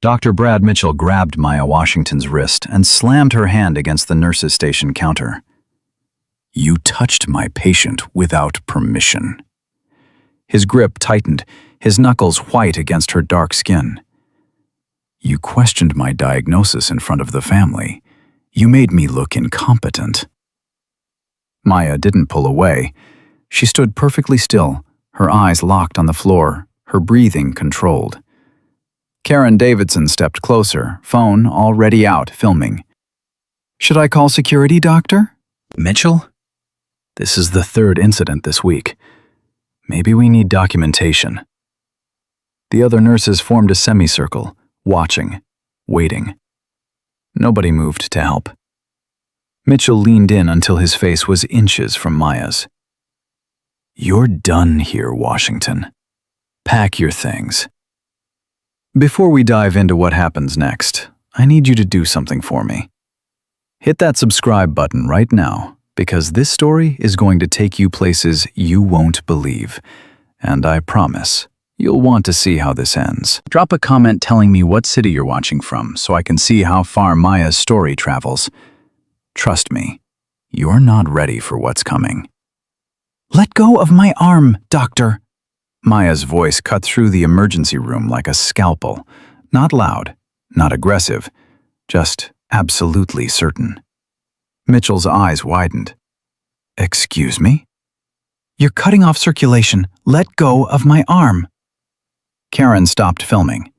Dr. Brad Mitchell grabbed Maya Washington's wrist and slammed her hand against the nurse's station counter. "You touched my patient without permission." His grip tightened, his knuckles white against her dark skin. "You questioned my diagnosis in front of the family. You made me look incompetent." Maya didn't pull away. She stood perfectly still, her eyes locked on the floor, her breathing controlled. Karen Davidson stepped closer, phone already out, filming. "Should I call security, doctor?" "Mitchell? This is the third incident this week. Maybe we need documentation." The other nurses formed a semicircle, watching, waiting. Nobody moved to help. Mitchell leaned in until his face was inches from Maya's. "You're done here, Washington. Pack your things." Before we dive into what happens next, I need you to do something for me. Hit that subscribe button right now, because this story is going to take you places you won't believe, and I promise you'll want to see how this ends. Drop a comment telling me what city you're watching from so I can see how far Maya's story travels. Trust me, you're not ready for what's coming. "Let go of my arm, doctor." Maya's voice cut through the emergency room like a scalpel. Not loud, not aggressive, just absolutely certain. Mitchell's eyes widened. "Excuse me?" "You're cutting off circulation. Let go of my arm." Karen stopped filming.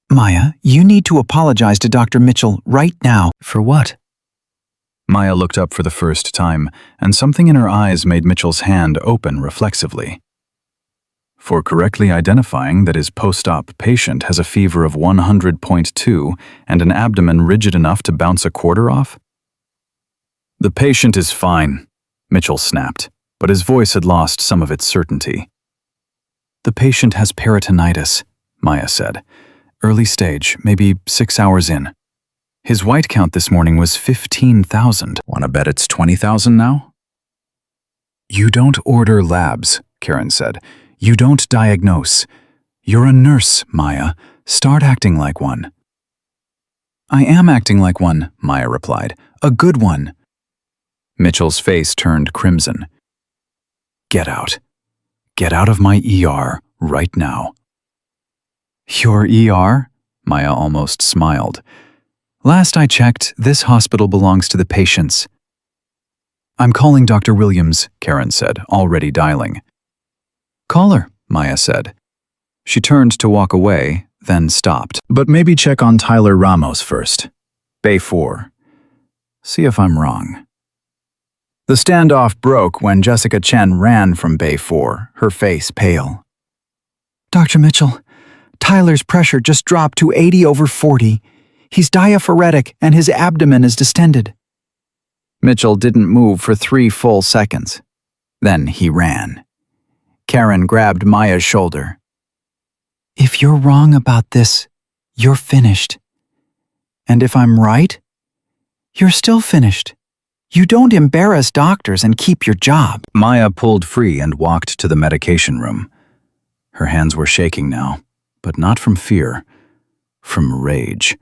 "Maya, you need to apologize to Dr. Mitchell right now." "For what?" Maya looked up for the first time, and something in her eyes made Mitchell's hand open reflexively. "For correctly identifying that his post-op patient has a fever of 100.2 and an abdomen rigid enough to bounce a quarter off?" "The patient is fine," Mitchell snapped, but his voice had lost some of its certainty. "The patient has peritonitis," Maya said. "Early stage, maybe 6 hours in. His white count this morning was 15,000. Want to bet it's 20,000 now?" "You don't order labs," Karen said. "You don't diagnose. You're a nurse, Maya. Start acting like one." "I am acting like one," Maya replied. "A good one." Mitchell's face turned crimson. "Get out. Get out of my ER right now." "Your ER?" Maya almost smiled. "Last I checked, this hospital belongs to the patients." "I'm calling Dr. Williams," Karen said, already dialing. "Call her," Maya said. She turned to walk away, then stopped. "But maybe check on Tyler Ramos first. Bay 4. See if I'm wrong." The standoff broke when Jessica Chen ran from Bay 4, her face pale. "Dr. Mitchell, Tyler's pressure just dropped to 80/40. He's diaphoretic and his abdomen is distended." Mitchell didn't move for 3 full seconds. Then he ran. Karen grabbed Maya's shoulder. "If you're wrong about this, you're finished. And if I'm right, you're still finished. You don't embarrass doctors and keep your job." Maya pulled free and walked to the medication room. Her hands were shaking now, but not from fear, from rage,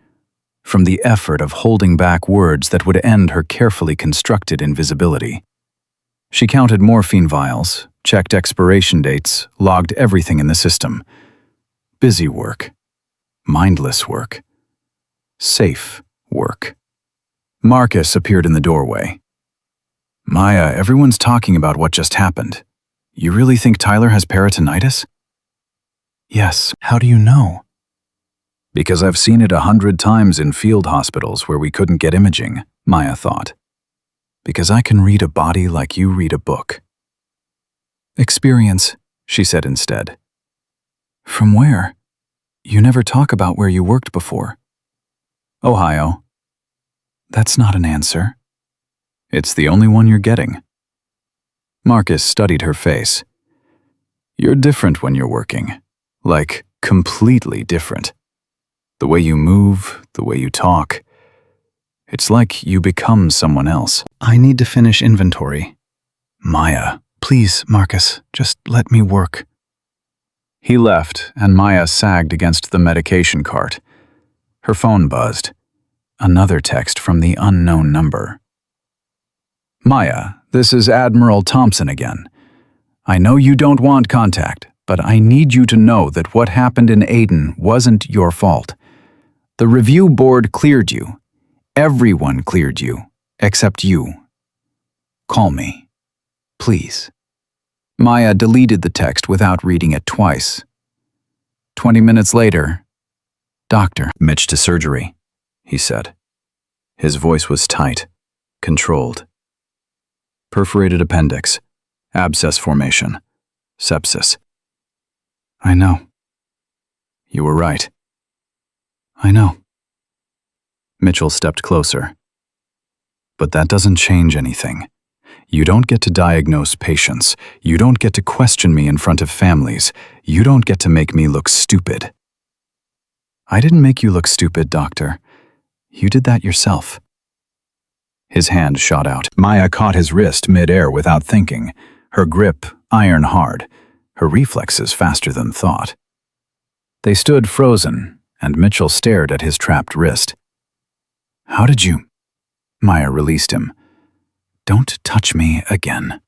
from the effort of holding back words that would end her carefully constructed invisibility. She counted morphine vials, checked expiration dates, logged everything in the system. Busy work. Mindless work. Safe work. Marcus appeared in the doorway. "Maya, everyone's talking about what just happened. You really think Tyler has peritonitis?" "Yes. How do you know?" "Because I've seen it 100 times in field hospitals where we couldn't get imaging," Maya thought. "Because I can read a body like you read a book." "Experience," she said instead. "From where? You never talk about where you worked before." "Ohio." "That's not an answer." "It's the only one you're getting." Marcus studied her face. "You're different when you're working. Like, completely different. The way you move, the way you talk. It's like you become someone else." "I need to finish inventory." "Maya, please, Marcus, just let me work." He left, and Maya sagged against the medication cart. Her phone buzzed. Another text from the unknown number. Maya, this is Admiral Thompson again. I know you don't want contact, but I need you to know that what happened in Aden wasn't your fault. The review board cleared you. Everyone cleared you, except you. Call me, please. Maya deleted the text without reading it twice. 20 minutes later, Doctor, Mitch to surgery, he said. His voice was tight, controlled. Perforated appendix, abscess formation, sepsis. I know. You were right. I know. Mitchell stepped closer. But that doesn't change anything. You don't get to diagnose patients. You don't get to question me in front of families. You don't get to make me look stupid. I didn't make you look stupid, Doctor. You did that yourself. His hand shot out. Maya caught his wrist mid-air without thinking, her grip iron hard, her reflexes faster than thought. They stood frozen, and Mitchell stared at his trapped wrist. How did you? Maya released him. Don't touch me again.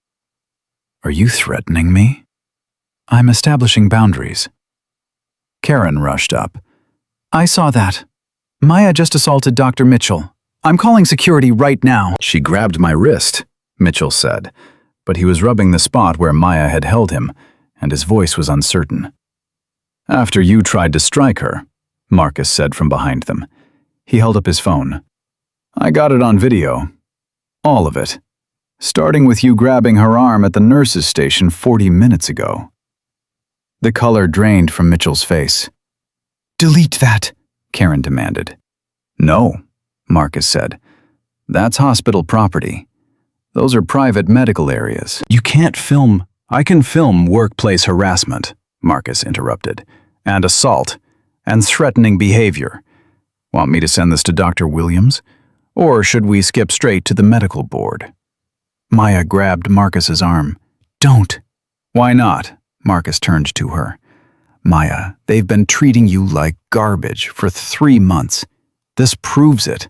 Are you threatening me? I'm establishing boundaries. Karen rushed up. I saw that. Maya just assaulted Dr. Mitchell. I'm calling security right now. She grabbed my wrist, Mitchell said, but he was rubbing the spot where Maya had held him, and his voice was uncertain. After you tried to strike her, Marcus said from behind them. He held up his phone. I got it on video. All of it. Starting with you grabbing her arm at the nurse's station 40 minutes ago. The color drained from Mitchell's face. Delete that, Karen demanded. No, Marcus said. That's hospital property. Those are private medical areas. You can't film. I can film workplace harassment, Marcus interrupted, and assault, and threatening behavior. Want me to send this to Dr. Williams? Or should we skip straight to the medical board? Maya grabbed Marcus's arm. Don't. Why not? Marcus turned to her. Maya, they've been treating you like garbage for 3 months. This proves it.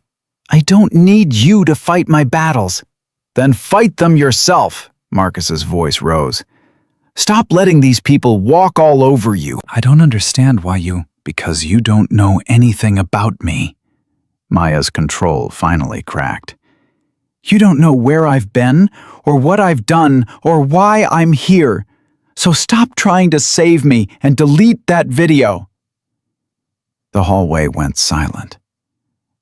I don't need you to fight my battles. Then fight them yourself, Marcus's voice rose. Stop letting these people walk all over you. I don't understand why you... Because you don't know anything about me. Maya's control finally cracked. You don't know where I've been, or what I've done, or why I'm here. So stop trying to save me and delete that video. The hallway went silent.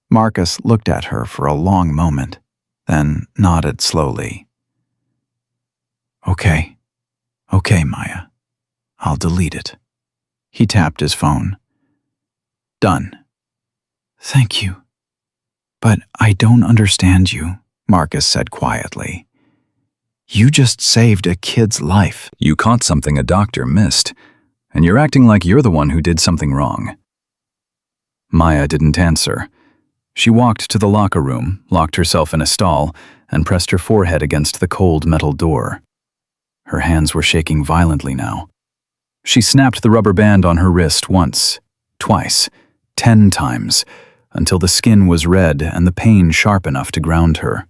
Marcus looked at her for a long moment, then nodded slowly. Okay, Maya. I'll delete it. He tapped his phone. Done. Thank you. But I don't understand you, Marcus said quietly. You just saved a kid's life. You caught something a doctor missed, and you're acting like you're the one who did something wrong. Maya didn't answer. She walked to the locker room, locked herself in a stall, and pressed her forehead against the cold metal door. Her hands were shaking violently now. She snapped the rubber band on her wrist once, twice, 10 times, until the skin was red and the pain sharp enough to ground her.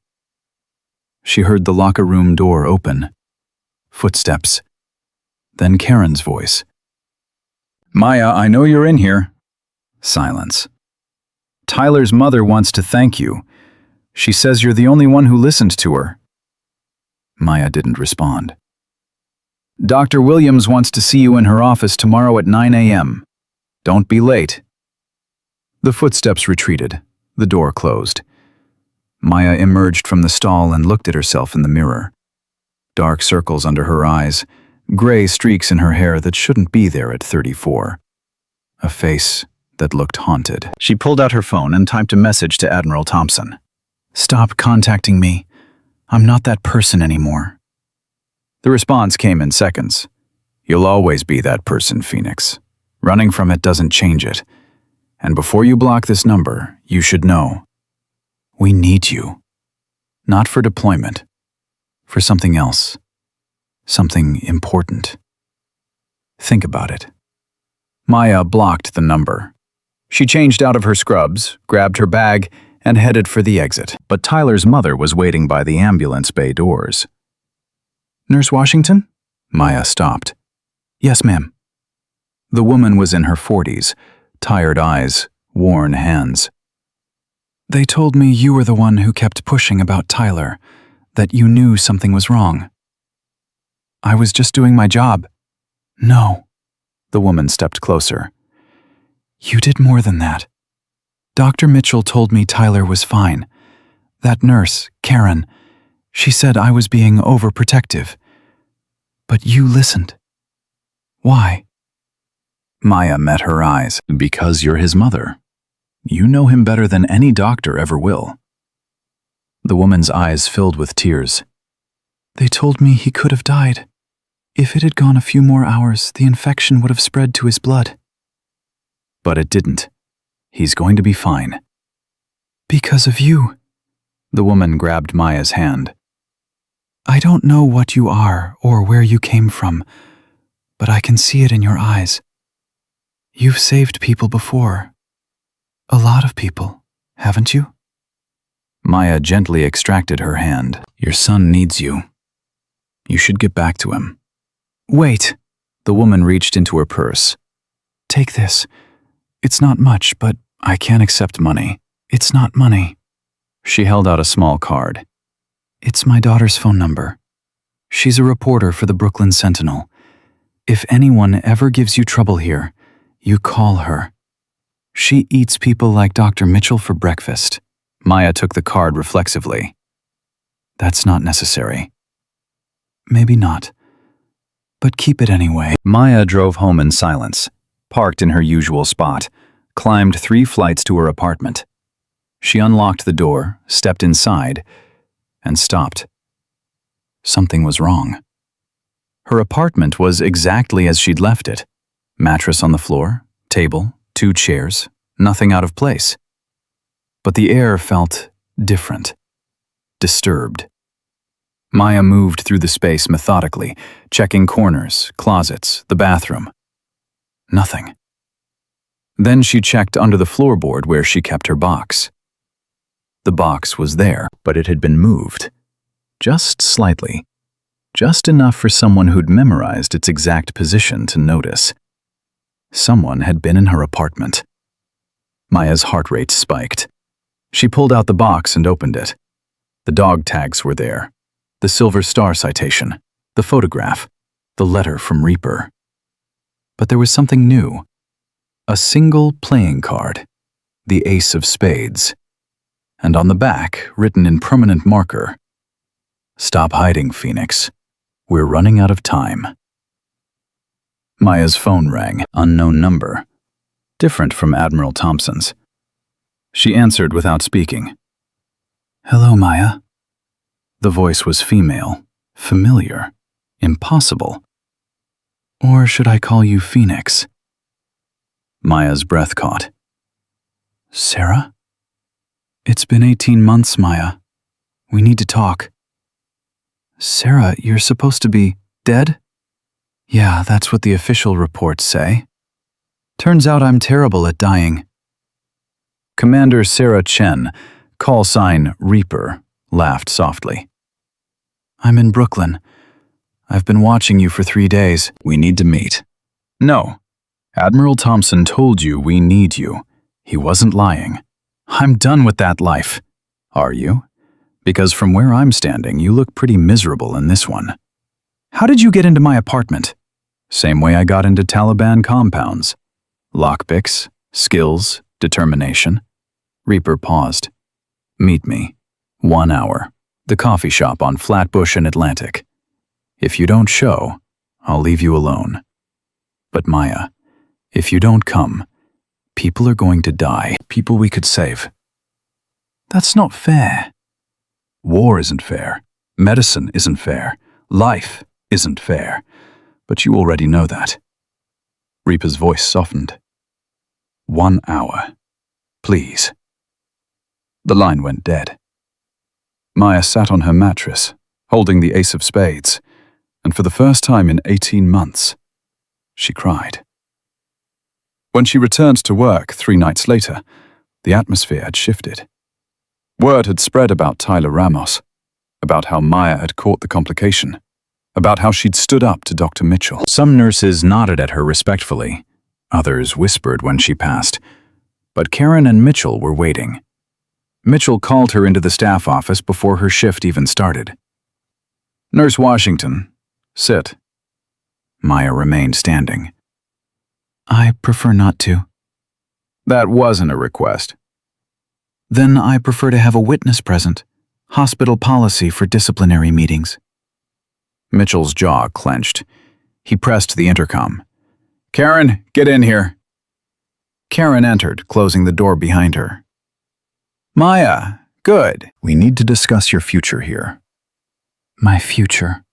She heard the locker room door open. Footsteps. Then Karen's voice. Maya, I know you're in here. Silence. Tyler's mother wants to thank you. She says you're the only one who listened to her. Maya didn't respond. Dr. Williams wants to see you in her office tomorrow at 9 a.m. Don't be late. The footsteps retreated. The door closed. Maya emerged from the stall and looked at herself in the mirror. Dark circles under her eyes, gray streaks in her hair that shouldn't be there at 34. A face that looked haunted. She pulled out her phone and typed a message to Admiral Thompson. Stop contacting me. I'm not that person anymore. The response came in seconds. You'll always be that person, Phoenix. Running from it doesn't change it. And before you block this number, you should know. We need you. Not for deployment. For something else. Something important. Think about it. Maya blocked the number. She changed out of her scrubs, grabbed her bag, and headed for the exit. But Tyler's mother was waiting by the ambulance bay doors. "Nurse Washington?" Maya stopped. "Yes, ma'am." The woman was in her 40s, tired eyes, worn hands. "They told me you were the one who kept pushing about Tyler, that you knew something was wrong." "I was just doing my job." "No." The woman stepped closer. "You did more than that. Dr. Mitchell told me Tyler was fine. That nurse, Karen, she said I was being overprotective. But you listened. Why?" Maya met her eyes. "Because you're his mother. You know him better than any doctor ever will." The woman's eyes filled with tears. "They told me he could have died. If it had gone a few more hours, the infection would have spread to his blood." "But it didn't. He's going to be fine." "Because of you." The woman grabbed Maya's hand. "I don't know what you are or where you came from, but I can see it in your eyes. You've saved people before. A lot of people, haven't you?" Maya gently extracted her hand. "Your son needs you. You should get back to him." "Wait." The woman reached into her purse. "Take this. It's not much, but I can't accept money." "It's not money." She held out a small card. "It's my daughter's phone number. She's a reporter for the Brooklyn Sentinel. If anyone ever gives you trouble here, you call her. She eats people like Dr. Mitchell for breakfast." Maya took the card reflexively. "That's not necessary." "Maybe not. But keep it anyway." Maya drove home in silence, parked in her usual spot, climbed 3 flights to her apartment. She unlocked the door, stepped inside, and stopped. Something was wrong. Her apartment was exactly as she'd left it. Mattress on the floor, table, 2 chairs, nothing out of place. But the air felt different, disturbed. Maya moved through the space methodically, checking corners, closets, the bathroom. Nothing. Then she checked under the floorboard where she kept her box. The box was there, but it had been moved. Just slightly. Just enough for someone who'd memorized its exact position to notice. Someone had been in her apartment. Maya's heart rate spiked. She pulled out the box and opened it. The dog tags were there. The Silver Star citation. The photograph. The letter from Reaper. But there was something new. A single playing card. The Ace of Spades. And on the back, written in permanent marker, "Stop hiding, Phoenix. We're running out of time." Maya's phone rang. Unknown number. Different from Admiral Thompson's. She answered without speaking. "Hello, Maya." The voice was female, familiar, impossible. "Or should I call you Phoenix?" Maya's breath caught. "Sarah?" "It's been 18 months, Maya. We need to talk." "Sarah, you're supposed to be dead?" "Yeah, that's what the official reports say. Turns out I'm terrible at dying." Commander Sarah Chen, call sign Reaper, laughed softly. "I'm in Brooklyn. I've been watching you for 3 days. We need to meet." "No. Admiral Thompson told you we need you. He wasn't lying. I'm done with that life." "Are you? Because from where I'm standing, you look pretty miserable in this one." "How did you get into my apartment?" "Same way I got into Taliban compounds. Lockpicks, skills, determination." Reaper paused. "Meet me. 1 hour. The coffee shop on Flatbush and Atlantic. If you don't show, I'll leave you alone. But Maya, if you don't come, people are going to die. People we could save." "That's not fair." "War isn't fair. Medicine isn't fair. Life isn't fair. But you already know that." Reaper's voice softened. 1 hour. Please." The line went dead. Maya sat on her mattress, holding the Ace of Spades, and for the first time in 18 months, she cried. When she returned to work 3 nights later, the atmosphere had shifted. Word had spread about Tyler Ramos, about how Maya had caught the complication, about how she'd stood up to Dr. Mitchell. Some nurses nodded at her respectfully. Others whispered when she passed. But Karen and Mitchell were waiting. Mitchell called her into the staff office before her shift even started. "Nurse Washington, sit." Maya remained standing. "I prefer not to." "That wasn't a request." "Then I prefer to have a witness present. Hospital policy for disciplinary meetings." Mitchell's jaw clenched. He pressed the intercom. "Karen, get in here." Karen entered, closing the door behind her. "Maya, good. We need to discuss your future here." "My future?"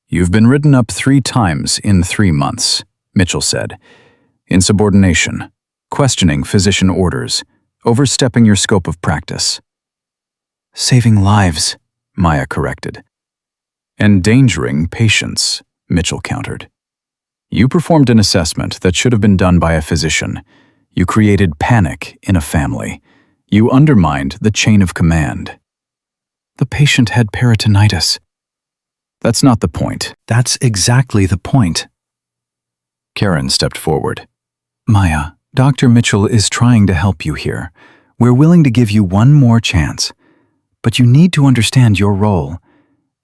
"You've been written up 3 times in 3 months," Mitchell said. "Insubordination, questioning physician orders, overstepping your scope of practice." "Saving lives," Maya corrected. "Endangering patients," Mitchell countered. "You performed an assessment that should have been done by a physician. You created panic in a family. You undermined the chain of command." "The patient had peritonitis." "That's not the point." "That's exactly the point." Karen stepped forward. "Maya, Dr. Mitchell is trying to help you here. We're willing to give you one more chance. But you need to understand your role.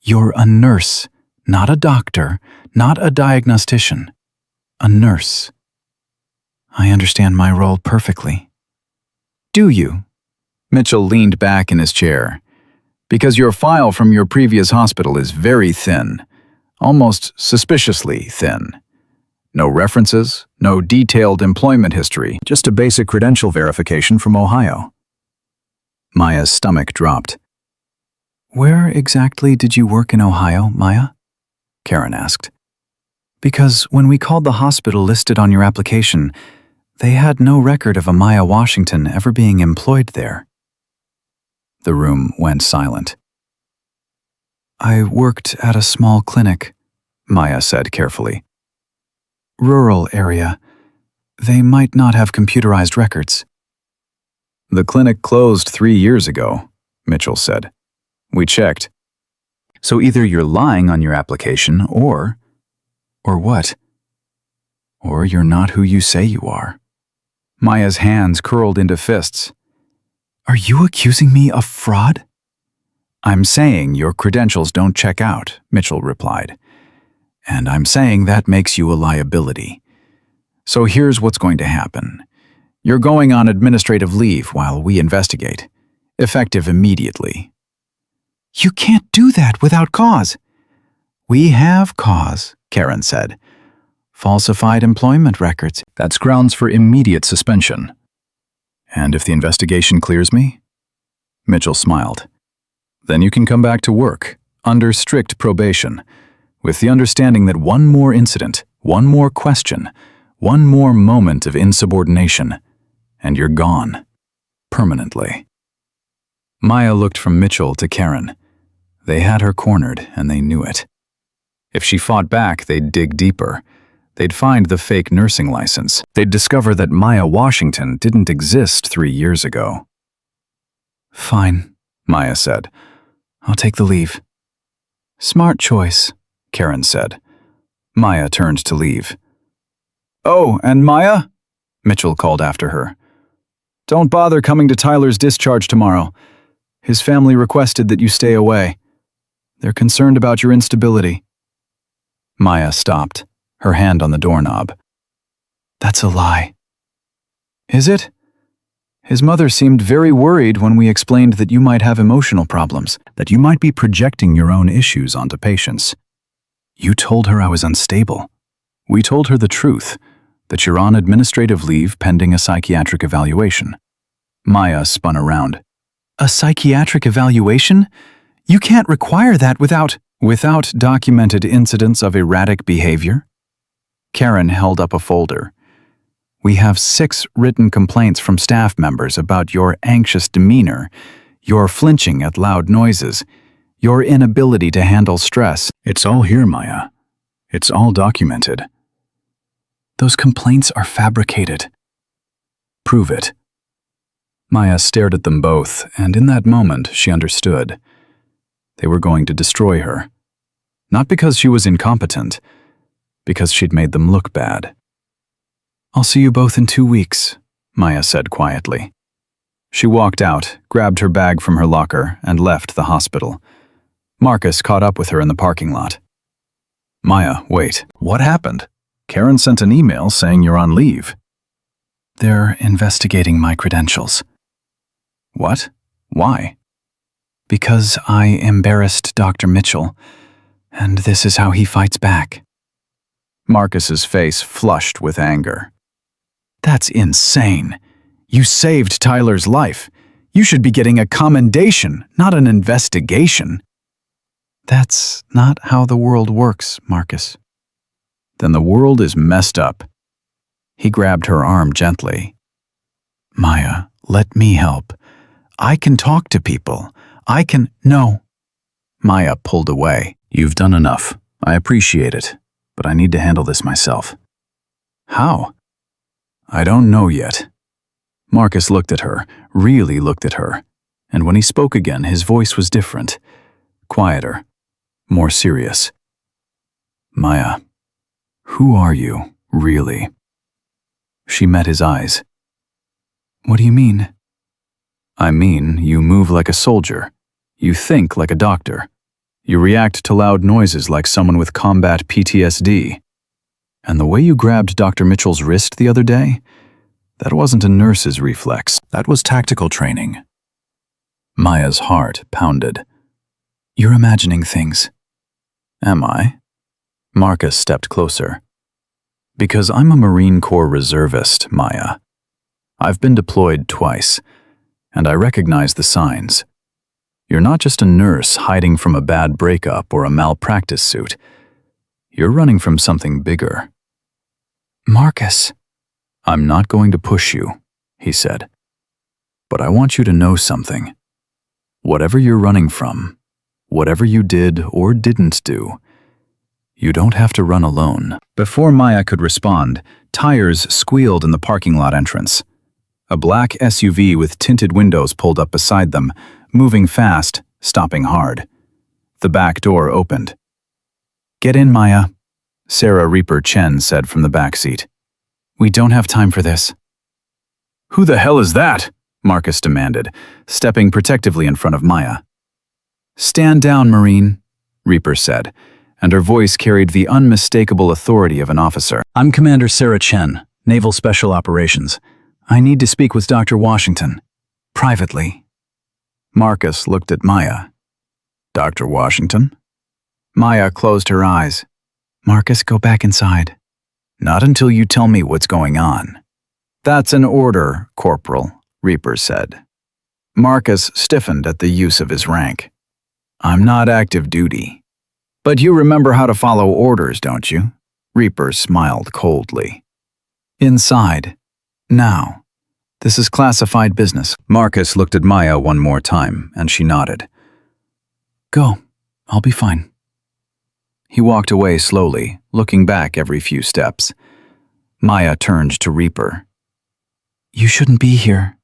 You're a nurse, not a doctor, not a diagnostician. A nurse." "I understand my role perfectly." "Do you?" Mitchell leaned back in his chair. "Because your file from your previous hospital is very thin, almost suspiciously thin. No references, no detailed employment history, just a basic credential verification from Ohio." Maya's stomach dropped. "Where exactly did you work in Ohio, Maya?" Karen asked. "Because when we called the hospital listed on your application, they had no record of a Maya Washington ever being employed there." The room went silent. "I worked at a small clinic," Maya said carefully. "Rural area. They might not have computerized records." "The clinic closed 3 years ago," Mitchell said. "We checked." "So either you're lying on your application or what? Or you're not who you say you are." Maya's hands curled into fists. "Are you accusing me of fraud?" "I'm saying your credentials don't check out," Mitchell replied. "And I'm saying that makes you a liability. So here's what's going to happen. You're going on administrative leave while we investigate, effective immediately." "You can't do that without cause." "We have cause," Karen said. "Falsified employment records." "That's grounds for immediate suspension." "And if the investigation clears me?" Mitchell smiled. "Then you can come back to work, under strict probation, with the understanding that one more incident, one more question, one more moment of insubordination, and you're gone. Permanently." Maya looked from Mitchell to Karen. They had her cornered, and they knew it. If she fought back, they'd dig deeper. They'd find the fake nursing license. They'd discover that Maya Washington didn't exist 3 years ago. "Fine," Maya said. "I'll take the leave." "Smart choice," Karen said. Maya turned to leave. "Oh, and Maya?" Mitchell called after her. "Don't bother coming to Tyler's discharge tomorrow. His family requested that you stay away. They're concerned about your instability." Maya stopped, her hand on the doorknob. "That's a lie." "Is it? His mother seemed very worried when we explained that you might have emotional problems, that you might be projecting your own issues onto patients. You told her I was unstable. We told her the truth, that you're on administrative leave pending a psychiatric evaluation." Maya spun around. "A psychiatric evaluation? You can't require that without documented incidents of erratic behavior?" Karen held up a folder. "We have 6 written complaints from staff members about your anxious demeanor, your flinching at loud noises, your inability to handle stress." "It's all here, Maya. It's all documented." Those complaints are fabricated. Prove it. Maya stared at them both, and in that moment she understood. They were going to destroy her. Not because she was incompetent, because she'd made them look bad. "I'll see you both in 2 weeks," Maya said quietly. She walked out, grabbed her bag from her locker, and left the hospital. Marcus caught up with her in the parking lot. "Maya, wait. What happened? Karen sent an email saying you're on leave." "They're investigating my credentials." "What? Why?" "Because I embarrassed Dr. Mitchell, and this is how he fights back." Marcus's face flushed with anger. "That's insane. You saved Tyler's life. You should be getting a commendation, not an investigation." "That's not how the world works, Marcus." "Then the world is messed up." He grabbed her arm gently. "Maya, let me help. I can talk to people. I can—" "No." Maya pulled away. "You've done enough. I appreciate it, but I need to handle this myself." "How?" "I don't know yet." Marcus looked at her, really looked at her, and when he spoke again, his voice was different, quieter, more serious. "Maya, who are you, really?" She met his eyes. "What do you mean?" "I mean, you move like a soldier. You think like a doctor. You react to loud noises like someone with combat PTSD. And the way you grabbed Dr. Mitchell's wrist the other day, that wasn't a nurse's reflex. That was tactical training." Maya's heart pounded. "You're imagining things." "Am I?" Marcus stepped closer. "Because I'm a Marine Corps reservist, Maya. I've been deployed twice, and I recognize the signs. You're not just a nurse hiding from a bad breakup or a malpractice suit. You're running from something bigger." "Marcus." "I'm not going to push you," he said. "But I want you to know something. Whatever you're running from, whatever you did or didn't do, you don't have to run alone." Before Maya could respond, tires squealed in the parking lot entrance. A black SUV with tinted windows pulled up beside them, moving fast, stopping hard. The back door opened. "Get in, Maya," Sarah Reaper Chen said from the back seat. "We don't have time for this." "Who the hell is that?" Marcus demanded, stepping protectively in front of Maya. "Stand down, Marine," Reaper said, and her voice carried the unmistakable authority of an officer. "I'm Commander Sarah Chen, Naval Special Operations. I need to speak with Dr. Washington. Privately." Marcus looked at Maya. "Dr. Washington?" Maya closed her eyes. "Marcus, go back inside." "Not until you tell me what's going on." "That's an order, Corporal," Reaper said. Marcus stiffened at the use of his rank. "I'm not active duty." "But you remember how to follow orders, don't you?" Reaper smiled coldly. "Inside. Now. This is classified business." Marcus looked at Maya one more time, and she nodded. "Go. I'll be fine." He walked away slowly, looking back every few steps. Maya turned to Reaper. "You shouldn't be here."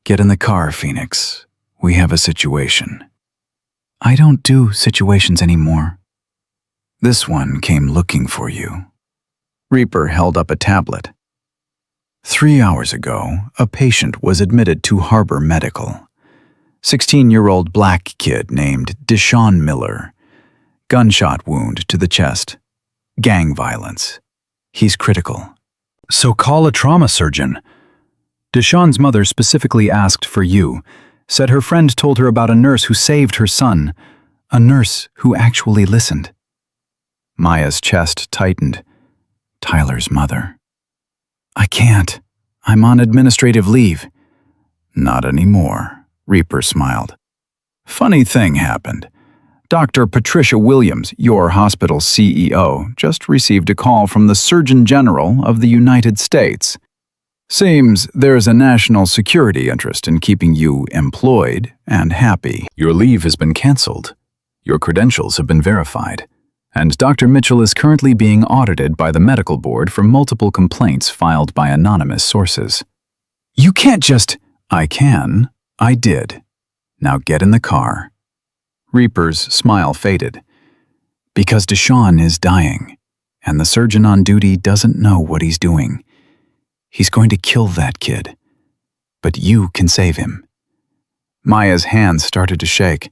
"Get in the car, Phoenix. We have a situation." "I don't do situations anymore." "This one came looking for you." Reaper held up a tablet. 3 hours ago, a patient was admitted to Harbor Medical. 16-year-old black kid named Deshaun Miller. Gunshot wound to the chest. Gang violence. He's critical. So call a trauma surgeon. Deshaun's mother specifically asked for you, said her friend told her about a nurse who saved her son, a nurse who actually listened. Maya's chest tightened. Tyler's mother. "I can't. I'm on administrative leave." "Not anymore," Reaper smiled. "Funny thing happened. Dr. Patricia Williams, your hospital CEO, just received a call from the Surgeon General of the United States. Seems there's a national security interest in keeping you employed and happy. Your leave has been canceled. Your credentials have been verified, And Dr. Mitchell is currently being audited by the medical board for multiple complaints filed by anonymous sources. You can't just... I can. I did. Now get in the car. Reaper's smile faded. Because Deshawn is dying, and the surgeon on duty doesn't know what he's doing. He's going to kill that kid. But you can save him. Maya's hands started to shake.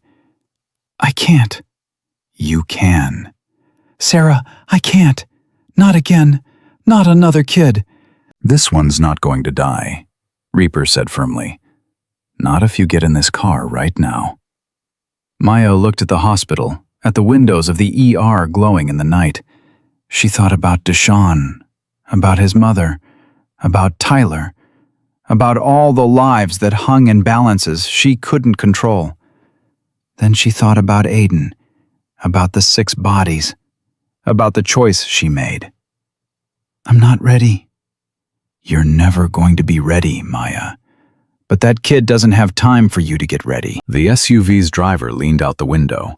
I can't. You can. Sarah, I can't. Not again. Not another kid. This one's not going to die, Reaper said firmly. Not if you get in this car right now. Maya looked at the hospital, at the windows of the ER glowing in the night. She thought about Deshawn, about his mother, about Tyler, about all the lives that hung in balances she couldn't control. Then she thought about Aiden, about the 6 bodies, about the choice she made. I'm not ready. You're never going to be ready, Maya. But that kid doesn't have time for you to get ready. The SUV's driver leaned out the window.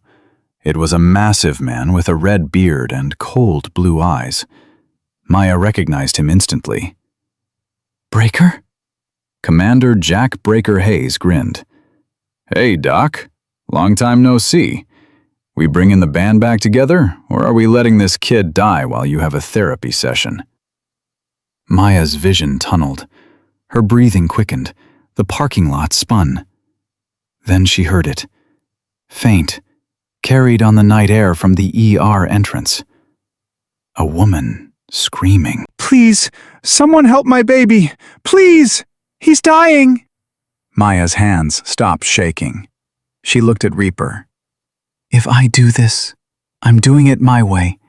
It was a massive man with a red beard and cold blue eyes. Maya recognized him instantly. Breaker? Commander Jack Breaker Hayes grinned. Hey, Doc. Long time no see. We bringing the band back together, or are we letting this kid die while you have a therapy session? Maya's vision tunneled. Her breathing quickened. The parking lot spun. Then she heard it. Faint, carried on the night air from the ER entrance. A woman screaming. Please, someone help my baby. Please, he's dying. Maya's hands stopped shaking. She looked at Reaper. If I do this, I'm doing it my way.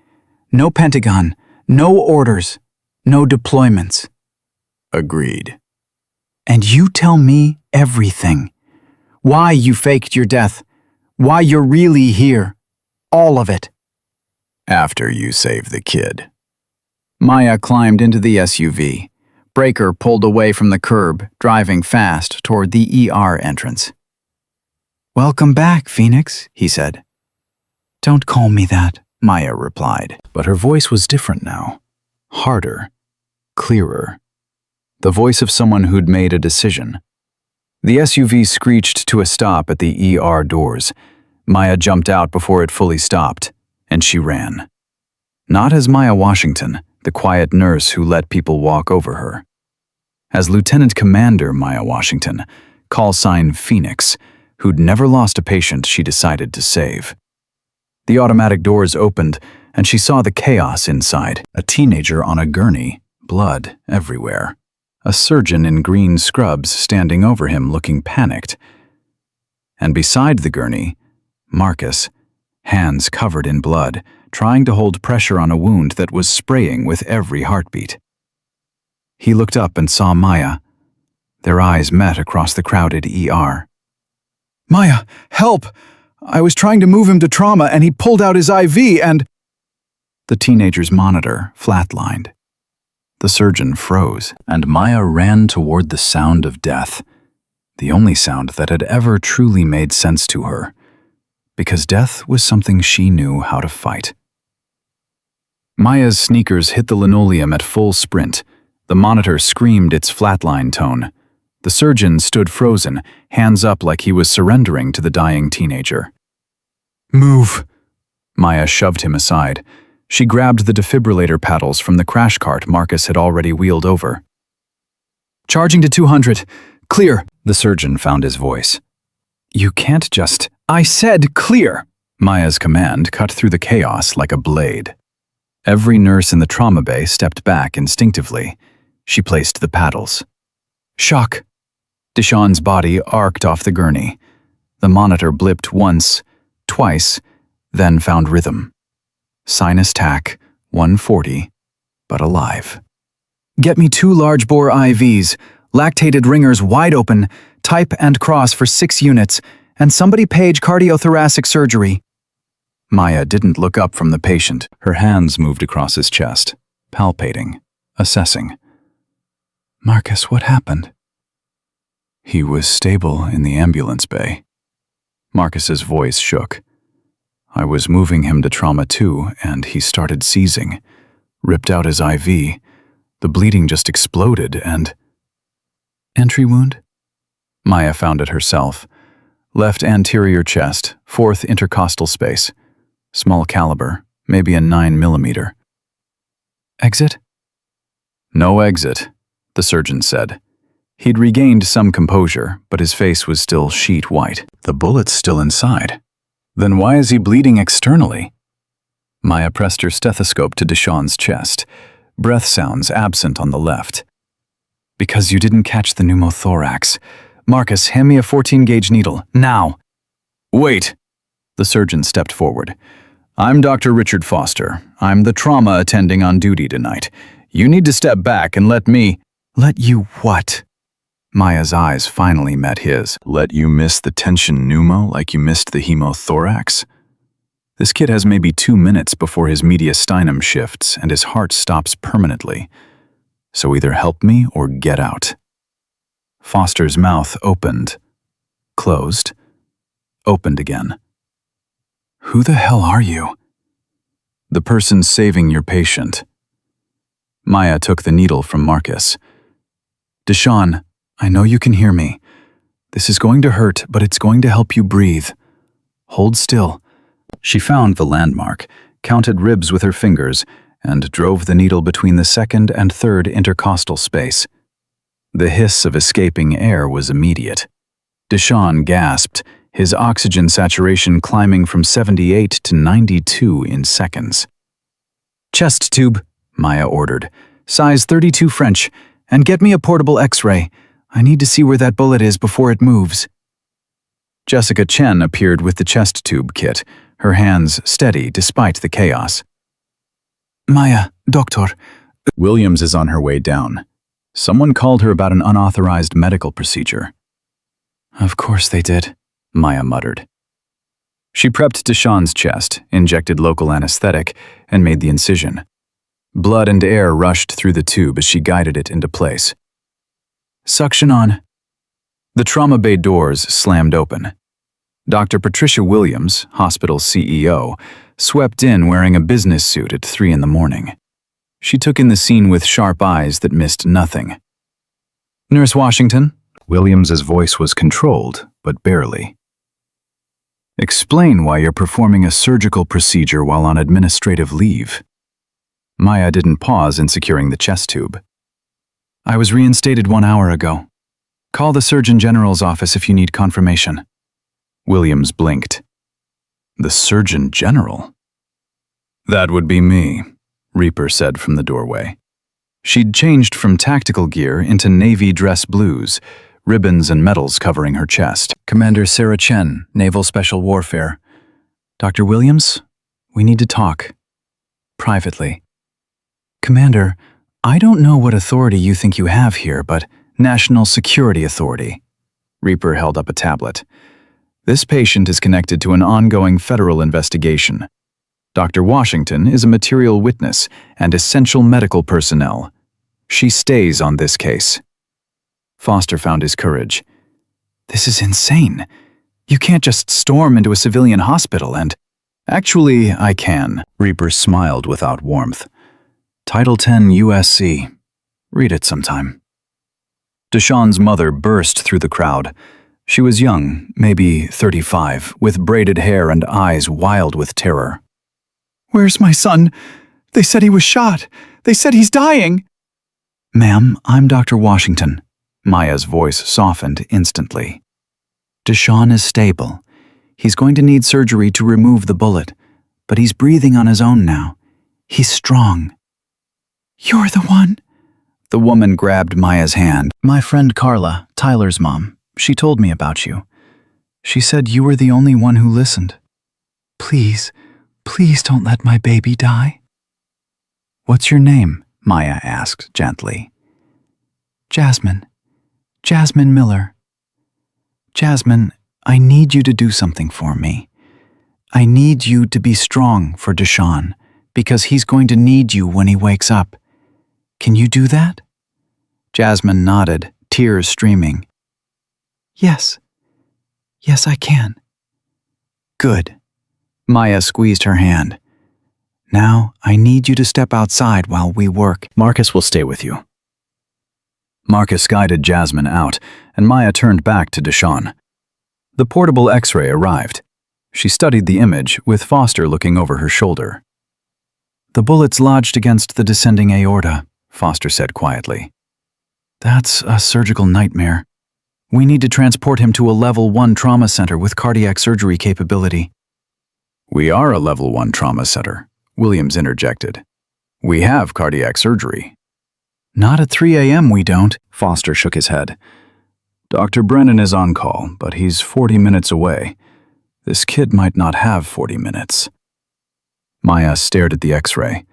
No Pentagon, no orders, no deployments. Agreed. And you tell me everything. Why you faked your death. Why you're really here. All of it. After you save the kid. Maya climbed into the SUV. Breaker pulled away from the curb, driving fast toward the ER entrance. Welcome back, Phoenix, he said. Don't call me that, Maya replied. But her voice was different now. Harder. Clearer. The voice of someone who'd made a decision. The SUV screeched to a stop at the ER doors. Maya jumped out before it fully stopped, and she ran. Not as Maya Washington, the quiet nurse who let people walk over her. As Lieutenant Commander Maya Washington, call sign Phoenix, who'd never lost a patient she decided to save. The automatic doors opened, and she saw the chaos inside. A teenager on a gurney, blood everywhere. A surgeon in green scrubs standing over him looking panicked. And beside the gurney, Marcus, hands covered in blood, trying to hold pressure on a wound that was spraying with every heartbeat. He looked up and saw Maya. Their eyes met across the crowded ER. Maya, help! I was trying to move him to trauma and he pulled out his IV and... The teenager's monitor flatlined. The surgeon froze, and Maya ran toward the sound of death, the only sound that had ever truly made sense to her, because death was something she knew how to fight. Maya's sneakers hit the linoleum at full sprint. The monitor screamed its flatline tone. The surgeon stood frozen, hands up like he was surrendering to the dying teenager. Move! Maya shoved him aside. She grabbed the defibrillator paddles from the crash cart Marcus had already wheeled over. Charging to 200. Clear, the surgeon found his voice. You can't just... I said clear! Maya's command cut through the chaos like a blade. Every nurse in the trauma bay stepped back instinctively. She placed the paddles. Shock. Deshawn's body arced off the gurney. The monitor blipped once, twice, then found rhythm. Sinus tach, 140, but alive. Get me 2 large-bore IVs, lactated ringers wide open, type and cross for 6 units, and somebody page cardiothoracic surgery. Maya didn't look up from the patient. Her hands moved across his chest, palpating, assessing. Marcus, what happened? He was stable in the ambulance bay. Marcus's voice shook. I was moving him to trauma 2, and he started seizing. Ripped out his IV. The bleeding just exploded, and... Entry wound? Maya found it herself. Left anterior chest, 4th intercostal space. Small caliber, maybe a 9mm. Exit? No exit, the surgeon said. He'd regained some composure, but his face was still sheet white. The bullet's still inside. Then why is he bleeding externally? Maya pressed her stethoscope to Deshawn's chest. Breath sounds absent on the left. Because you didn't catch the pneumothorax. Marcus, hand me a 14-gauge needle, now. Wait! The surgeon stepped forward. I'm Dr. Richard Foster. I'm the trauma attending on duty tonight. You need to step back and let me... Let you what? Maya's eyes finally met his. Let you miss the tension pneumo like you missed the hemothorax? This kid has maybe 2 minutes before his mediastinum shifts and his heart stops permanently. So either help me or get out. Foster's mouth opened, closed, opened again. Who the hell are you? The person saving your patient. Maya took the needle from Marcus. Deshawn, I know you can hear me. This is going to hurt, but it's going to help you breathe. Hold still. She found the landmark, counted ribs with her fingers, and drove the needle between the 2nd and 3rd intercostal space. The hiss of escaping air was immediate. Deshawn gasped, his oxygen saturation climbing from 78 to 92 in seconds. Chest tube, Maya ordered. Size 32 French, and get me a portable X-ray. I need to see where that bullet is before it moves. Jessica Chen appeared with the chest tube kit, her hands steady despite the chaos. Maya, doctor. Williams is on her way down. Someone called her about an unauthorized medical procedure. Of course they did, Maya muttered. She prepped Deshawn's chest, injected local anesthetic, and made the incision. Blood and air rushed through the tube as she guided it into place. Suction on. The trauma bay doors slammed open. Dr. Patricia Williams, hospital CEO, swept in wearing a business suit at 3 in the morning. She took in the scene with sharp eyes that missed nothing. Nurse Washington? Williams's voice was controlled, but barely. Explain why you're performing a surgical procedure while on administrative leave. Maya didn't pause in securing the chest tube. I was reinstated 1 hour ago. Call the Surgeon General's office if you need confirmation. Williams blinked. The Surgeon General? That would be me, Reaper said from the doorway. She'd changed from tactical gear into navy dress blues, ribbons and medals covering her chest. Commander Sarah Chen, Naval Special Warfare. Dr. Williams, we need to talk. Privately. Commander, I don't know what authority you think you have here, but National Security Authority. Reaper held up a tablet. This patient is connected to an ongoing federal investigation. Dr. Washington is a material witness and essential medical personnel. She stays on this case. Foster found his courage. This is insane. You can't just storm into a civilian hospital and... Actually, I can. Reaper smiled without warmth. Title 10 USC. Read it sometime. Deshawn's mother burst through the crowd. She was young, maybe 35, with braided hair and eyes wild with terror. Where's my son? They said he was shot. They said he's dying. Ma'am, I'm Dr. Washington. Maya's voice softened instantly. Deshawn is stable. He's going to need surgery to remove the bullet, but he's breathing on his own now. He's strong. You're the one. The woman grabbed Maya's hand. My friend Carla, Tyler's mom. She told me about you. She said you were the only one who listened. Please, please don't let my baby die. What's your name? Maya asked gently. Jasmine. Jasmine Miller. Jasmine, I need you to do something for me. I need you to be strong for Deshawn, because he's going to need you when he wakes up. Can you do that? Jasmine nodded, tears streaming. Yes. Yes, I can. Good. Maya squeezed her hand. Now, I need you to step outside while we work. Marcus will stay with you. Marcus guided Jasmine out, and Maya turned back to Deshawn. The portable X-ray arrived. She studied the image, with Foster looking over her shoulder. The bullet's lodged against the descending aorta, Foster said quietly. That's a surgical nightmare. We need to transport him to a Level 1 trauma center with cardiac surgery capability. We are a Level 1 trauma center, Williams interjected. We have cardiac surgery. Not at 3 a.m. we don't, Foster shook his head. Dr. Brennan is on call, but he's 40 minutes away. This kid might not have 40 minutes. Maya stared at the X-ray.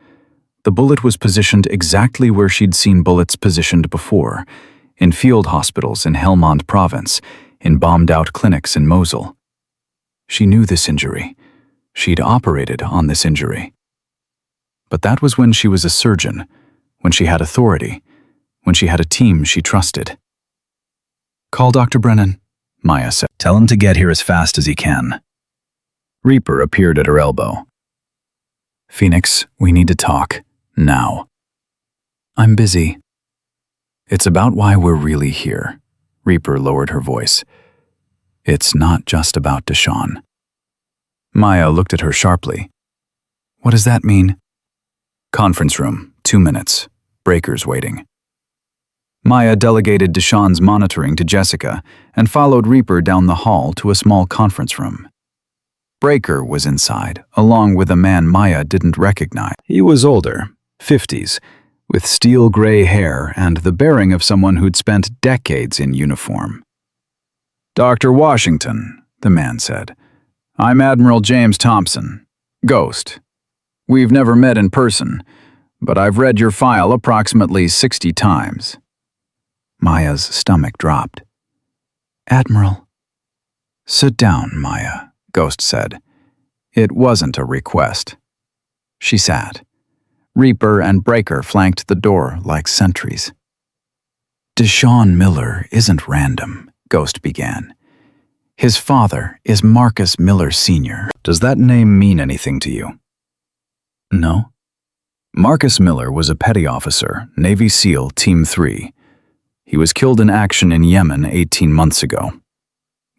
The bullet was positioned exactly where she'd seen bullets positioned before, in field hospitals in Helmand Province, in bombed-out clinics in Mosul. She knew this injury. She'd operated on this injury. But that was when she was a surgeon, when she had authority, when she had a team she trusted. Call Dr. Brennan, Maya said. Tell him to get here as fast as he can. Reaper appeared at her elbow. Phoenix, we need to talk, now. I'm busy. It's about why we're really here. Reaper lowered her voice. It's not just about Deshawn. Maya looked at her sharply. What does that mean? Conference room, 2 minutes. Breaker's waiting. Maya delegated Deshawn's monitoring to Jessica and followed Reaper down the hall to a small conference room. Breaker was inside, along with a man Maya didn't recognize. He was older, 50s, with steel gray hair and the bearing of someone who'd spent decades in uniform. Dr. Washington, the man said. I'm Admiral James Thompson, Ghost. We've never met in person, but I've read your file approximately 60 times. Maya's stomach dropped. Admiral. Sit down, Maya, Ghost said. It wasn't a request. She sat. Reaper and Breaker flanked the door like sentries. Deshawn Miller isn't random, Ghost began. His father is Marcus Miller Sr. Does that name mean anything to you? No. Marcus Miller was a petty officer, Navy SEAL Team 3. He was killed in action in Yemen 18 months ago.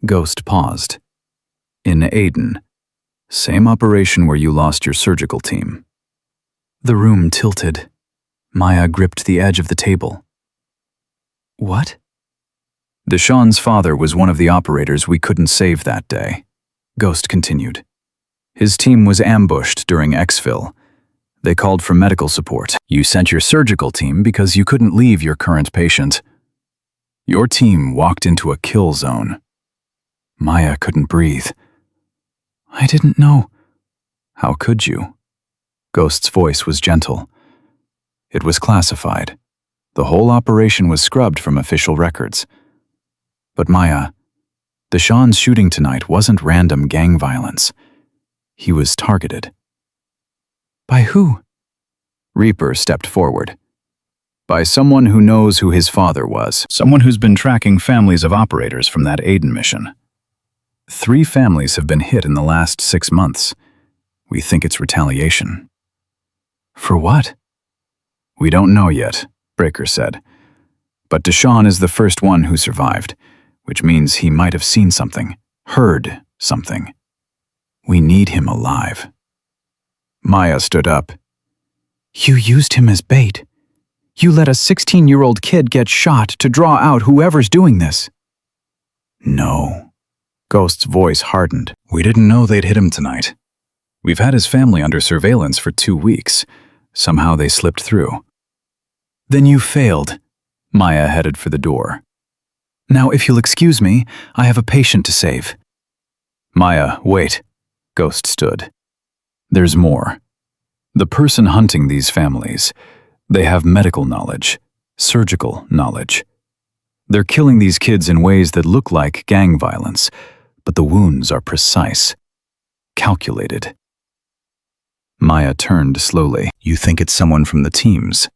Ghost paused. In Aden. Same operation where you lost your surgical team. The room tilted. Maya gripped the edge of the table. What? Deshawn's father was one of the operators we couldn't save that day. Ghost continued. His team was ambushed during exfil. They called for medical support. You sent your surgical team because you couldn't leave your current patient. Your team walked into a kill zone. Maya couldn't breathe. I didn't know. How could you? Ghost's voice was gentle. It was classified. The whole operation was scrubbed from official records. But Maya, Deshawn's shooting tonight wasn't random gang violence. He was targeted. By who? Reaper stepped forward. By someone who knows who his father was. Someone who's been tracking families of operators from that Aden mission. 3 families have been hit in the last 6 months. We think it's retaliation. For what? We don't know yet, Breaker said. But Deshawn is the first one who survived, which means he might have seen something, heard something. We need him alive. Maya stood up. You used him as bait. You let a 16-year-old kid get shot to draw out whoever's doing this. No. Ghost's voice hardened. We didn't know they'd hit him tonight. We've had his family under surveillance for 2 weeks. Somehow they slipped through. Then you failed. Maya headed for the door. Now, if you'll excuse me, I have a patient to save. Maya, wait. Ghost stood. There's more. The person hunting these families, they have medical knowledge, surgical knowledge. They're killing these kids in ways that look like gang violence, but the wounds are precise, calculated. Maya turned slowly. You think it's someone from the teams?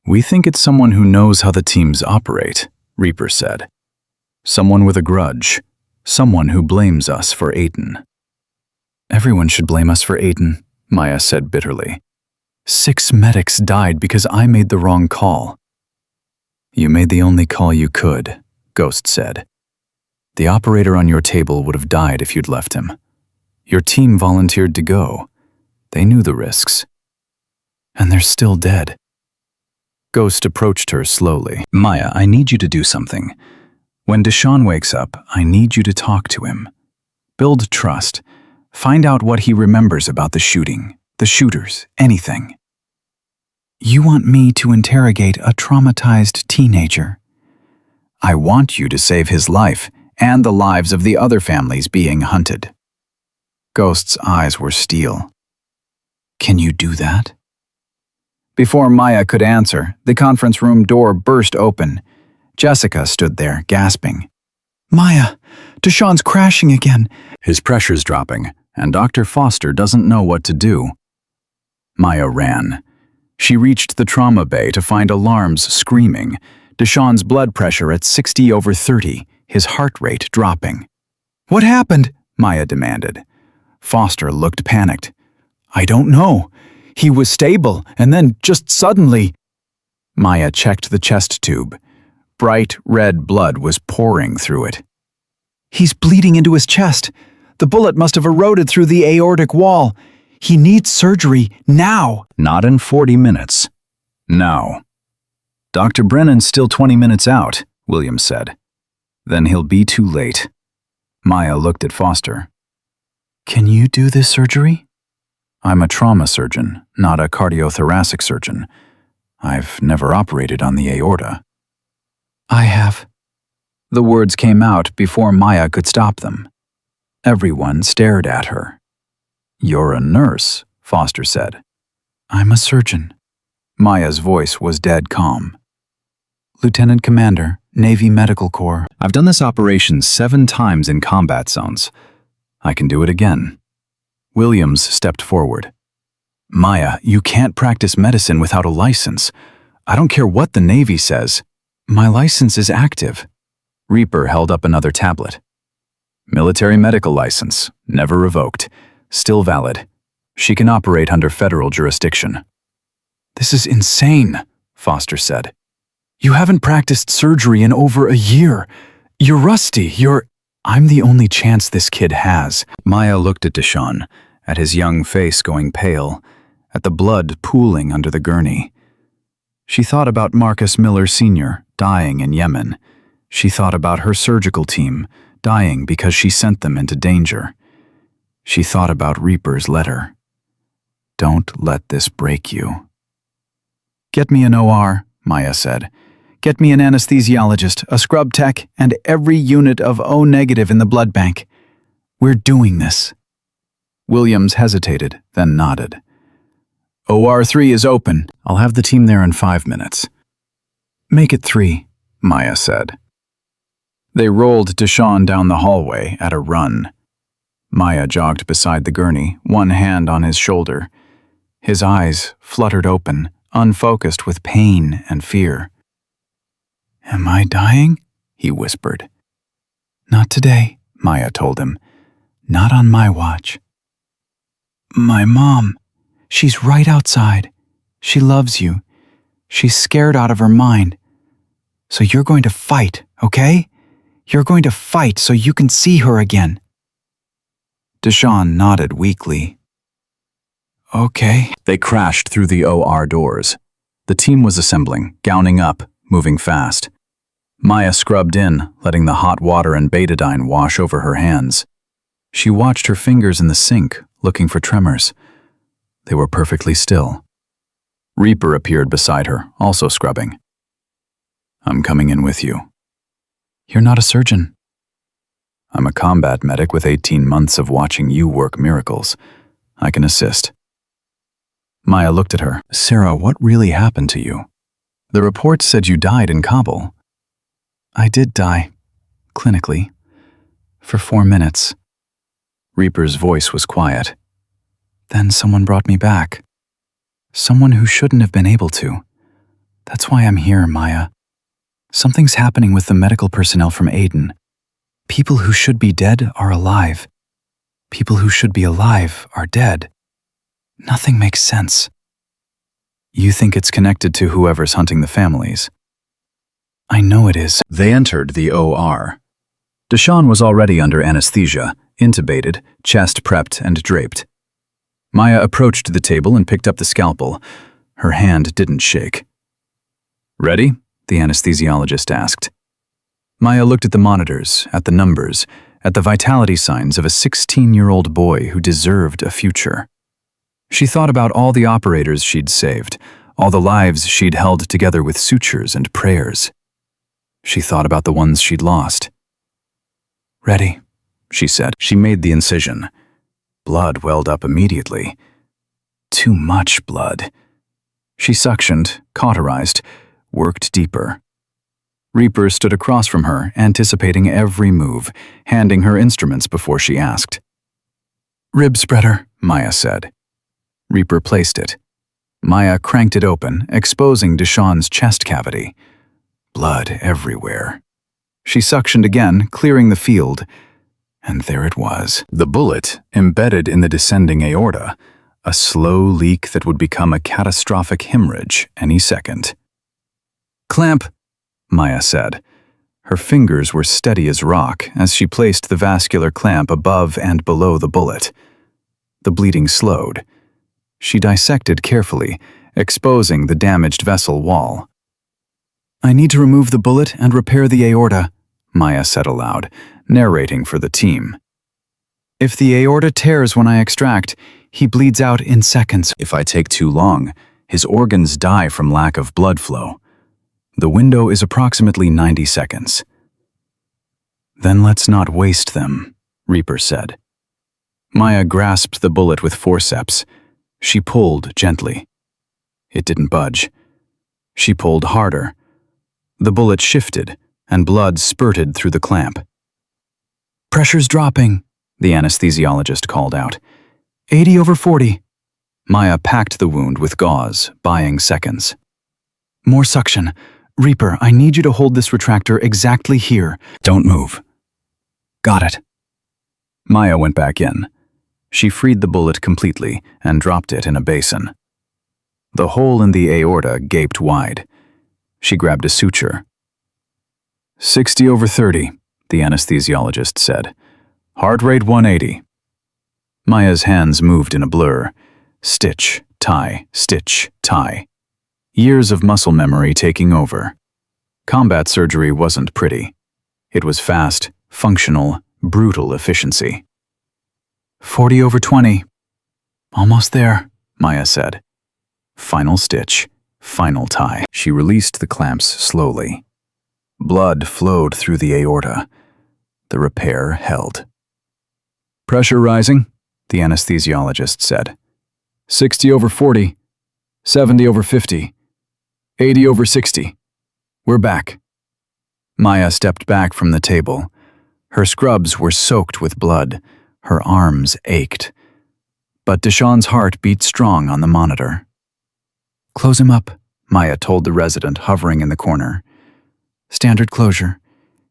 We think it's someone who knows how the teams operate, Reaper said. Someone with a grudge, someone who blames us for Aden. Everyone should blame us for Aiden, Maya said bitterly. 6 medics died because I made the wrong call. You made the only call you could, Ghost said. The operator on your table would have died if you'd left him. Your team volunteered to go. They knew the risks. And they're still dead. Ghost approached her slowly. Maya, I need you to do something. When Deshaun wakes up, I need you to talk to him. Build trust. Find out what he remembers about the shooting, the shooters, anything. You want me to interrogate a traumatized teenager. I want you to save his life and the lives of the other families being hunted. Ghost's eyes were steel. Can you do that? Before Maya could answer, the conference room door burst open. Jessica stood there, gasping. Maya, Deshaun's crashing again. His pressure's dropping, and Dr. Foster doesn't know what to do. Maya ran. She reached the trauma bay to find alarms screaming, Deshaun's blood pressure at 60/30, his heart rate dropping. What happened? Maya demanded. Foster looked panicked. I don't know. He was stable, and then just suddenly... Maya checked the chest tube. Bright red blood was pouring through it. He's bleeding into his chest. The bullet must have eroded through the aortic wall. He needs surgery now. Not in 40 minutes. No. Dr. Brennan's still 20 minutes out, Williams said. Then he'll be too late. Maya looked at Foster. Can you do this surgery? I'm a trauma surgeon, not a cardiothoracic surgeon. I've never operated on the aorta. I have. The words came out before Maya could stop them. Everyone stared at her. You're a nurse, Foster said. I'm a surgeon. Maya's voice was dead calm. Lieutenant Commander, Navy Medical Corps. I've done this operation 7 times in combat zones. I can do it again. Williams stepped forward. Maya, you can't practice medicine without a license. I don't care what the Navy says. My license is active. Reaper held up another tablet. Military medical license, never revoked. Still valid. She can operate under federal jurisdiction. This is insane, Foster said. You haven't practiced surgery in over a year. You're rusty, I'm the only chance this kid has. Maya looked at Deshaun, at his young face going pale, at the blood pooling under the gurney. She thought about Marcus Miller Sr. dying in Yemen. She thought about her surgical team, dying because she sent them into danger. She thought about Reaper's letter. Don't let this break you. Get me an OR, Maya said. Get me an anesthesiologist, a scrub tech, and every unit of O negative in the blood bank. We're doing this. Williams hesitated, then nodded. OR3 is open. I'll have the team there in 5 minutes. Make it 3, Maya said. They rolled Deshaun down the hallway at a run. Maya jogged beside the gurney, one hand on his shoulder. His eyes fluttered open, unfocused with pain and fear. Am I dying? He whispered. Not today, Maya told him. Not on my watch. My mom. She's right outside. She loves you. She's scared out of her mind. So you're going to fight, okay? You're going to fight so you can see her again. Deshaun nodded weakly. Okay. They crashed through the OR doors. The team was assembling, gowning up, moving fast. Maya scrubbed in, letting the hot water and betadine wash over her hands. She watched her fingers in the sink, looking for tremors. They were perfectly still. Reaper appeared beside her, also scrubbing. I'm coming in with you. You're not a surgeon. I'm a combat medic with 18 months of watching you work miracles. I can assist. Maya looked at her. Sarah, what really happened to you? The report said you died in Kabul. I did die, clinically, for 4 minutes. Reaper's voice was quiet. Then someone brought me back. Someone who shouldn't have been able to. That's why I'm here, Maya. Something's happening with the medical personnel from Aiden. People who should be dead are alive. People who should be alive are dead. Nothing makes sense. You think it's connected to whoever's hunting the families. I know it is. They entered the OR. Deshawn was already under anesthesia, intubated, chest prepped and draped. Maya approached the table and picked up the scalpel. Her hand didn't shake. "Ready?" the anesthesiologist asked. Maya looked at the monitors, at the numbers, at the vitality signs of a 16-year-old boy who deserved a future. She thought about all the operators she'd saved, all the lives she'd held together with sutures and prayers. She thought about the ones she'd lost. "Ready," she said. She made the incision. Blood welled up immediately. Too much blood. She suctioned, cauterized, worked deeper. Reaper stood across from her, anticipating every move, handing her instruments before she asked. "Rib spreader," Maya said. Reaper placed it. Maya cranked it open, exposing Deshawn's chest cavity. Blood everywhere. She suctioned again, clearing the field, and there it was. The bullet embedded in the descending aorta, a slow leak that would become a catastrophic hemorrhage any second. "Clamp," Maya said. Her fingers were steady as rock as she placed the vascular clamp above and below the bullet. The bleeding slowed. She dissected carefully, exposing the damaged vessel wall. "I need to remove the bullet and repair the aorta," Maya said aloud, narrating for the team. "If the aorta tears when I extract, he bleeds out in seconds. If I take too long, his organs die from lack of blood flow. The window is approximately 90 seconds. "Then let's not waste them," Reaper said. Maya grasped the bullet with forceps. She pulled gently. It didn't budge. She pulled harder. The bullet shifted, and blood spurted through the clamp. "Pressure's dropping," the anesthesiologist called out. 80/40. Maya packed the wound with gauze, buying seconds. "More suction. Reaper, I need you to hold this retractor exactly here. Don't move." "Got it." Maya went back in. She freed the bullet completely and dropped it in a basin. The hole in the aorta gaped wide. She grabbed a suture. 60/30, the anesthesiologist said. "Heart rate 180. Maya's hands moved in a blur. Stitch, tie, stitch, tie. Years of muscle memory taking over. Combat surgery wasn't pretty. It was fast, functional, brutal efficiency. 40/20. "Almost there," Maya said. Final stitch, final tie. She released the clamps slowly. Blood flowed through the aorta. The repair held. "Pressure rising," the anesthesiologist said. 60/40, 70/50, 80/60. We're back." Maya stepped back from the table. Her scrubs were soaked with blood. Her arms ached. But Deshawn's heart beat strong on the monitor. "Close him up," Maya told the resident hovering in the corner. "Standard closure.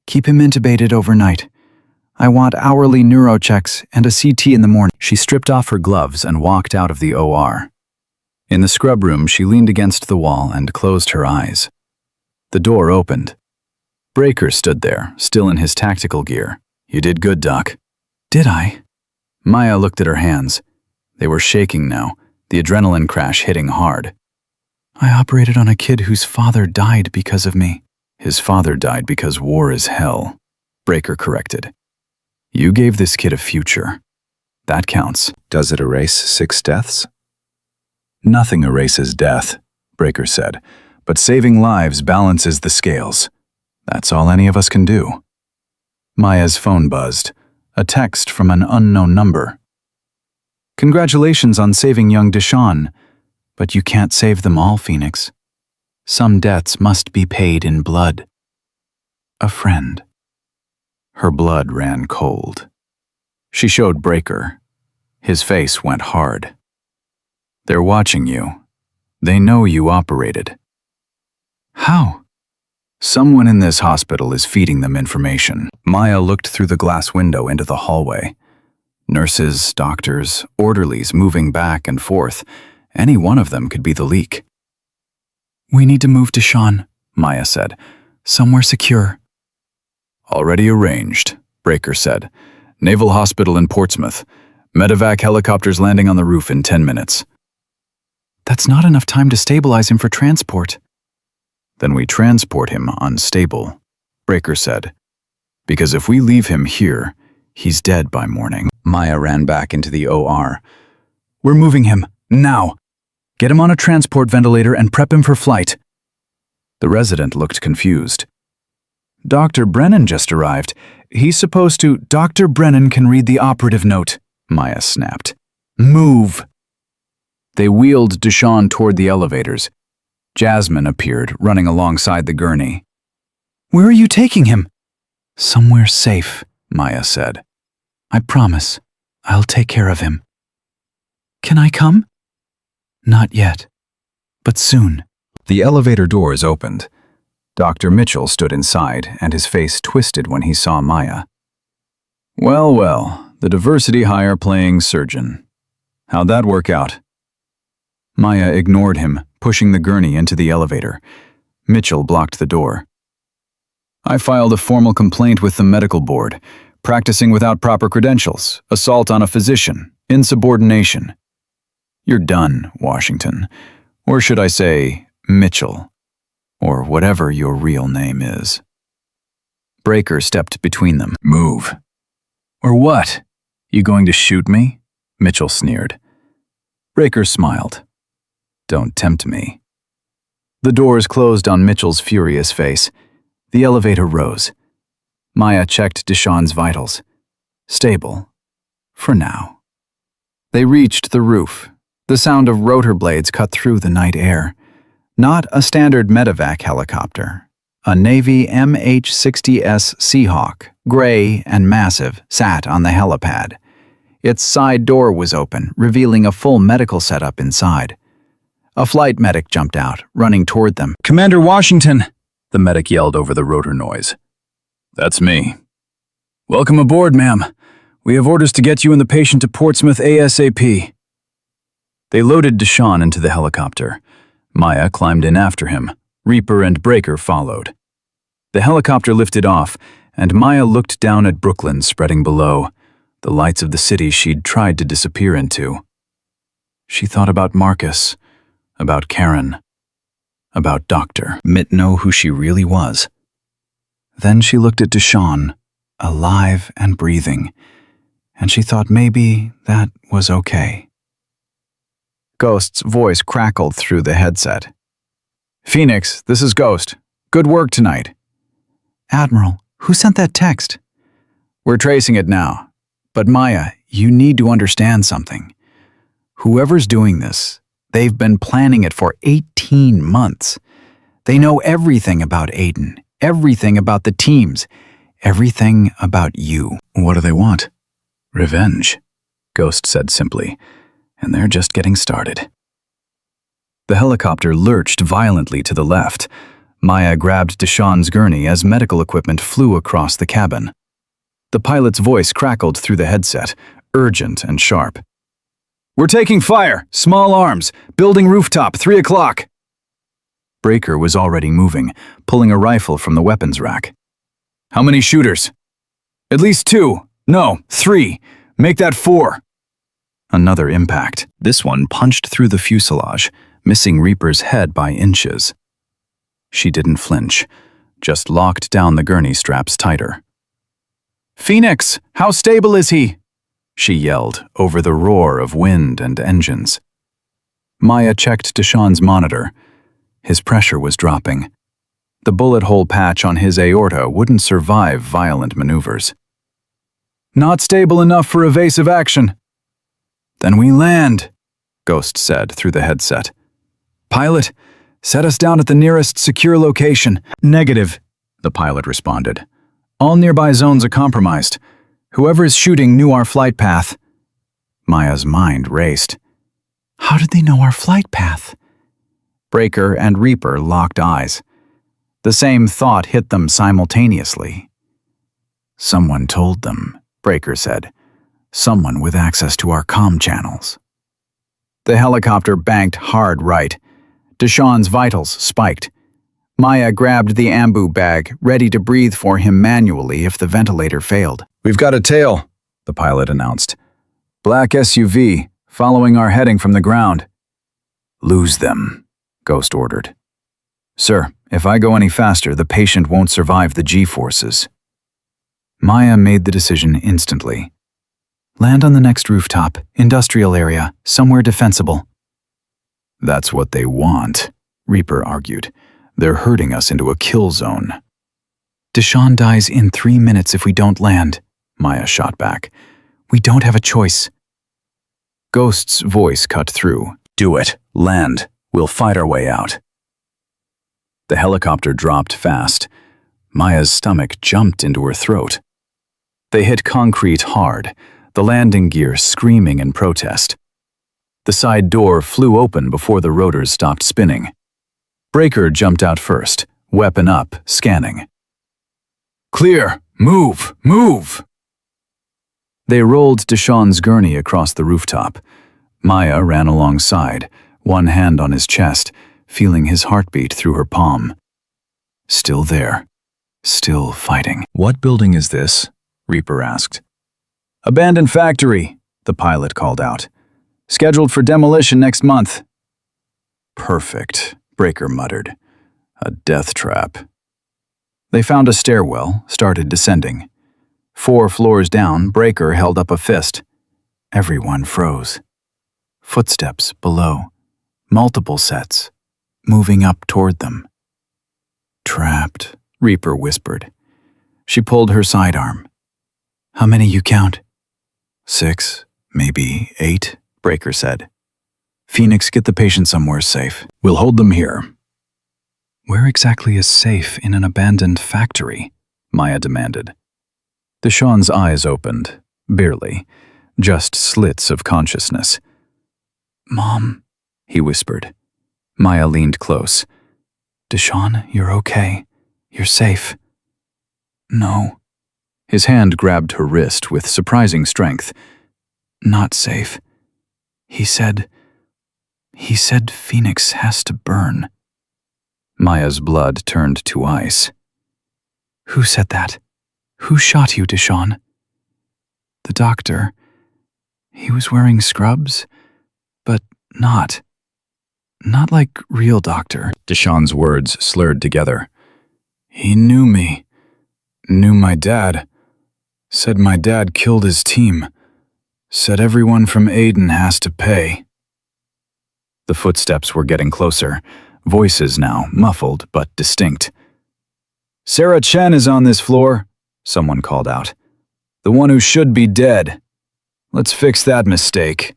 Keep him intubated overnight. I want hourly neurochecks and a CT in the morning." She stripped off her gloves and walked out of the OR. In the scrub room, she leaned against the wall and closed her eyes. The door opened. Breaker stood there, still in his tactical gear. "You did good, Doc." "Did I?" Maya looked at her hands. They were shaking now, the adrenaline crash hitting hard. "I operated on a kid whose father died because of me." "His father died because war is hell," Breaker corrected. "You gave this kid a future. That counts." "Does it erase 6 deaths?" "Nothing erases death," Breaker said, "but saving lives balances the scales. That's all any of us can do." Maya's phone buzzed. A text from an unknown number. "Congratulations on saving young Deshawn, but you can't save them all, Phoenix. Some debts must be paid in blood." A friend. Her blood ran cold. She showed Breaker. His face went hard. "They're watching you. They know you operated." "How?" "Someone in this hospital is feeding them information." Maya looked through the glass window into the hallway. Nurses, doctors, orderlies moving back and forth. Any one of them could be the leak. We need to move to Sean, Maya said. Somewhere secure. Already arranged, Breaker said. Naval Hospital in Portsmouth. Medevac helicopters landing on the roof in 10 minutes. That's not enough time to stabilize him for transport. Then we transport him unstable, Breaker said. Because if we leave him here, he's dead by morning. Maya ran back into the OR. We're moving him, now. Get him on a transport ventilator and prep him for flight. The resident looked confused. Dr. Brennan just arrived. He's supposed to— Dr. Brennan can read the operative note, Maya snapped. Move. They wheeled Deshawn toward the elevators. Jasmine appeared, running alongside the gurney. Where are you taking him? Somewhere safe, Maya said. I promise. I'll take care of him. Can I come? Not yet, but soon. The elevator doors opened. Dr. Mitchell stood inside, and his face twisted when he saw Maya. Well, well, the diversity hire playing surgeon. How'd that work out? Maya ignored him, pushing the gurney into the elevator. Mitchell blocked the door. I filed a formal complaint with the medical board. Practicing without proper credentials, assault on a physician, insubordination. You're done, Washington. Or should I say, Mitchell. Or whatever your real name is. Breaker stepped between them. Move. Or what? You going to shoot me? Mitchell sneered. Breaker smiled. Don't tempt me. The doors closed on Mitchell's furious face. The elevator rose. Maya checked Deshawn's vitals. Stable. For now. They reached the roof. The sound of rotor blades cut through the night air. Not a standard medevac helicopter. A Navy MH-60S Seahawk, gray and massive, sat on the helipad. Its side door was open, revealing a full medical setup inside. A flight medic jumped out, running toward them. Commander Washington, the medic yelled over the rotor noise. That's me. Welcome aboard, ma'am. We have orders to get you and the patient to Portsmouth ASAP. They loaded Deshawn into the helicopter. Maya climbed in after him. Reaper and Breaker followed. The helicopter lifted off, and Maya looked down at Brooklyn spreading below, the lights of the city she'd tried to disappear into. She thought about Marcus, about Karen, about Dr. Mitt know who she really was. Then she looked at Deshawn, alive and breathing, and she thought maybe that was okay. Ghost's voice crackled through the headset. Phoenix, this is Ghost. Good work tonight. Admiral, who sent that text? We're tracing it now. But Maya, you need to understand something. Whoever's doing this, they've been planning it for 18 months. They know everything about Aiden, everything about the teams, everything about you. What do they want? Revenge, Ghost said simply, and they're just getting started. The helicopter lurched violently to the left. Maya grabbed Deshawn's gurney as medical equipment flew across the cabin. The pilot's voice crackled through the headset, urgent and sharp. We're taking fire! Small arms! Building rooftop, 3 o'clock! Breaker was already moving, pulling a rifle from the weapons rack. How many shooters? At least 2. No, 3. Make that 4. Another impact. This one punched through the fuselage, missing Reaper's head by inches. She didn't flinch, just locked down the gurney straps tighter. Phoenix, how stable is he? She yelled over the roar of wind and engines. Maya checked Deshawn's monitor. His pressure was dropping. The bullet hole patch on his aorta wouldn't survive violent maneuvers. Not stable enough for evasive action. Then we land, Ghost said through the headset. Pilot, set us down at the nearest secure location. Negative, the pilot responded. All nearby zones are compromised. Whoever is shooting knew our flight path. Maya's mind raced. How did they know our flight path? Breaker and Reaper locked eyes. The same thought hit them simultaneously. Someone told them, Breaker said. Someone with access to our comm channels. The helicopter banked hard right. Deshawn's vitals spiked. Maya grabbed the ambu bag, ready to breathe for him manually if the ventilator failed. "We've got a tail," the pilot announced. "Black SUV, following our heading from the ground." "Lose them," Ghost ordered. "Sir, if I go any faster, the patient won't survive the G-forces." Maya made the decision instantly. "Land on the next rooftop, industrial area, somewhere defensible." "That's what they want," Reaper argued. "They're herding us into a kill zone." "Deshawn dies in 3 minutes if we don't land," Maya shot back. "We don't have a choice." Ghost's voice cut through. "Do it. Land. We'll fight our way out." The helicopter dropped fast. Maya's stomach jumped into her throat. They hit concrete hard, the landing gear screaming in protest. The side door flew open before the rotors stopped spinning. Breaker jumped out first, weapon up, scanning. "Clear! Move! Move!" They rolled Deshawn's gurney across the rooftop. Maya ran alongside, one hand on his chest, feeling his heartbeat through her palm. Still there. Still fighting. "What building is this?" Reaper asked. "Abandoned factory," the pilot called out. "Scheduled for demolition next month." "Perfect," Breaker muttered. "A death trap." They found a stairwell, started descending. 4 floors down, Breaker held up a fist. Everyone froze. Footsteps below. Multiple sets, moving up toward them. "Trapped," Reaper whispered. She pulled her sidearm. "How many you count?" 6, maybe 8, Breaker said. "Phoenix, get the patient somewhere safe. We'll hold them here." "Where exactly is safe in an abandoned factory?" Maya demanded. Deshawn's eyes opened, barely, just slits of consciousness. "Mom," he whispered. Maya leaned close. "Deshawn, you're okay. You're safe." "No." His hand grabbed her wrist with surprising strength. "Not safe. He said Phoenix has to burn." Maya's blood turned to ice. "Who said that? Who shot you, Deshawn?" "The doctor. He was wearing scrubs, but not like real doctor." Deshawn's words slurred together. "He knew me. Knew my dad. Said my dad killed his team. Said everyone from Aiden has to pay." The footsteps were getting closer, voices now muffled but distinct. "Sarah Chen is on this floor," someone called out. "The one who should be dead. Let's fix that mistake."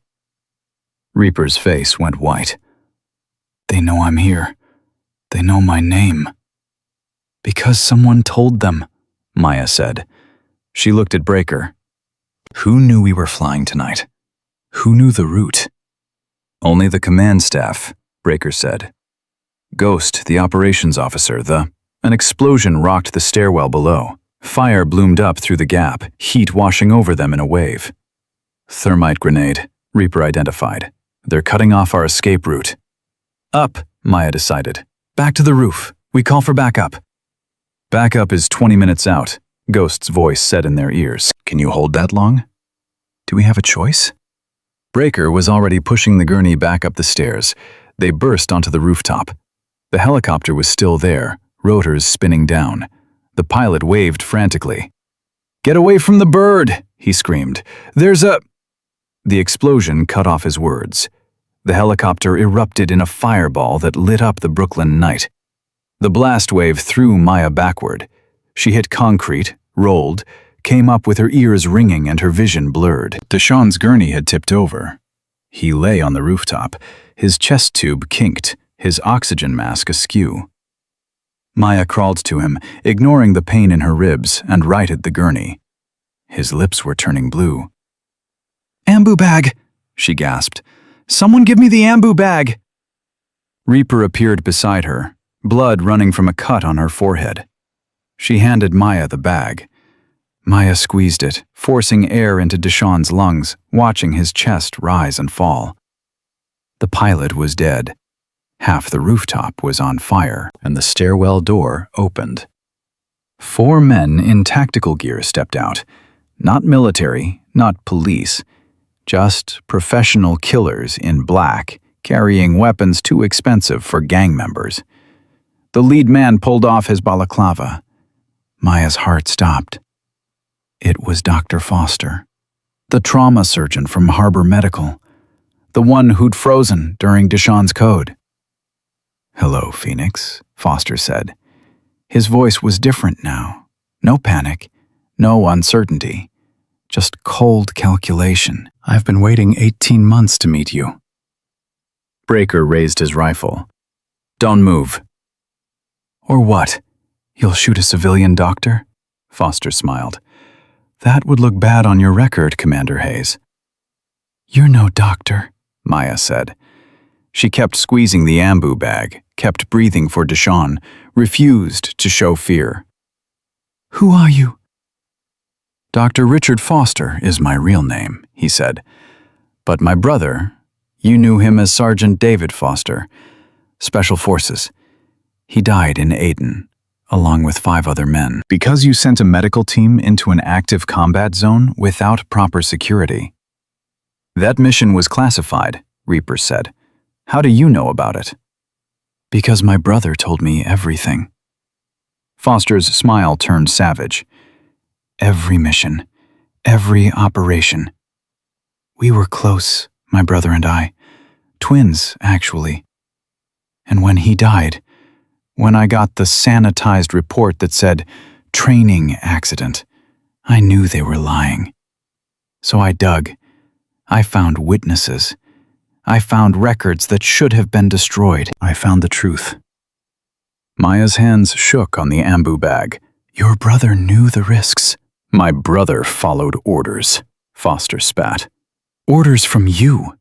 Reaper's face went white. "They know I'm here. They know my name." "Because someone told them," Maya said. She looked at Breaker. "Who knew we were flying tonight? Who knew the route?" "Only the command staff," Breaker said. "Ghost, the operations officer, An explosion rocked the stairwell below. Fire bloomed up through the gap, heat washing over them in a wave. "Thermite grenade," Reaper identified. "They're cutting off our escape route." "Up," Maya decided. "Back to the roof. We call for backup." "Backup is 20 minutes out," Ghost's voice said in their ears. "Can you hold that long? Do we have a choice?" Breaker was already pushing the gurney back up the stairs. They burst onto the rooftop. The helicopter was still there, rotors spinning down. The pilot waved frantically. "Get away from the bird!" he screamed. "There's a—" The explosion cut off his words. The helicopter erupted in a fireball that lit up the Brooklyn night. The blast wave threw Maya backward. She hit concrete, rolled, came up with her ears ringing and her vision blurred. Deshawn's gurney had tipped over. He lay on the rooftop, his chest tube kinked, his oxygen mask askew. Maya crawled to him, ignoring the pain in her ribs, and righted the gurney. His lips were turning blue. "Ambu bag," she gasped. "Someone give me the ambu bag." Reaper appeared beside her, blood running from a cut on her forehead. She handed Maya the bag. Maya squeezed it, forcing air into Deshawn's lungs, watching his chest rise and fall. The pilot was dead. Half the rooftop was on fire, and the stairwell door opened. 4 men in tactical gear stepped out. Not military, not police, just professional killers in black, carrying weapons too expensive for gang members. The lead man pulled off his balaclava. Maya's heart stopped. It was Dr. Foster, the trauma surgeon from Harbor Medical, the one who'd frozen during Deshawn's code. "Hello, Phoenix," Foster said. His voice was different now. No panic, no uncertainty, just cold calculation. "I've been waiting 18 months to meet you." Breaker raised his rifle. "Don't move." "Or what? You'll shoot a civilian doctor?" Foster smiled. "That would look bad on your record, Commander Hayes." "You're no doctor," Maya said. She kept squeezing the ambu bag, kept breathing for Deshawn, refused to show fear. "Who are you?" "Dr. Richard Foster is my real name," he said. "But my brother, you knew him as Sergeant David Foster, Special Forces. He died in Aden, along with 5 other men, because you sent a medical team into an active combat zone without proper security." "That mission was classified," Reaper said. "How do you know about it?" "Because my brother told me everything." Foster's smile turned savage. "Every mission, every operation. We were close, my brother and I. Twins, actually. And when he died, when I got the sanitized report that said training accident, I knew they were lying. So I dug. I found witnesses. I found records that should have been destroyed. I found the truth." Maya's hands shook on the ambu bag. "Your brother knew the risks." "My brother followed orders," Foster spat. "Orders from you.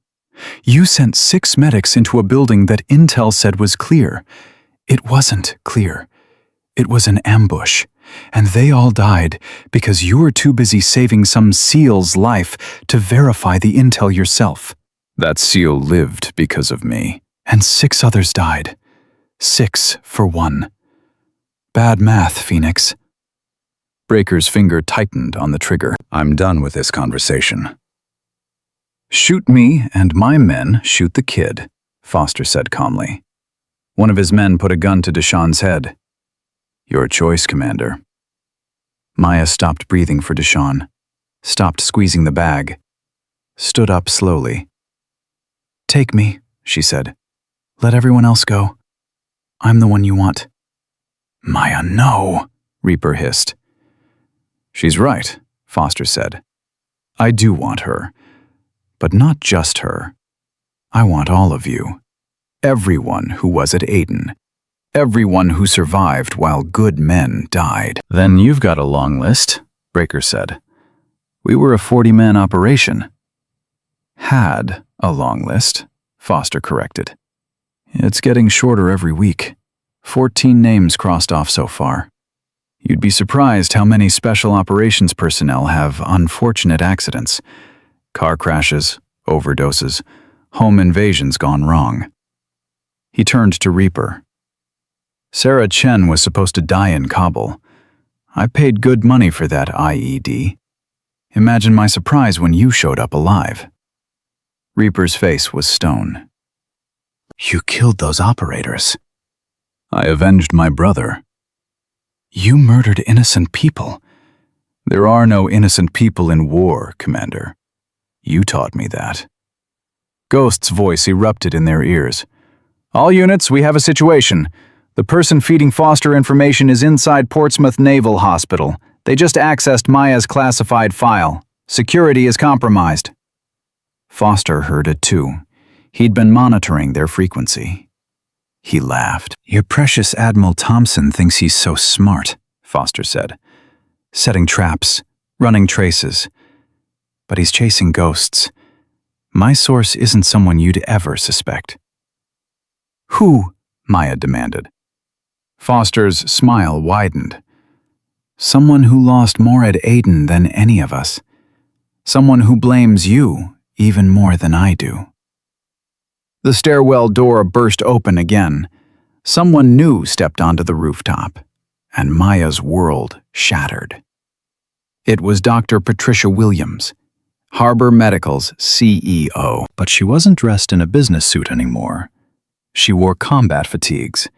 You sent 6 medics into a building that Intel said was clear. It wasn't clear. It was an ambush, and they all died because you were too busy saving some SEAL's life to verify the intel yourself. That SEAL lived because of me, and 6 others died. 6 for 1. Bad math, Phoenix." Breaker's finger tightened on the trigger. "I'm done with this conversation." "Shoot me, and my men shoot the kid," Foster said calmly. One of his men put a gun to Deshawn's head. "Your choice, Commander." Maya stopped breathing for Deshawn, stopped squeezing the bag, stood up slowly. "Take me," she said. "Let everyone else go. I'm the one you want." "Maya, no," Reaper hissed. "She's right," Foster said. "I do want her. But not just her. I want all of you. Everyone who was at Aden. Everyone who survived while good men died." "Then you've got a long list," Breaker said. "We were a 40-man operation." "Had a long list," Foster corrected. "It's getting shorter every week. 14 names crossed off so far. You'd be surprised how many special operations personnel have unfortunate accidents. Car crashes, overdoses, home invasions gone wrong." He turned to Reaper. "Sarah Chen was supposed to die in Kabul. I paid good money for that IED. Imagine my surprise when you showed up alive." Reaper's face was stone. "You killed those operators." "I avenged my brother." "You murdered innocent people." "There are no innocent people in war, Commander. You taught me that." Ghost's voice erupted in their ears. "All units, we have a situation. The person feeding Foster information is inside Portsmouth Naval Hospital. They just accessed Maya's classified file. Security is compromised." Foster heard it too. He'd been monitoring their frequency. He laughed. "Your precious Admiral Thompson thinks he's so smart," Foster said. "Setting traps, running traces. But he's chasing ghosts. My source isn't someone you'd ever suspect." "Who?" Maya demanded. Foster's smile widened. Someone who lost more at Aden than any of us. Someone who blames you even more than I do. The stairwell door burst open again. Someone new stepped onto the rooftop, and Maya's world shattered. It was Dr. Patricia Williams, Harbor Medical's CEO. But she wasn't dressed in a business suit anymore. She wore combat fatigues,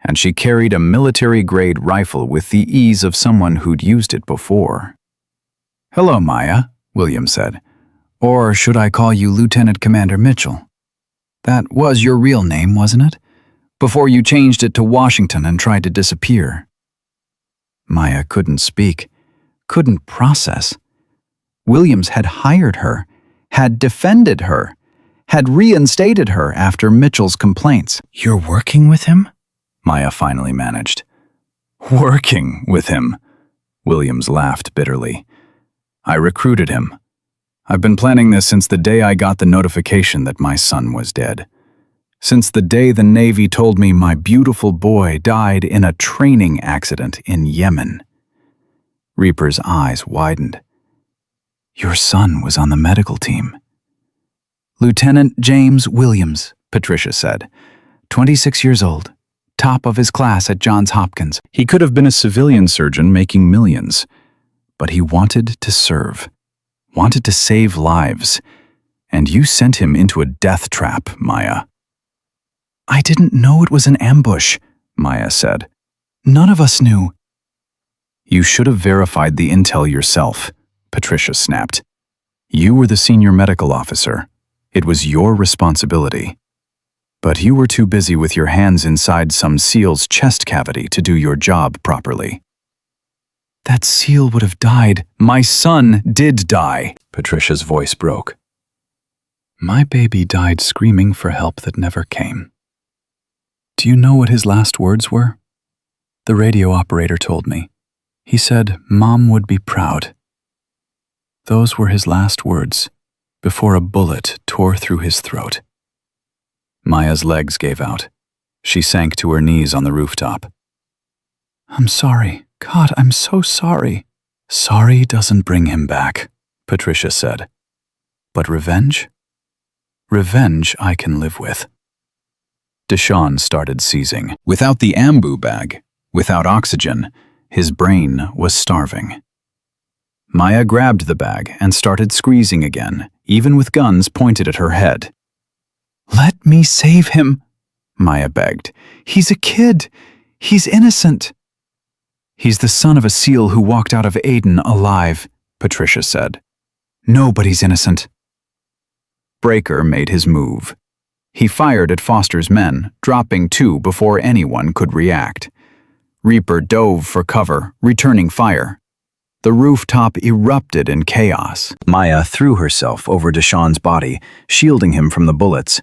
and she carried a military-grade rifle with the ease of someone who'd used it before. "Hello, Maya," Williams said. "Or should I call you Lieutenant Commander Mitchell? That was your real name, wasn't it? Before you changed it to Washington and tried to disappear." Maya couldn't speak, couldn't process. Williams had hired her, had defended her, had reinstated her after Mitchell's complaints. "You're working with him?" Maya finally managed. "Working with him?" Williams laughed bitterly. "I recruited him. I've been planning this since the day I got the notification that my son was dead. Since the day the Navy told me my beautiful boy died in a training accident in Yemen." Reaper's eyes widened. "Your son was on the medical team." "Lieutenant James Williams," Patricia said. 26 years old, top of his class at Johns Hopkins. He could have been a civilian surgeon making millions, but he wanted to serve, wanted to save lives, and you sent him into a death trap, Maya. "I didn't know it was an ambush," Maya said. "None of us knew." "You should have verified the intel yourself," Patricia snapped. "You were the senior medical officer. It was your responsibility. But you were too busy with your hands inside some SEAL's chest cavity to do your job properly." "That SEAL would have died." "My son did die," Patricia's voice broke. "My baby died screaming for help that never came. Do you know what his last words were? The radio operator told me. He said Mom would be proud. Those were his last words, before a bullet tore through his throat." Maya's legs gave out. She sank to her knees on the rooftop. "I'm sorry. God, I'm so sorry." "Sorry doesn't bring him back," Patricia said. "But revenge? Revenge I can live with." Deshawn started seizing. Without the ambu bag, without oxygen, his brain was starving. Maya grabbed the bag and started squeezing again, even with guns pointed at her head. "Let me save him," Maya begged. "He's a kid. He's innocent." "He's the son of a SEAL who walked out of Aden alive," Patricia said. "Nobody's innocent." Breaker made his move. He fired at Foster's men, dropping 2 before anyone could react. Reaper dove for cover, returning fire. The rooftop erupted in chaos. Maya threw herself over Deshawn's body, shielding him from the bullets.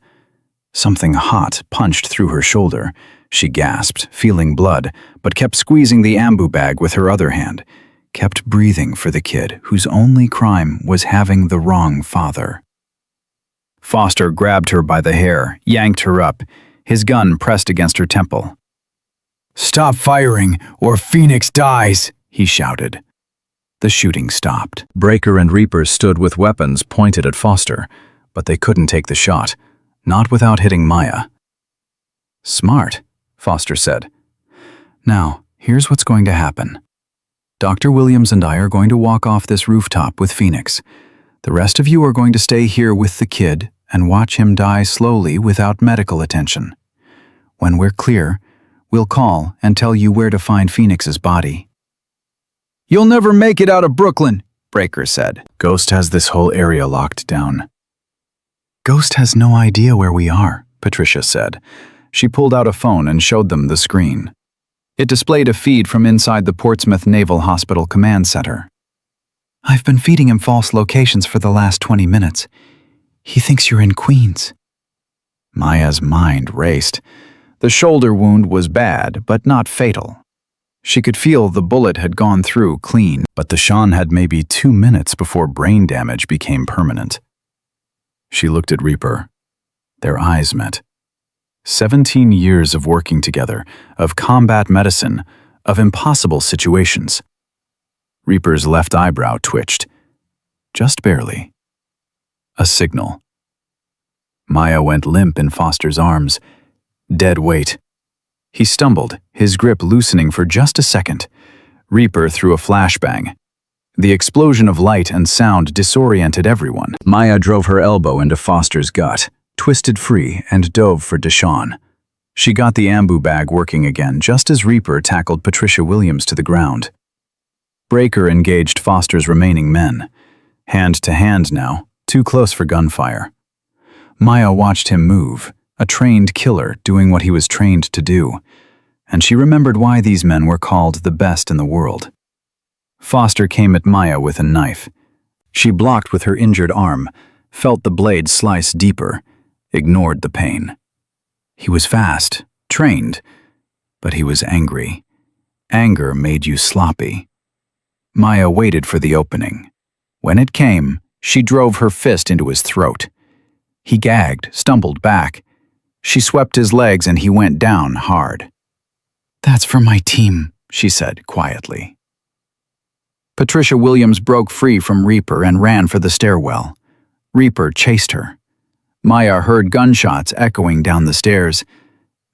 Something hot punched through her shoulder. She gasped, feeling blood, but kept squeezing the ambu bag with her other hand, kept breathing for the kid whose only crime was having the wrong father. Foster grabbed her by the hair, yanked her up, his gun pressed against her temple. "Stop firing, or Phoenix dies," he shouted. The shooting stopped. Breaker and Reaper stood with weapons pointed at Foster, but they couldn't take the shot, not without hitting Maya. "Smart," Foster said. "Now, here's what's going to happen. Dr. Williams and I are going to walk off this rooftop with Phoenix. The rest of you are going to stay here with the kid and watch him die slowly without medical attention. When we're clear, we'll call and tell you where to find Phoenix's body." "You'll never make it out of Brooklyn," Breaker said. "Ghost has this whole area locked down." "Ghost has no idea where we are," Patricia said. She pulled out a phone and showed them the screen. It displayed a feed from inside the Portsmouth Naval Hospital Command Center. "I've been feeding him false locations for the last 20 minutes. He thinks you're in Queens." Maya's mind raced. The shoulder wound was bad, but not fatal. She could feel the bullet had gone through clean, but Deshawn had maybe 2 minutes before brain damage became permanent. She looked at Reaper. Their eyes met. 17 years of working together, of combat medicine, of impossible situations. Reaper's left eyebrow twitched. Just barely. A signal. Maya went limp in Foster's arms. Dead weight. He stumbled, his grip loosening for just a second. Reaper threw a flashbang. The explosion of light and sound disoriented everyone. Maya drove her elbow into Foster's gut, twisted free, and dove for Deshawn. She got the ambu bag working again just as Reaper tackled Patricia Williams to the ground. Breaker engaged Foster's remaining men. Hand to hand now, too close for gunfire. Maya watched him move, a trained killer doing what he was trained to do, and she remembered why these men were called the best in the world. Foster came at Maya with a knife. She blocked with her injured arm, felt the blade slice deeper, ignored the pain. He was fast, trained, but he was angry. Anger made you sloppy. Maya waited for the opening. When it came, she drove her fist into his throat. He gagged, stumbled back. She swept his legs and he went down hard. "That's for my team," she said quietly. Patricia Williams broke free from Reaper and ran for the stairwell. Reaper chased her. Maya heard gunshots echoing down the stairs,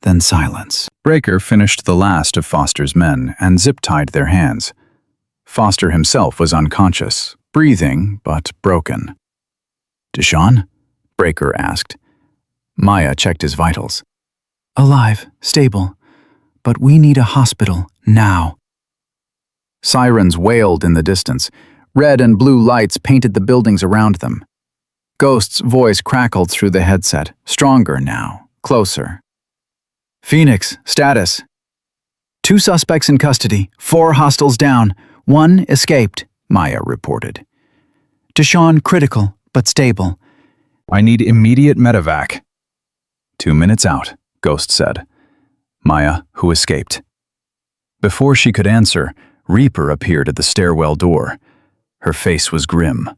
then silence. Breaker finished the last of Foster's men and zip-tied their hands. Foster himself was unconscious, breathing but broken. "Deshawn?" Breaker asked. Maya checked his vitals. "Alive, stable, but we need a hospital now." Sirens wailed in the distance. Red and blue lights painted the buildings around them. Ghost's voice crackled through the headset, stronger now, closer. "Phoenix, status. 2 suspects in custody, 4 hostiles down, 1 escaped," Maya reported. "Deshawn critical, but stable. "I need immediate medevac." 2 minutes out, Ghost said. Maya, who escaped. Before she could answer, Reaper appeared at the stairwell door. Her face was grim.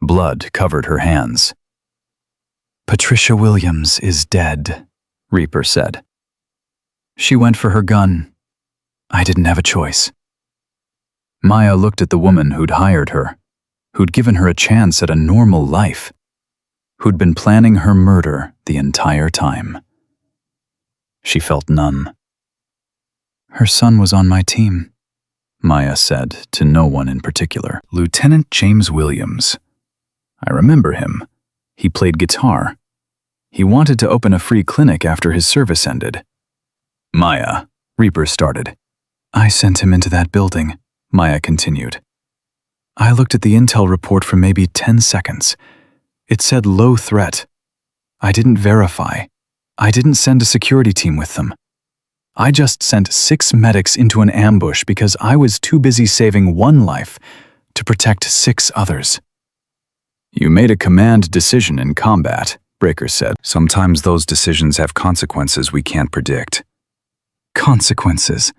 Blood covered her hands. "Patricia Williams is dead," Reaper said. "She went for her gun. I didn't have a choice." Maya looked at the woman who'd hired her, who'd given her a chance at a normal life, who'd been planning her murder the entire time. She felt numb. "Her son was on my team," Maya said to no one in particular. "Lieutenant James Williams. I remember him. He played guitar. He wanted to open a free clinic after his service ended." "Maya," Reaper started. "I sent him into that building," Maya continued. "I looked at the intel report for maybe 10 seconds. It said low threat. I didn't verify. I didn't send a security team with them. I just sent 6 medics into an ambush because I was too busy saving 1 life to protect 6 others." "You made a command decision in combat," Breaker said. "Sometimes those decisions have consequences we can't predict." "Consequences?"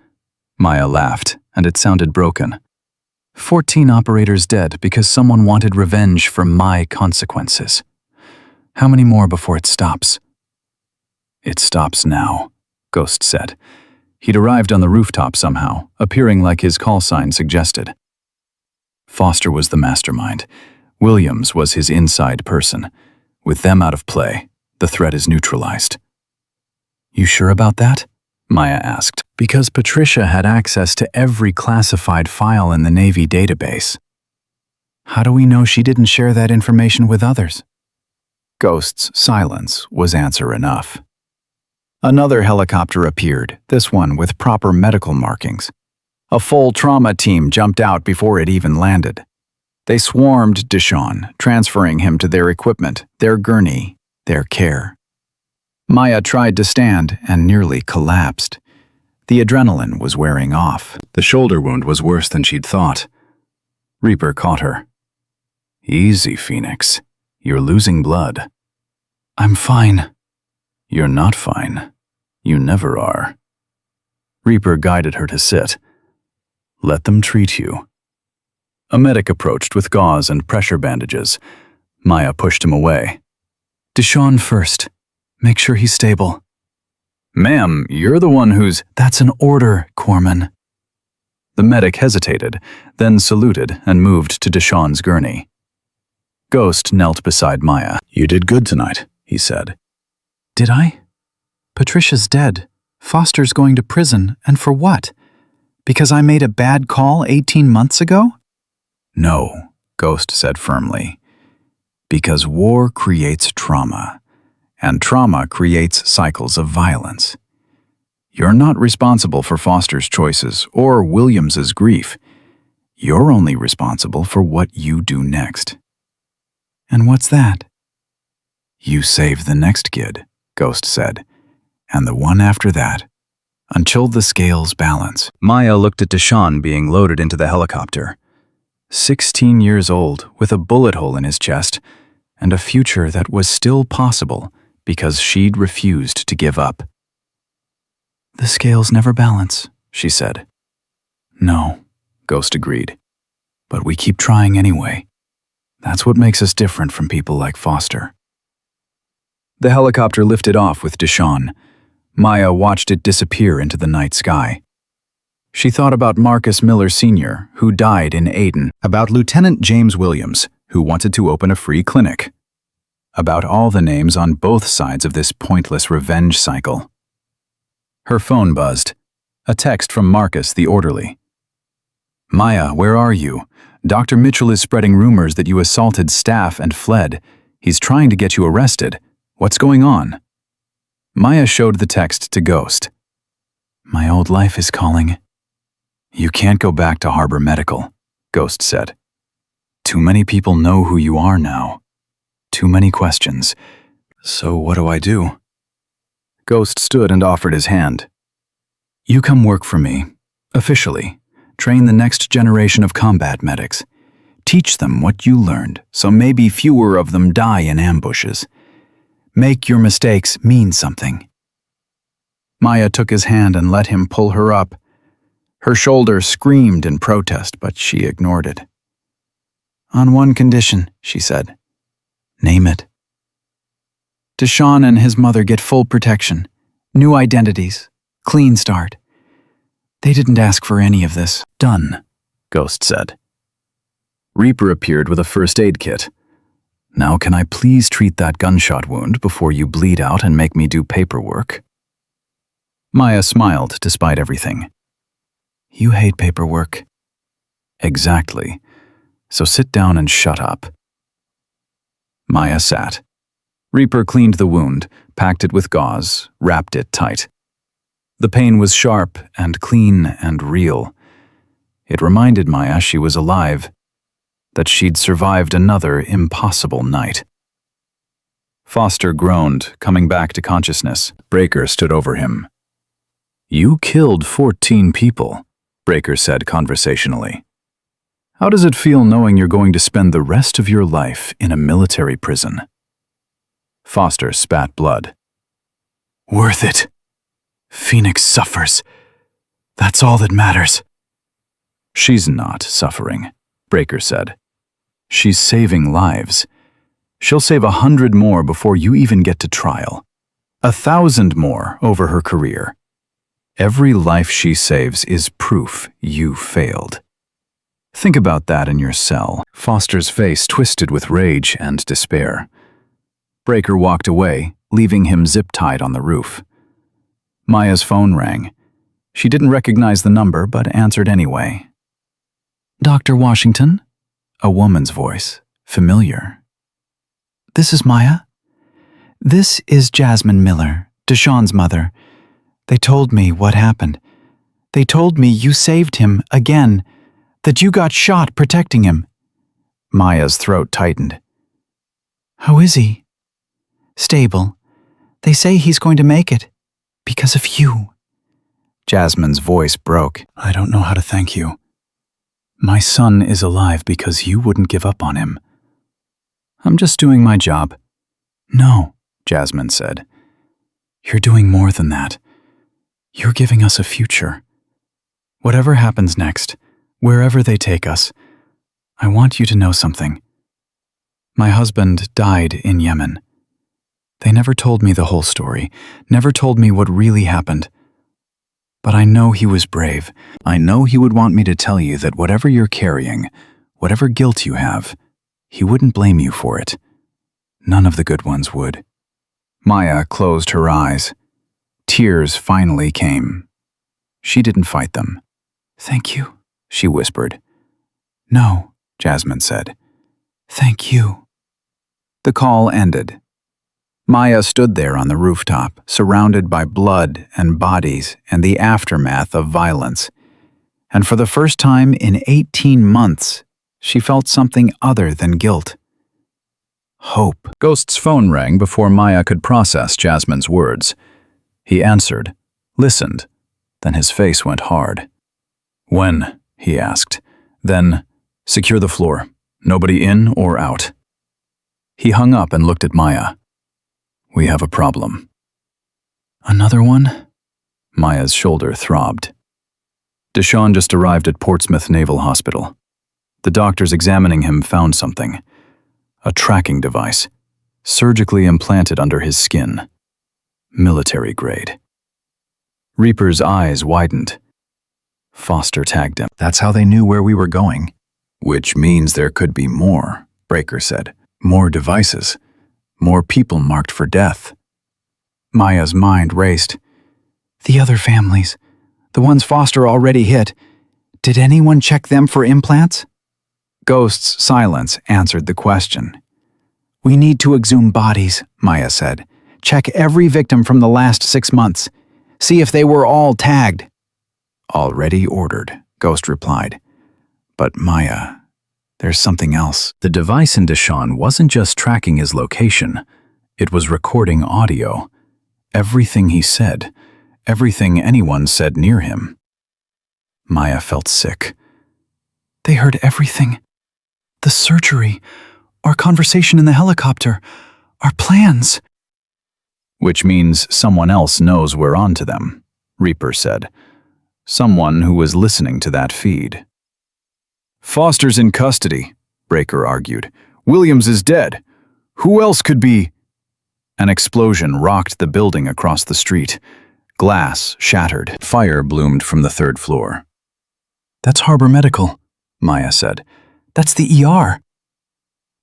Maya laughed, and it sounded broken. 14 operators dead because someone wanted revenge for my consequences. How many more before it stops?" "It stops now," Ghost said. He'd arrived on the rooftop somehow, appearing like his call sign suggested. Foster was the mastermind. Williams was his inside person. With them out of play, the threat is neutralized. "You sure about that?" Maya asked. "Because Patricia had access to every classified file in the Navy database. How do we know she didn't share that information with others?" Ghost's silence was answer enough. Another helicopter appeared, this one with proper medical markings. A full trauma team jumped out before it even landed. They swarmed Deshawn, transferring him to their equipment, their gurney, their care. Maya tried to stand and nearly collapsed. The adrenaline was wearing off. The shoulder wound was worse than she'd thought. Reaper caught her. "Easy, Phoenix. You're losing blood." "I'm fine." "You're not fine. You never are." Reaper guided her to sit. "Let them treat you." A medic approached with gauze and pressure bandages. Maya pushed him away. "Deshawn first. Make sure he's stable." "Ma'am, you're the one who's—" "That's an order, Corman." The medic hesitated, then saluted and moved to Deshawn's gurney. Ghost knelt beside Maya. "You did good tonight," he said. Did I? Patricia's dead. Foster's going to prison, and for what? Because I made a bad call 18 months ago? "No," Ghost said firmly. "Because war creates trauma, and trauma creates cycles of violence. You're not responsible for Foster's choices or Williams's grief. You're only responsible for what you do next." And what's that? "You save the next kid," Ghost said, "and the one after that, until the scales balance." Maya looked at Deshawn being loaded into the helicopter. 16 years old, with a bullet hole in his chest, and a future that was still possible because she'd refused to give up. The scales never balance, she said. "No," Ghost agreed. "But we keep trying anyway. That's what makes us different from people like Foster." The helicopter lifted off with Deshawn. Maya watched it disappear into the night sky. She thought about Marcus Miller Sr., who died in Aden, about Lieutenant James Williams, who wanted to open a free clinic, about all the names on both sides of this pointless revenge cycle. Her phone buzzed. A text from Marcus, the orderly. "Maya, where are you? Dr. Mitchell is spreading rumors that you assaulted staff and fled. He's trying to get you arrested. What's going on?" Maya showed the text to Ghost. My old life is calling. "You can't go back to Harbor Medical," Ghost said. "Too many people know who you are now. Too many questions. So what do I do?" Ghost stood and offered his hand. "You come work for me, officially. Train the next generation of combat medics. Teach them what you learned, so maybe fewer of them die in ambushes. Make your mistakes mean something." Maya took his hand and let him pull her up. Her shoulder screamed in protest, but she ignored it. "On one condition," she said. "Name it." "Deshawn and his mother get full protection, new identities, clean start. They didn't ask for any of this." "Done," Ghost said. Reaper appeared with a first aid kit. "Now can I please treat that gunshot wound before you bleed out and make me do paperwork?" Maya smiled despite everything. "You hate paperwork." "Exactly. So sit down and shut up." Maya sat. Reaper cleaned the wound, packed it with gauze, wrapped it tight. The pain was sharp and clean and real. It reminded Maya she was alive, that she'd survived another impossible night. Foster groaned, coming back to consciousness. Breaker stood over him. "You killed 14 people," Breaker said conversationally. "How does it feel knowing you're going to spend the rest of your life in a military prison?" Foster spat blood. "Worth it. Phoenix suffers. That's all that matters." "She's not suffering," Breaker said. "She's saving lives. She'll save 100 more before you even get to trial. 1,000 more over her career. Every life she saves is proof you failed. Think about that in your cell." Foster's face twisted with rage and despair. Breaker walked away, leaving him zip-tied on the roof. Maya's phone rang. She didn't recognize the number, but answered anyway. "Dr. Washington?" A woman's voice, familiar. "This is Maya. This is Jasmine Miller, Deshawn's mother. They told me what happened. They told me you saved him again, that you got shot protecting him." Maya's throat tightened. "How is he?" "Stable. They say he's going to make it. Because of you." Jasmine's voice broke. "I don't know how to thank you. My son is alive because you wouldn't give up on him. I'm just doing my job." "No," Jasmine said. "You're doing more than that. You're giving us a future. Whatever happens next, wherever they take us, I want you to know something. My husband died in Yemen. They never told me the whole story, never told me what really happened. But I know he was brave. I know he would want me to tell you that whatever you're carrying, whatever guilt you have, he wouldn't blame you for it. None of the good ones would. Maya closed her eyes. Tears finally came. She didn't fight them. "Thank you," she whispered. "No," Jasmine said. "Thank you." The call ended. Maya stood there on the rooftop, surrounded by blood and bodies and the aftermath of violence. And for the first time in 18 months, she felt something other than guilt. Hope. Ghost's phone rang before Maya could process Jasmine's words. He answered, listened, then his face went hard. "When?" he asked. Then, "Secure the floor. Nobody in or out." He hung up and looked at Maya. "We have a problem." "Another one?" Maya's shoulder throbbed. Deshawn just arrived at Portsmouth Naval Hospital. The doctors examining him found something. A tracking device, surgically implanted under his skin. Military grade. Reaper's eyes widened. Foster tagged him. "That's how they knew where we were going." "Which means there could be more," Breaker said. "More devices. More people marked for death." Maya's mind raced. "The other families, the ones Foster already hit, did anyone check them for implants?" Ghost's silence answered the question. "We need to exhume bodies," Maya said. "Check every victim from the last 6 months. See if they were all tagged." "Already ordered," Ghost replied. "But Maya, there's something else." The device in Deshawn wasn't just tracking his location. It was recording audio. Everything he said. Everything anyone said near him. Maya felt sick. "They heard everything. The surgery, our conversation in the helicopter, our plans." "Which means someone else knows we're on to them," Reaper said. "Someone who was listening to that feed." "Foster's in custody," Breaker argued. "Williams is dead. Who else could be?" An explosion rocked the building across the street. Glass shattered. Fire bloomed from the 3rd floor. "That's Harbor Medical," Maya said. "That's the ER."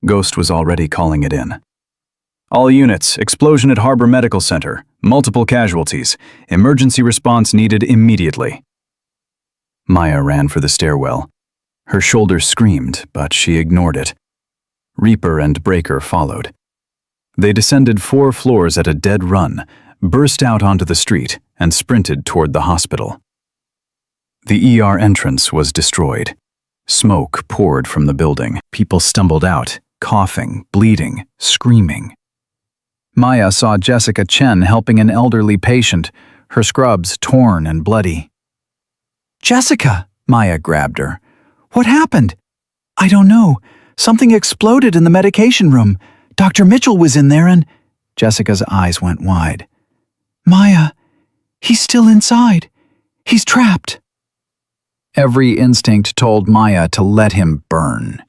Ghost was already calling it in. "All units, explosion at Harbor Medical Center. Multiple casualties. Emergency response needed immediately." Maya ran for the stairwell. Her shoulder screamed, but she ignored it. Reaper and Breaker followed. They descended 4 floors at a dead run, burst out onto the street, and sprinted toward the hospital. The ER entrance was destroyed. Smoke poured from the building. People stumbled out, coughing, bleeding, screaming. Maya saw Jessica Chen helping an elderly patient, her scrubs torn and bloody. "Jessica!" Maya grabbed her. "What happened?" "I don't know. Something exploded in the medication room. Dr. Mitchell was in there and—" Jessica's eyes went wide. "Maya, he's still inside. He's trapped." Every instinct told Maya to let him burn.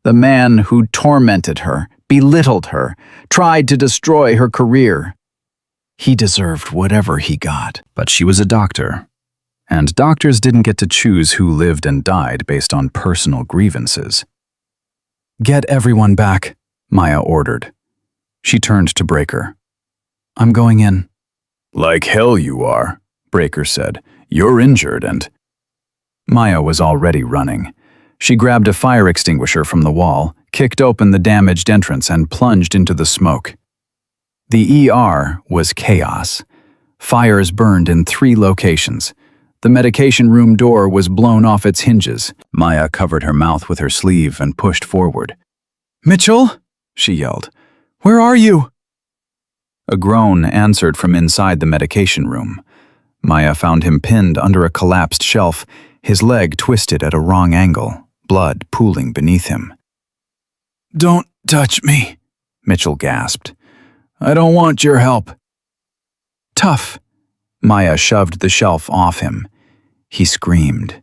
The man who tormented her, belittled her, tried to destroy her career. He deserved whatever he got. But she was a doctor. And doctors didn't get to choose who lived and died based on personal grievances. "Get everyone back," Maya ordered. She turned to Breaker. "I'm going in." "Like hell you are," Breaker said. "You're injured and—" Maya was already running. She grabbed a fire extinguisher from the wall, kicked open the damaged entrance, and plunged into the smoke. The ER was chaos. Fires burned in 3 locations. The medication room door was blown off its hinges. Maya covered her mouth with her sleeve and pushed forward. "Mitchell?" she yelled. "Where are you?" A groan answered from inside the medication room. Maya found him pinned under a collapsed shelf, his leg twisted at a wrong angle, blood pooling beneath him. "Don't touch me," Mitchell gasped. "I don't want your help." "Tough." Maya shoved the shelf off him. He screamed.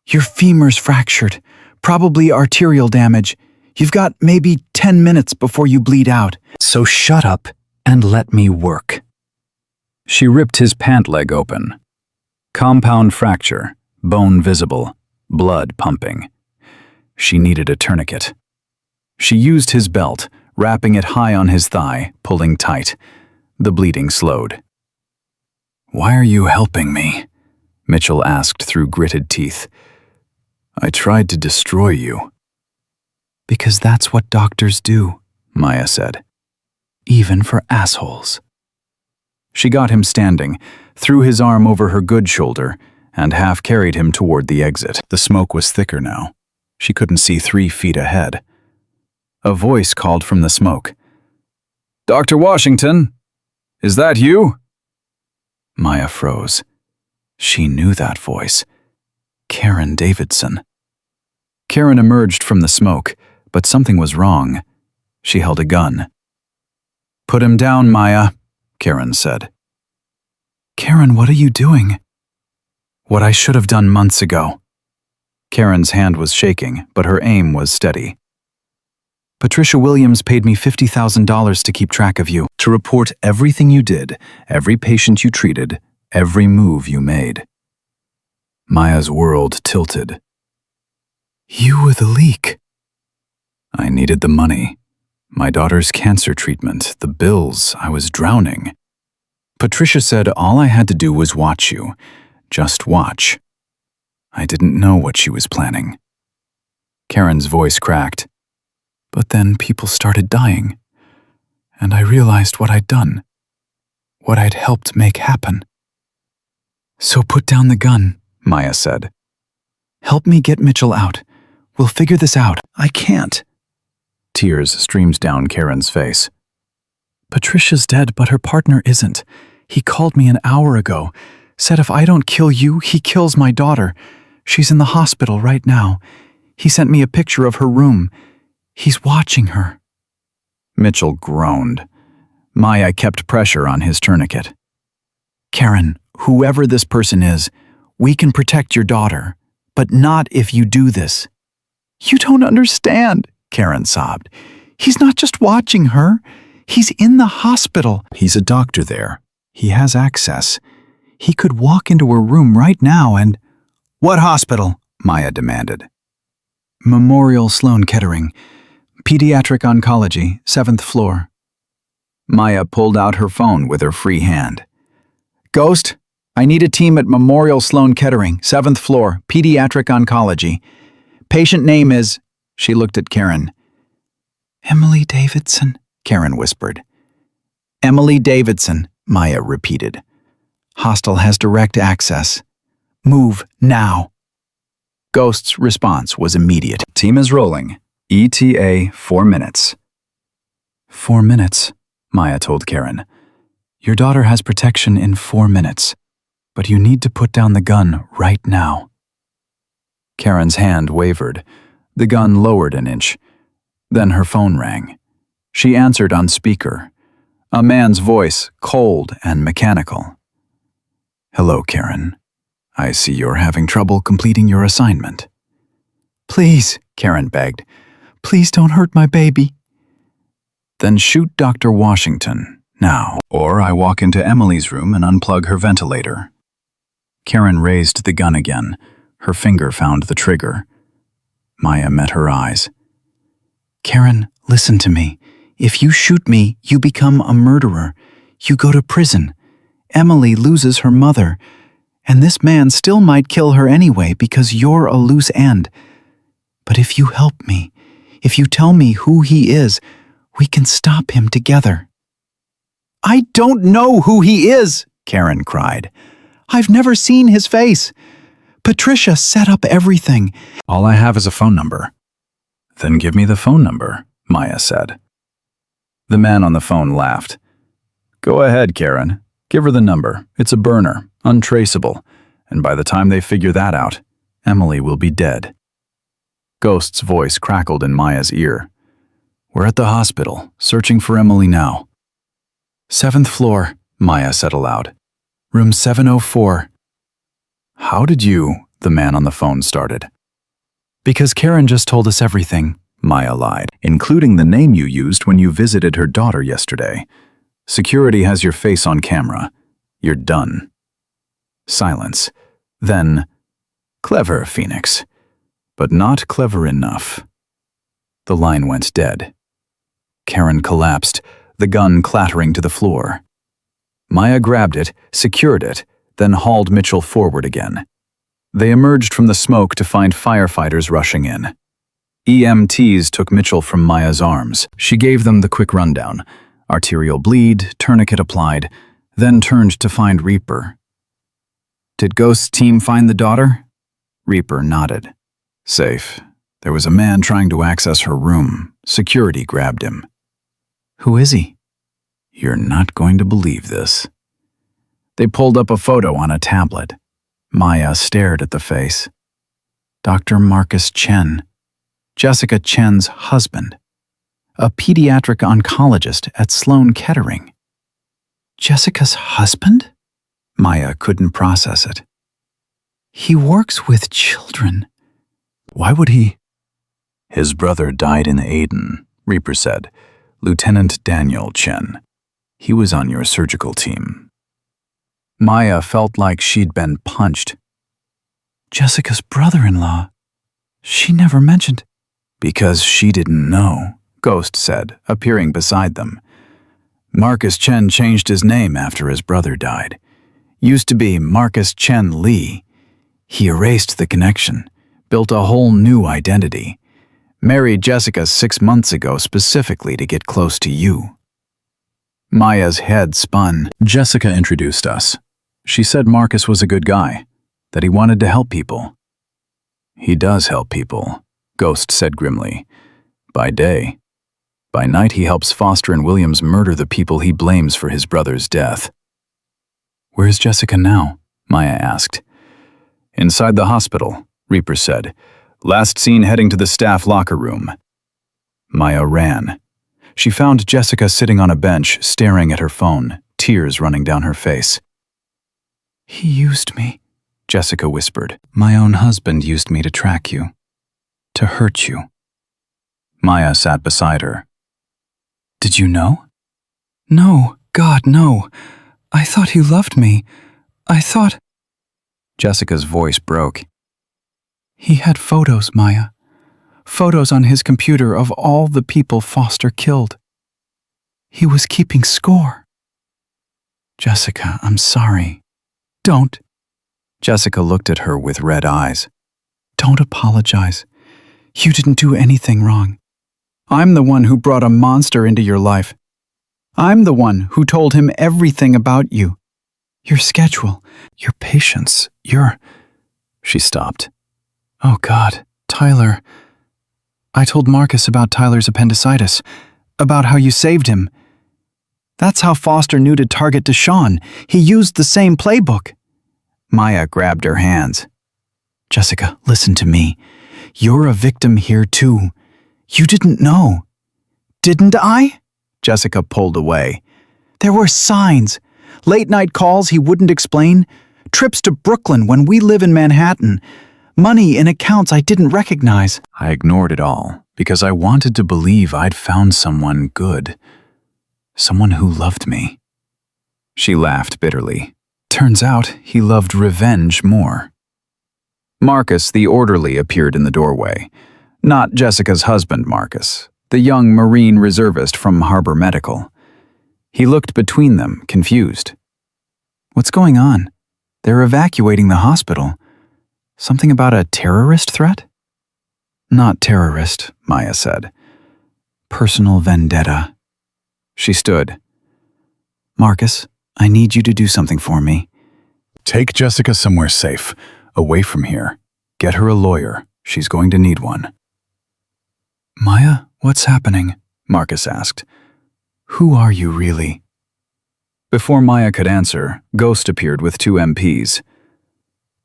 "Your femur's fractured, probably arterial damage. You've got maybe 10 minutes before you bleed out. So shut up and let me work." She ripped his pant leg open. Compound fracture, bone visible, blood pumping. She needed a tourniquet. She used his belt, wrapping it high on his thigh, pulling tight. The bleeding slowed. "Why are you helping me?" Mitchell asked through gritted teeth. "I tried to destroy you." "Because that's what doctors do," Maya said. "Even for assholes." She got him standing, threw his arm over her good shoulder, and half carried him toward the exit. The smoke was thicker now. She couldn't see 3 feet ahead. A voice called from the smoke. "Dr. Washington, is that you?" Maya froze. She knew that voice. Karen Davidson. Karen emerged from the smoke, but something was wrong. She held a gun. "Put him down, Maya," Karen said. "Karen, what are you doing?" "What I should have done months ago." Karen's hand was shaking, but her aim was steady. "Patricia Williams paid me $50,000 to keep track of you, to report everything you did, every patient you treated, every move you made." Maya's world tilted. "You were the leak." "I needed the money. My daughter's cancer treatment, the bills, I was drowning. Patricia said all I had to do was watch you. Just watch. I didn't know what she was planning." Karen's voice cracked. "But then people started dying, and I realized what I'd done, what I'd helped make happen." "So put down the gun," Maya said. "Help me get Mitchell out. We'll figure this out." "I can't." Tears streamed down Karen's face. "Patricia's dead, but her partner isn't. He called me an hour ago, said if I don't kill you, he kills my daughter. She's in the hospital right now. He sent me a picture of her room. He's watching her." Mitchell groaned. Maya kept pressure on his tourniquet. "Karen, whoever this person is, we can protect your daughter, but not if you do this." "You don't understand," Karen sobbed. "He's not just watching her. He's in the hospital." "He's a doctor there. He has access. He could walk into her room right now and—" "What hospital?" Maya demanded. "Memorial Sloan Kettering. Pediatric Oncology, 7th floor." Maya pulled out her phone with her free hand. "Ghost, I need a team at Memorial Sloan Kettering, 7th floor, Pediatric Oncology. Patient name is—" She looked at Karen. "Emily Davidson," Karen whispered. "Emily Davidson," Maya repeated. "Hostel has direct access. Move now." Ghost's response was immediate. "Team is rolling. ETA 4 minutes." 4 minutes, Maya told Karen. "Your daughter has protection in 4 minutes, but you need to put down the gun right now." Karen's hand wavered. The gun lowered an inch. Then her phone rang. She answered on speaker. A man's voice, cold and mechanical. "Hello, Karen. I see you're having trouble completing your assignment." "Please," Karen begged. "Please don't hurt my baby." "Then shoot Dr. Washington, now, or I walk into Emily's room and unplug her ventilator." Karen raised the gun again. Her finger found the trigger. Maya met her eyes. "Karen, listen to me. If you shoot me, you become a murderer. You go to prison. Emily loses her mother. And this man still might kill her anyway because you're a loose end. But if you help me, if you tell me who he is, we can stop him together." "I don't know who he is," Karen cried. "I've never seen his face. Patricia set up everything." "All I have is a phone number." "Then give me the phone number," Maya said. The man on the phone laughed. "Go ahead, Karen. Give her the number. It's a burner, untraceable, and by the time they figure that out, Emily will be dead." Ghost's voice crackled in Maya's ear. "We're at the hospital, searching for Emily now." 7th floor, Maya said aloud. "Room 704. "How did you?" the man on the phone started. "Because Karen just told us everything," Maya lied, "including the name you used when you visited her daughter yesterday. Security has your face on camera. You're done." Silence. Then, clever, Phoenix, but not clever enough. The line went dead. Karen collapsed, the gun clattering to the floor. Maya grabbed it, secured it, then hauled Mitchell forward again. They emerged from the smoke to find firefighters rushing in. EMTs took Mitchell from Maya's arms. She gave them the quick rundown. Arterial bleed, tourniquet applied, then turned to find Reaper. "Did Ghost's team find the daughter?" Reaper nodded. "Safe. There was a man trying to access her room. Security grabbed him." "Who is he?" "You're not going to believe this." They pulled up a photo on a tablet. Maya stared at the face. Dr. Marcus Chen, Jessica Chen's husband, a pediatric oncologist at Sloan Kettering. Jessica's husband? Maya couldn't process it. He works with children. Why would he? His brother died in Aden, Reaper said. Lieutenant Daniel Chen. He was on your surgical team. Maya felt like she'd been punched. Jessica's brother-in-law. She never mentioned. Because she didn't know, Ghost said, appearing beside them. Marcus Chen changed his name after his brother died. Used to be Marcus Chen Lee. He erased the connection, built a whole new identity. Married Jessica 6 months ago specifically to get close to you. Maya's head spun. Jessica introduced us. She said Marcus was a good guy, that he wanted to help people. He does help people, Ghost said grimly. By day. By night he helps Foster and Williams murder the people he blames for his brother's death. Where's Jessica now? Maya asked. Inside the hospital, Reaper said. Last seen heading to the staff locker room. Maya ran. She found Jessica sitting on a bench, staring at her phone, tears running down her face. He used me, Jessica whispered. My own husband used me to track you. To hurt you. Maya sat beside her. Did you know? No, God, no. I thought he loved me. I thought... Jessica's voice broke. He had photos, Maya. Photos on his computer of all the people Foster killed. He was keeping score. Jessica, I'm sorry. Don't. Jessica looked at her with red eyes. Don't apologize. You didn't do anything wrong. I'm the one who brought a monster into your life. I'm the one who told him everything about you. Your schedule, your patience, your... She stopped. Oh God, Tyler. I told Marcus about Tyler's appendicitis, about how you saved him. That's how Foster knew to target Deshawn. He used the same playbook. Maya grabbed her hands. Jessica, listen to me. You're a victim here too. You didn't know. Didn't I? Jessica pulled away. There were signs. Late-night calls he wouldn't explain. Trips to Brooklyn when we live in Manhattan. Money in accounts I didn't recognize. I ignored it all because I wanted to believe I'd found someone good. Someone who loved me. She laughed bitterly. Turns out he loved revenge more. Marcus, the orderly, appeared in the doorway. Not Jessica's husband, Marcus, the young Marine reservist from Harbor Medical. He looked between them, confused. What's going on? They're evacuating the hospital. Something about a terrorist threat? Not terrorist, Maya said. Personal vendetta. She stood. Marcus, I need you to do something for me. Take Jessica somewhere safe, away from here. Get her a lawyer. She's going to need one. Maya, what's happening? Marcus asked. Who are you really? Before Maya could answer, Ghost appeared with 2 MPs.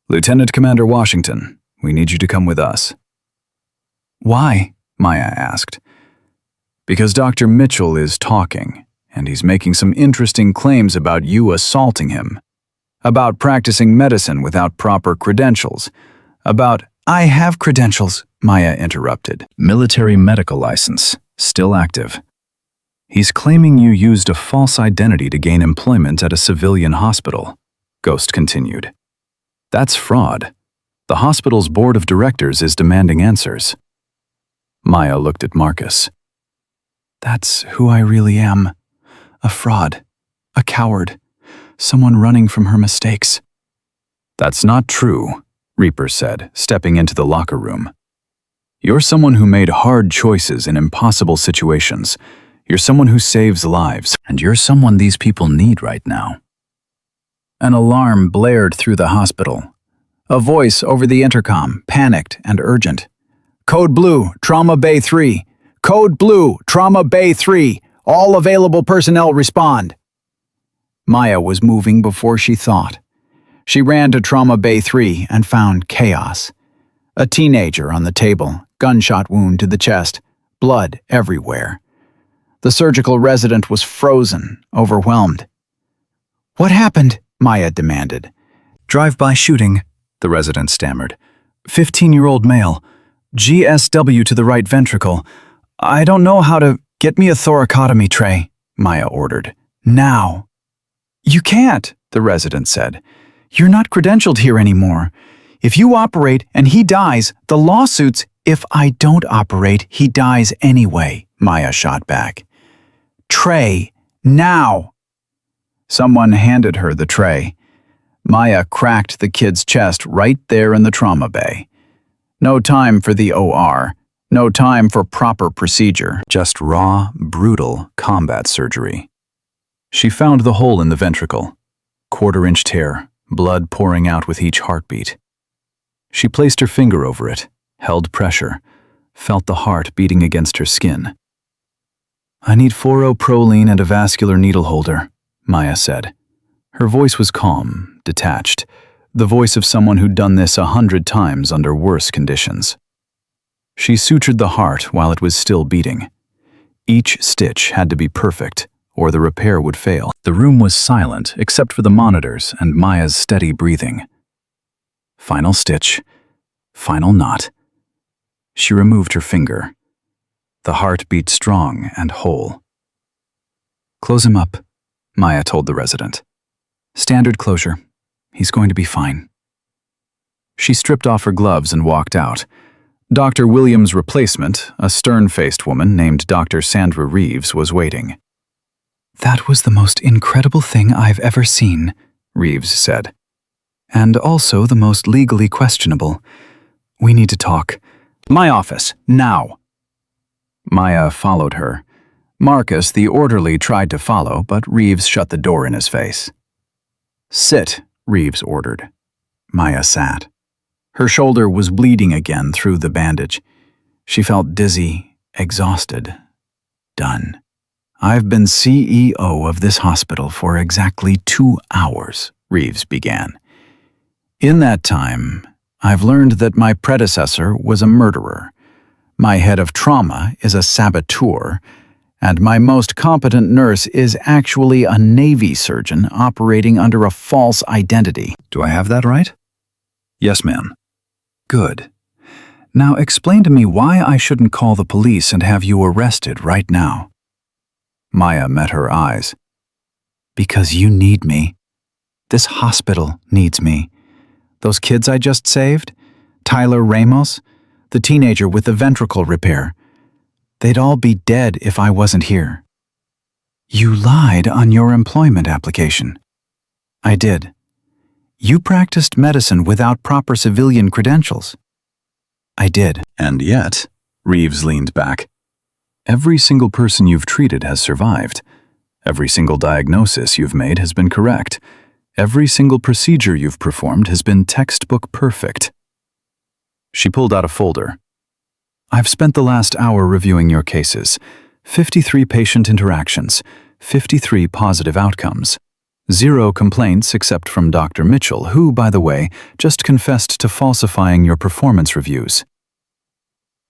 Lieutenant Commander Washington, we need you to come with us. Why? Maya asked. Because Dr. Mitchell is talking, and he's making some interesting claims about you assaulting him. About practicing medicine without proper credentials. About... I have credentials, Maya interrupted. Military medical license, still active. He's claiming you used a false identity to gain employment at a civilian hospital, Ghost continued. That's fraud. The hospital's board of directors is demanding answers. Maya looked at Marcus. That's who I really am. A fraud. A coward. Someone running from her mistakes. That's not true, Reaper said, stepping into the locker room. You're someone who made hard choices in impossible situations. You're someone who saves lives, and you're someone these people need right now. An alarm blared through the hospital. A voice over the intercom, panicked and urgent. Code Blue, Trauma Bay 3. Code Blue, Trauma Bay 3. All available personnel respond. Maya was moving before she thought. She ran to Trauma Bay 3 and found chaos. A teenager on the table, gunshot wound to the chest, blood everywhere. The surgical resident was frozen, overwhelmed. What happened? Maya demanded. Drive-by shooting, the resident stammered. 15-year-old male. GSW to the right ventricle. I don't know how to... Get me a thoracotomy tray, Maya ordered. Now. You can't, the resident said. You're not credentialed here anymore. If you operate and he dies, the lawsuits... If I don't operate, he dies anyway, Maya shot back. Tray. Now. Someone handed her the tray. Maya cracked the kid's chest right there in the trauma bay. No time for the OR. No time for proper procedure. Just raw, brutal combat surgery. She found the hole in the ventricle. Quarter-inch tear, blood pouring out with each heartbeat. She placed her finger over it, held pressure, felt the heart beating against her skin. I need 4-O-proline and a vascular needle holder, Maya said. Her voice was calm, detached, the voice of someone who'd done this 100 times under worse conditions. She sutured the heart while it was still beating. Each stitch had to be perfect, or the repair would fail. The room was silent except for the monitors and Maya's steady breathing. Final stitch. Final knot. She removed her finger. The heart beat strong and whole. Close him up, Maya told the resident. Standard closure. He's going to be fine. She stripped off her gloves and walked out. Dr. Williams' replacement, a stern-faced woman named Dr. Sandra Reeves, was waiting. That was the most incredible thing I've ever seen, Reeves said. And also the most legally questionable. We need to talk. My office, now. Maya followed her. Marcus, the orderly, tried to follow, but Reeves shut the door in his face. Sit, Reeves ordered. Maya sat. Her shoulder was bleeding again through the bandage. She felt dizzy, exhausted, done. I've been CEO of this hospital for exactly 2 hours, Reeves began. In that time, I've learned that my predecessor was a murderer. My head of trauma is a saboteur, and my most competent nurse is actually a Navy surgeon operating under a false identity. Do I have that right? Yes, ma'am. Good. Now explain to me why I shouldn't call the police and have you arrested right now. Maya met her eyes. Because you need me. This hospital needs me. Those kids I just saved, Tyler Ramos, the teenager with the ventricle repair, they'd all be dead if I wasn't here. You lied on your employment application. I did. You practiced medicine without proper civilian credentials. I did. And yet, Reeves leaned back. Every single person you've treated has survived. Every single diagnosis you've made has been correct. Every single procedure you've performed has been textbook perfect. She pulled out a folder. I've spent the last hour reviewing your cases. 53 patient interactions, 53 positive outcomes. 0 complaints except from Dr. Mitchell, who, by the way, just confessed to falsifying your performance reviews.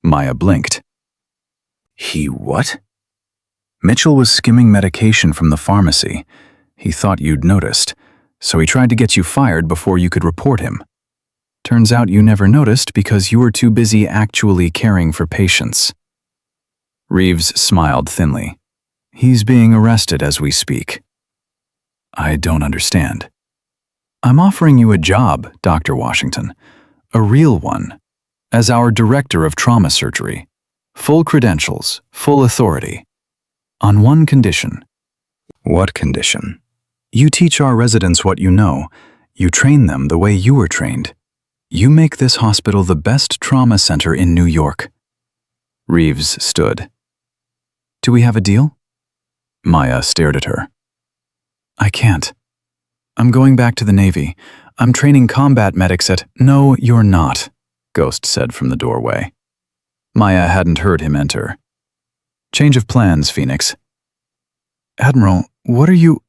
Maya blinked. He what? Mitchell was skimming medication from the pharmacy. He thought you'd noticed, so he tried to get you fired before you could report him. Turns out you never noticed because you were too busy actually caring for patients. Reeves smiled thinly. He's being arrested as we speak. I don't understand. I'm offering you a job, Dr. Washington, a real one, as our director of trauma surgery. Full credentials, full authority. On one condition. What condition? You teach our residents what you know. You train them the way you were trained. You make this hospital the best trauma center in New York. Reeves stood. Do we have a deal? Maya stared at her. I can't. I'm going back to the Navy. I'm training combat medics at— No, you're not, Ghost said from the doorway. Maya hadn't heard him enter. Change of plans, Phoenix. Admiral, what are you—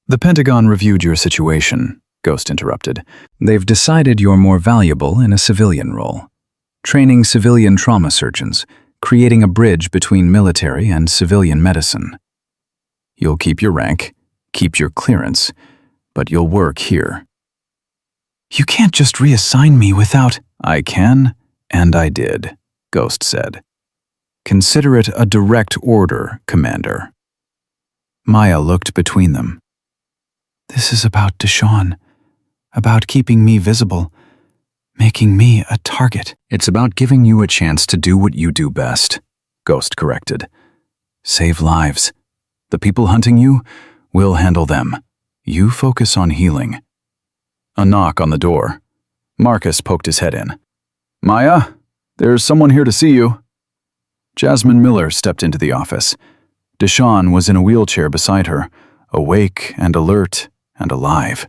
The Pentagon reviewed your situation, Ghost interrupted. They've decided you're more valuable in a civilian role. Training civilian trauma surgeons, creating a bridge between military and civilian medicine. You'll keep your rank, keep your clearance, but you'll work here. You can't just reassign me without— I can, and I did, Ghost said. Consider it a direct order, Commander. Maya looked between them. This is about Deshawn, about keeping me visible, making me a target. It's about giving you a chance to do what you do best, Ghost corrected. Save lives. The people hunting you, we'll handle them. You focus on healing. A knock on the door. Marcus poked his head in. Maya, there's someone here to see you. Jasmine Miller stepped into the office. Deshawn was in a wheelchair beside her, awake and alert and alive.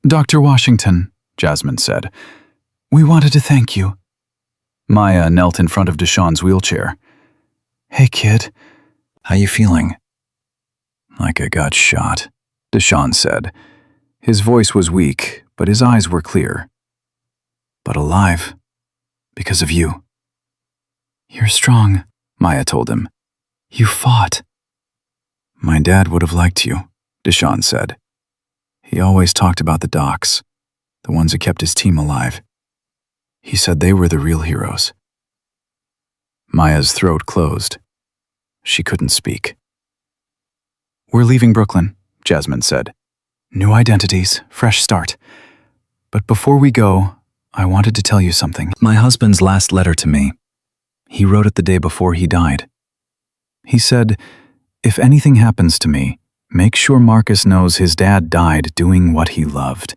Dr. Washington, Jasmine said, we wanted to thank you. Maya knelt in front of Deshawn's wheelchair. Hey, kid. How you feeling? Like I got shot, Deshawn said. His voice was weak, but his eyes were clear. But alive, because of you. You're strong, Maya told him. You fought. My dad would have liked you, Deshawn said. He always talked about the docs, the ones who kept his team alive. He said they were the real heroes. Maya's throat closed. She couldn't speak. We're leaving Brooklyn, Jasmine said. New identities, fresh start. But before we go, I wanted to tell you something. My husband's last letter to me. He wrote it the day before he died. He said, if anything happens to me, make sure Marcus knows his dad died doing what he loved.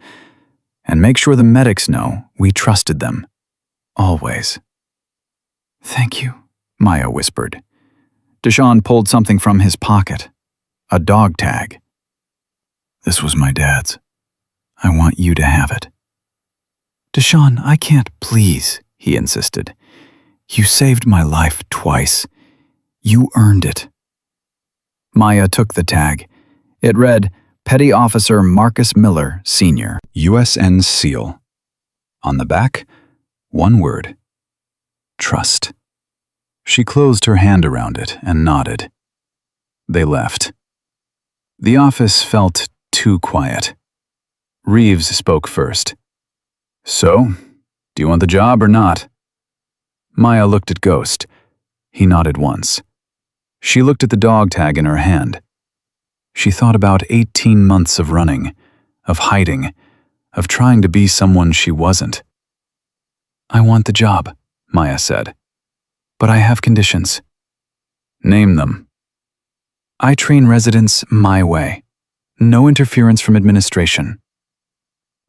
And make sure the medics know we trusted them. Always. Thank you, Maya whispered. Deshawn pulled something from his pocket. A dog tag. This was my dad's. I want you to have it. Deshawn, I can't— Please, he insisted. You saved my life twice. You earned it. Maya took the tag. It read, Petty Officer Marcus Miller, Sr., USN SEAL. On the back, one word. Trust. She closed her hand around it and nodded. They left. The office felt too quiet. Reeves spoke first. So, do you want the job or not? Maya looked at Ghost. He nodded once. She looked at the dog tag in her hand. She thought about 18 months of running, of hiding, of trying to be someone she wasn't. I want the job, Maya said. But I have conditions. Name them. I train residents my way. No interference from administration.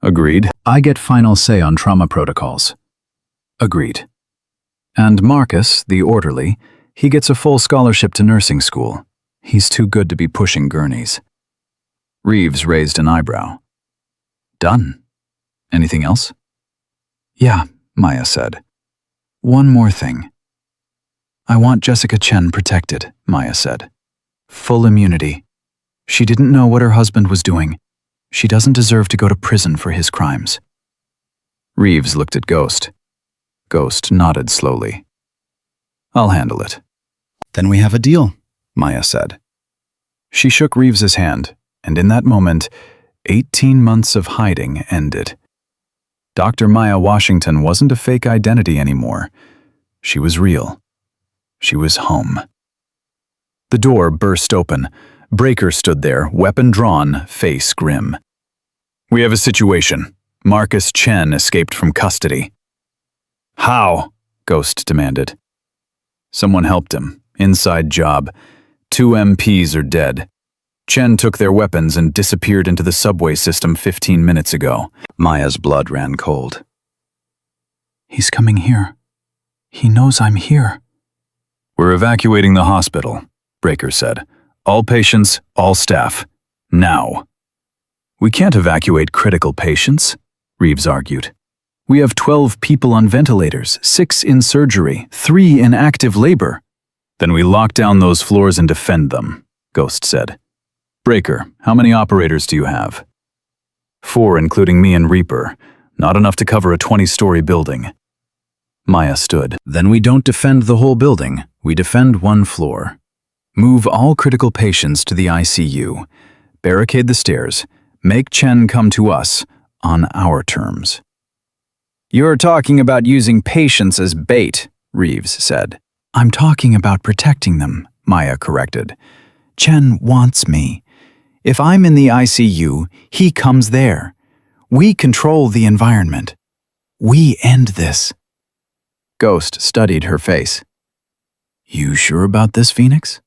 Agreed. I get final say on trauma protocols. Agreed. And Marcus, the orderly, he gets a full scholarship to nursing school. He's too good to be pushing gurneys. Reeves raised an eyebrow. Done. Anything else? Yeah, Maya said. One more thing. I want Jessica Chen protected, Maya said. Full immunity. She didn't know what her husband was doing. She doesn't deserve to go to prison for his crimes. Reeves looked at Ghost. Ghost nodded slowly. I'll handle it. Then we have a deal, Maya said. She shook Reeves's hand, and in that moment, 18 months of hiding ended. Dr. Maya Washington wasn't a fake identity anymore. She was real. She was home. The door burst open. Breaker stood there, weapon drawn, face grim. We have a situation. Marcus Chen escaped from custody. How? Ghost demanded. Someone helped him. Inside job. 2 MPs are dead. Chen took their weapons and disappeared into the subway system 15 minutes ago. Maya's blood ran cold. He's coming here. He knows I'm here. We're evacuating the hospital, Breaker said. All patients, all staff. Now. We can't evacuate critical patients, Reeves argued. We have 12 people on ventilators, 6 in surgery, 3 in active labor. Then we lock down those floors and defend them, Ghost said. Breaker, how many operators do you have? 4, including me and Reaper. Not enough to cover a 20-story building. Maya stood. Then we don't defend the whole building. We defend 1 floor. Move all critical patients to the ICU. Barricade the stairs. Make Chen come to us on our terms. You're talking about using patients as bait, Reeves said. I'm talking about protecting them, Maya corrected. Chen wants me. If I'm in the ICU, he comes there. We control the environment. We end this. Ghost studied her face. You sure about this, Phoenix?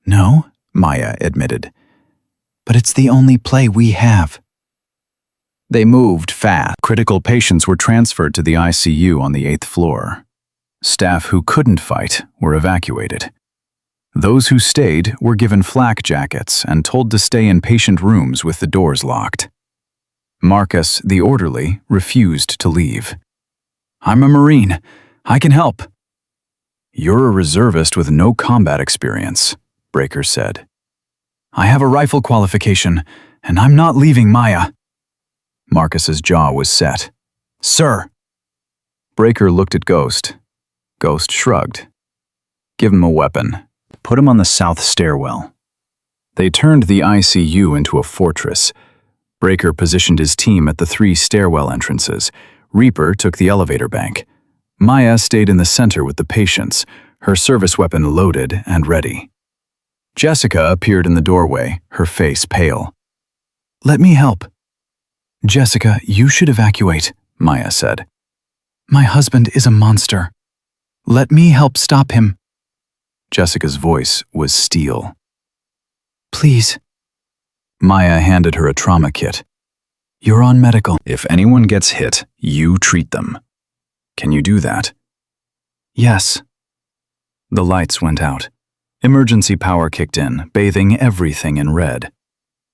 No, Maya admitted. But it's the only play we have. They moved fast. Critical patients were transferred to the ICU on the 8th floor. Staff who couldn't fight were evacuated. Those who stayed were given flak jackets and told to stay in patient rooms with the doors locked. Marcus, the orderly, refused to leave. I'm a Marine. I can help. You're a reservist with no combat experience, Breaker said. I have a rifle qualification, and I'm not leaving Maya. Marcus's jaw was set. Sir. Breaker looked at Ghost. Ghost shrugged. Give him a weapon. Put him on the south stairwell. They turned the ICU into a fortress. Breaker positioned his team at the 3 stairwell entrances. Reaper took the elevator bank. Maya stayed in the center with the patients, her service weapon loaded and ready. Jessica appeared in the doorway, her face pale. Let me help. Jessica, you should evacuate, Maya said. My husband is a monster. Let me help stop him. Jessica's voice was steel. Please. Maya handed her a trauma kit. You're on medical. If anyone gets hit, you treat them. Can you do that? Yes. The lights went out. Emergency power kicked in, bathing everything in red.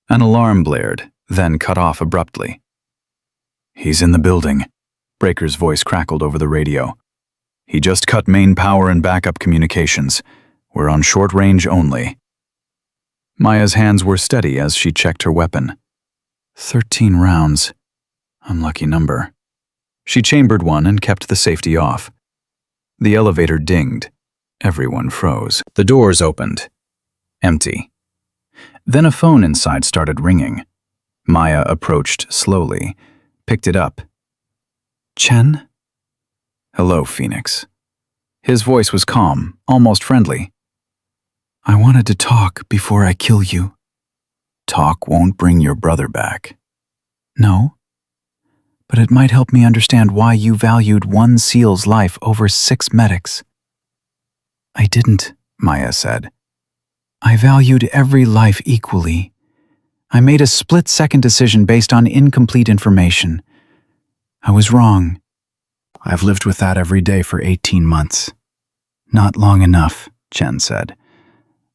An alarm blared, then cut off abruptly. He's in the building. Breaker's voice crackled over the radio. He just cut main power and backup communications. We're on short range only. Maya's hands were steady as she checked her weapon. 13 rounds. Unlucky number. She chambered one and kept the safety off. The elevator dinged. Everyone froze. The doors opened. Empty. Then a phone inside started ringing. Maya approached slowly, picked it up. Chen? Hello, Phoenix. His voice was calm, almost friendly. I wanted to talk before I kill you. Talk won't bring your brother back. No, but it might help me understand why you valued 1 SEAL's life over 6 medics. I didn't, Maya said. I valued every life equally. I made a split-second decision based on incomplete information. I was wrong. I've lived with that every day for 18 months. Not long enough, Chen said.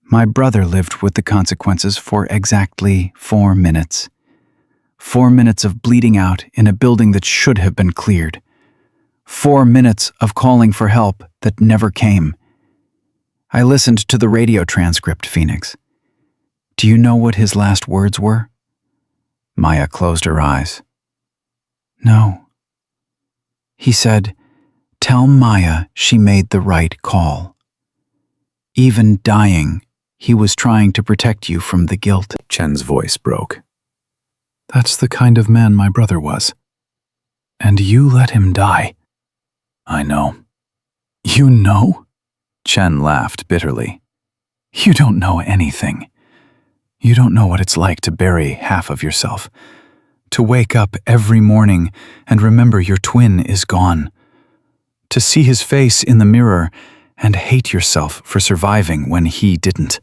My brother lived with the consequences for exactly 4 minutes. 4 minutes of bleeding out in a building that should have been cleared. 4 minutes of calling for help that never came. I listened to the radio transcript, Phoenix. Do you know what his last words were? Maya closed her eyes. No. He said, "Tell Maya she made the right call. Even dying, he was trying to protect you from the guilt." Chen's voice broke. That's the kind of man my brother was. And you let him die. I know. You know? Chen laughed bitterly. You don't know anything. You don't know what it's like to bury half of yourself, To wake up every morning and remember your twin is gone. To see his face in the mirror and hate yourself for surviving when he didn't.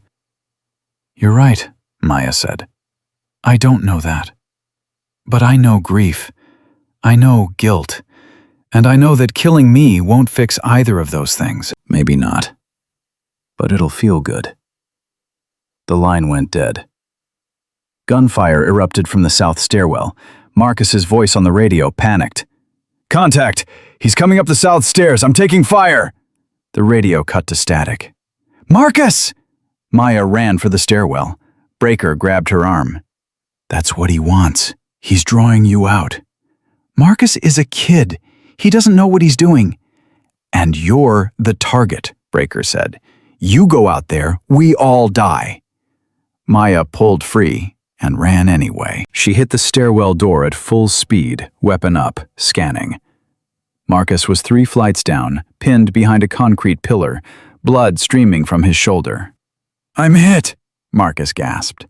You're right, Maya said. I don't know that. But I know grief. I know guilt. And I know that killing me won't fix either of those things. Maybe not. But it'll feel good. The line went dead. Gunfire erupted from the south stairwell. Marcus's voice on the radio panicked. "Contact! He's coming up the south stairs! I'm taking fire!" The radio cut to static. "Marcus!" Maya ran for the stairwell. Breaker grabbed her arm. "That's what he wants. He's drawing you out." "Marcus is a kid. He doesn't know what he's doing." "And you're the target," Breaker said. "You go out there, we all die." Maya pulled free and ran anyway. She hit the stairwell door at full speed, weapon up, scanning. Marcus was 3 flights down, pinned behind a concrete pillar, blood streaming from his shoulder. "I'm hit," Marcus gasped.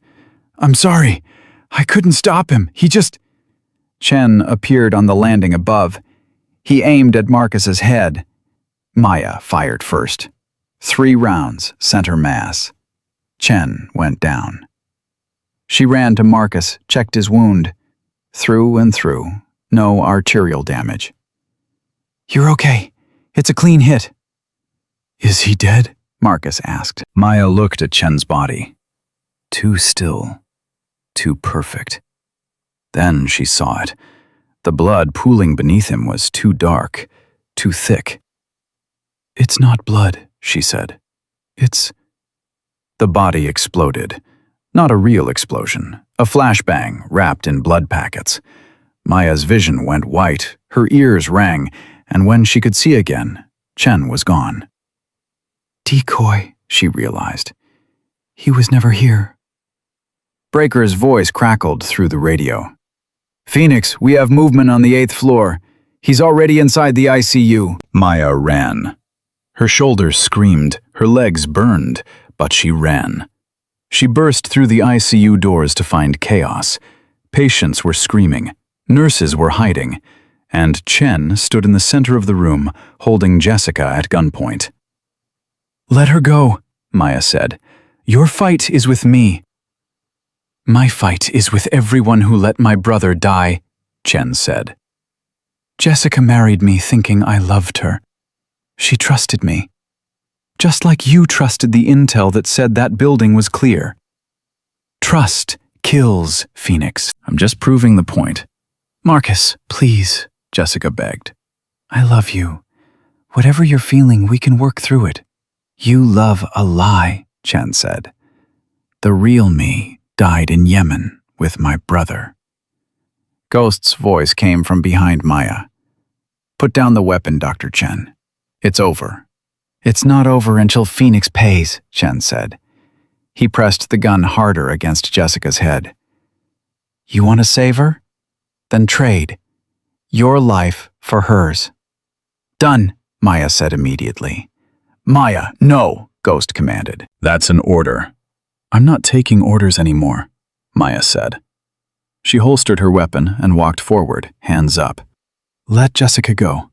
"I'm sorry. I couldn't stop him. He just—" Chen appeared on the landing above. He aimed at Marcus's head. Maya fired first. 3 rounds, center mass. Chen went down. She ran to Marcus, checked his wound. Through and through, no arterial damage. "You're okay. It's a clean hit." "Is he dead?" Marcus asked. Maya looked at Chen's body. Too still. Too perfect. Then she saw it. The blood pooling beneath him was too dark, too thick. "It's not blood," she said. "It's—" The body exploded. Not a real explosion. A flashbang wrapped in blood packets. Maya's vision went white, her ears rang, and when she could see again, Chen was gone. "Decoy," she realized. "He was never here." Breaker's voice crackled through the radio. "Phoenix, we have movement on the 8th floor. He's already inside the ICU." Maya ran. Her shoulders screamed, her legs burned, but she ran. She burst through the ICU doors to find chaos. Patients were screaming, nurses were hiding, and Chen stood in the center of the room, holding Jessica at gunpoint. "Let her go," Maya said. "Your fight is with me." "My fight is with everyone who let my brother die," Chen said. "Jessica married me thinking I loved her. She trusted me. Just like you trusted the intel that said that building was clear. Trust kills, Phoenix." "I'm just proving the point." "Marcus, please," Jessica begged. "I love you. Whatever you're feeling, we can work through it." "You love a lie," Chen said. "The real me died in Yemen with my brother." Ghost's voice came from behind Maya. "Put down the weapon, Dr. Chen. It's over." "It's not over until Phoenix pays," Chen said. He pressed the gun harder against Jessica's head. "You want to save her? Then trade. Your life for hers." "Done," Maya said immediately. "Maya, no," Ghost commanded. "That's an order." "I'm not taking orders anymore," Maya said. She holstered her weapon and walked forward, hands up. "Let Jessica go.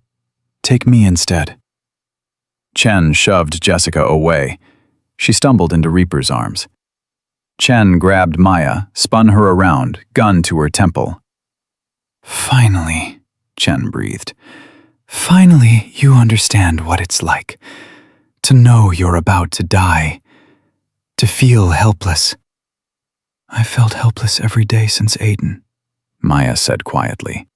Take me instead." Chen shoved Jessica away. She stumbled into Reaper's arms. Chen grabbed Maya, spun her around, gun to her temple. "Finally," Chen breathed. "Finally, you understand what it's like. To know you're about to die. To feel helpless." "I felt helpless every day since Aiden," Maya said quietly.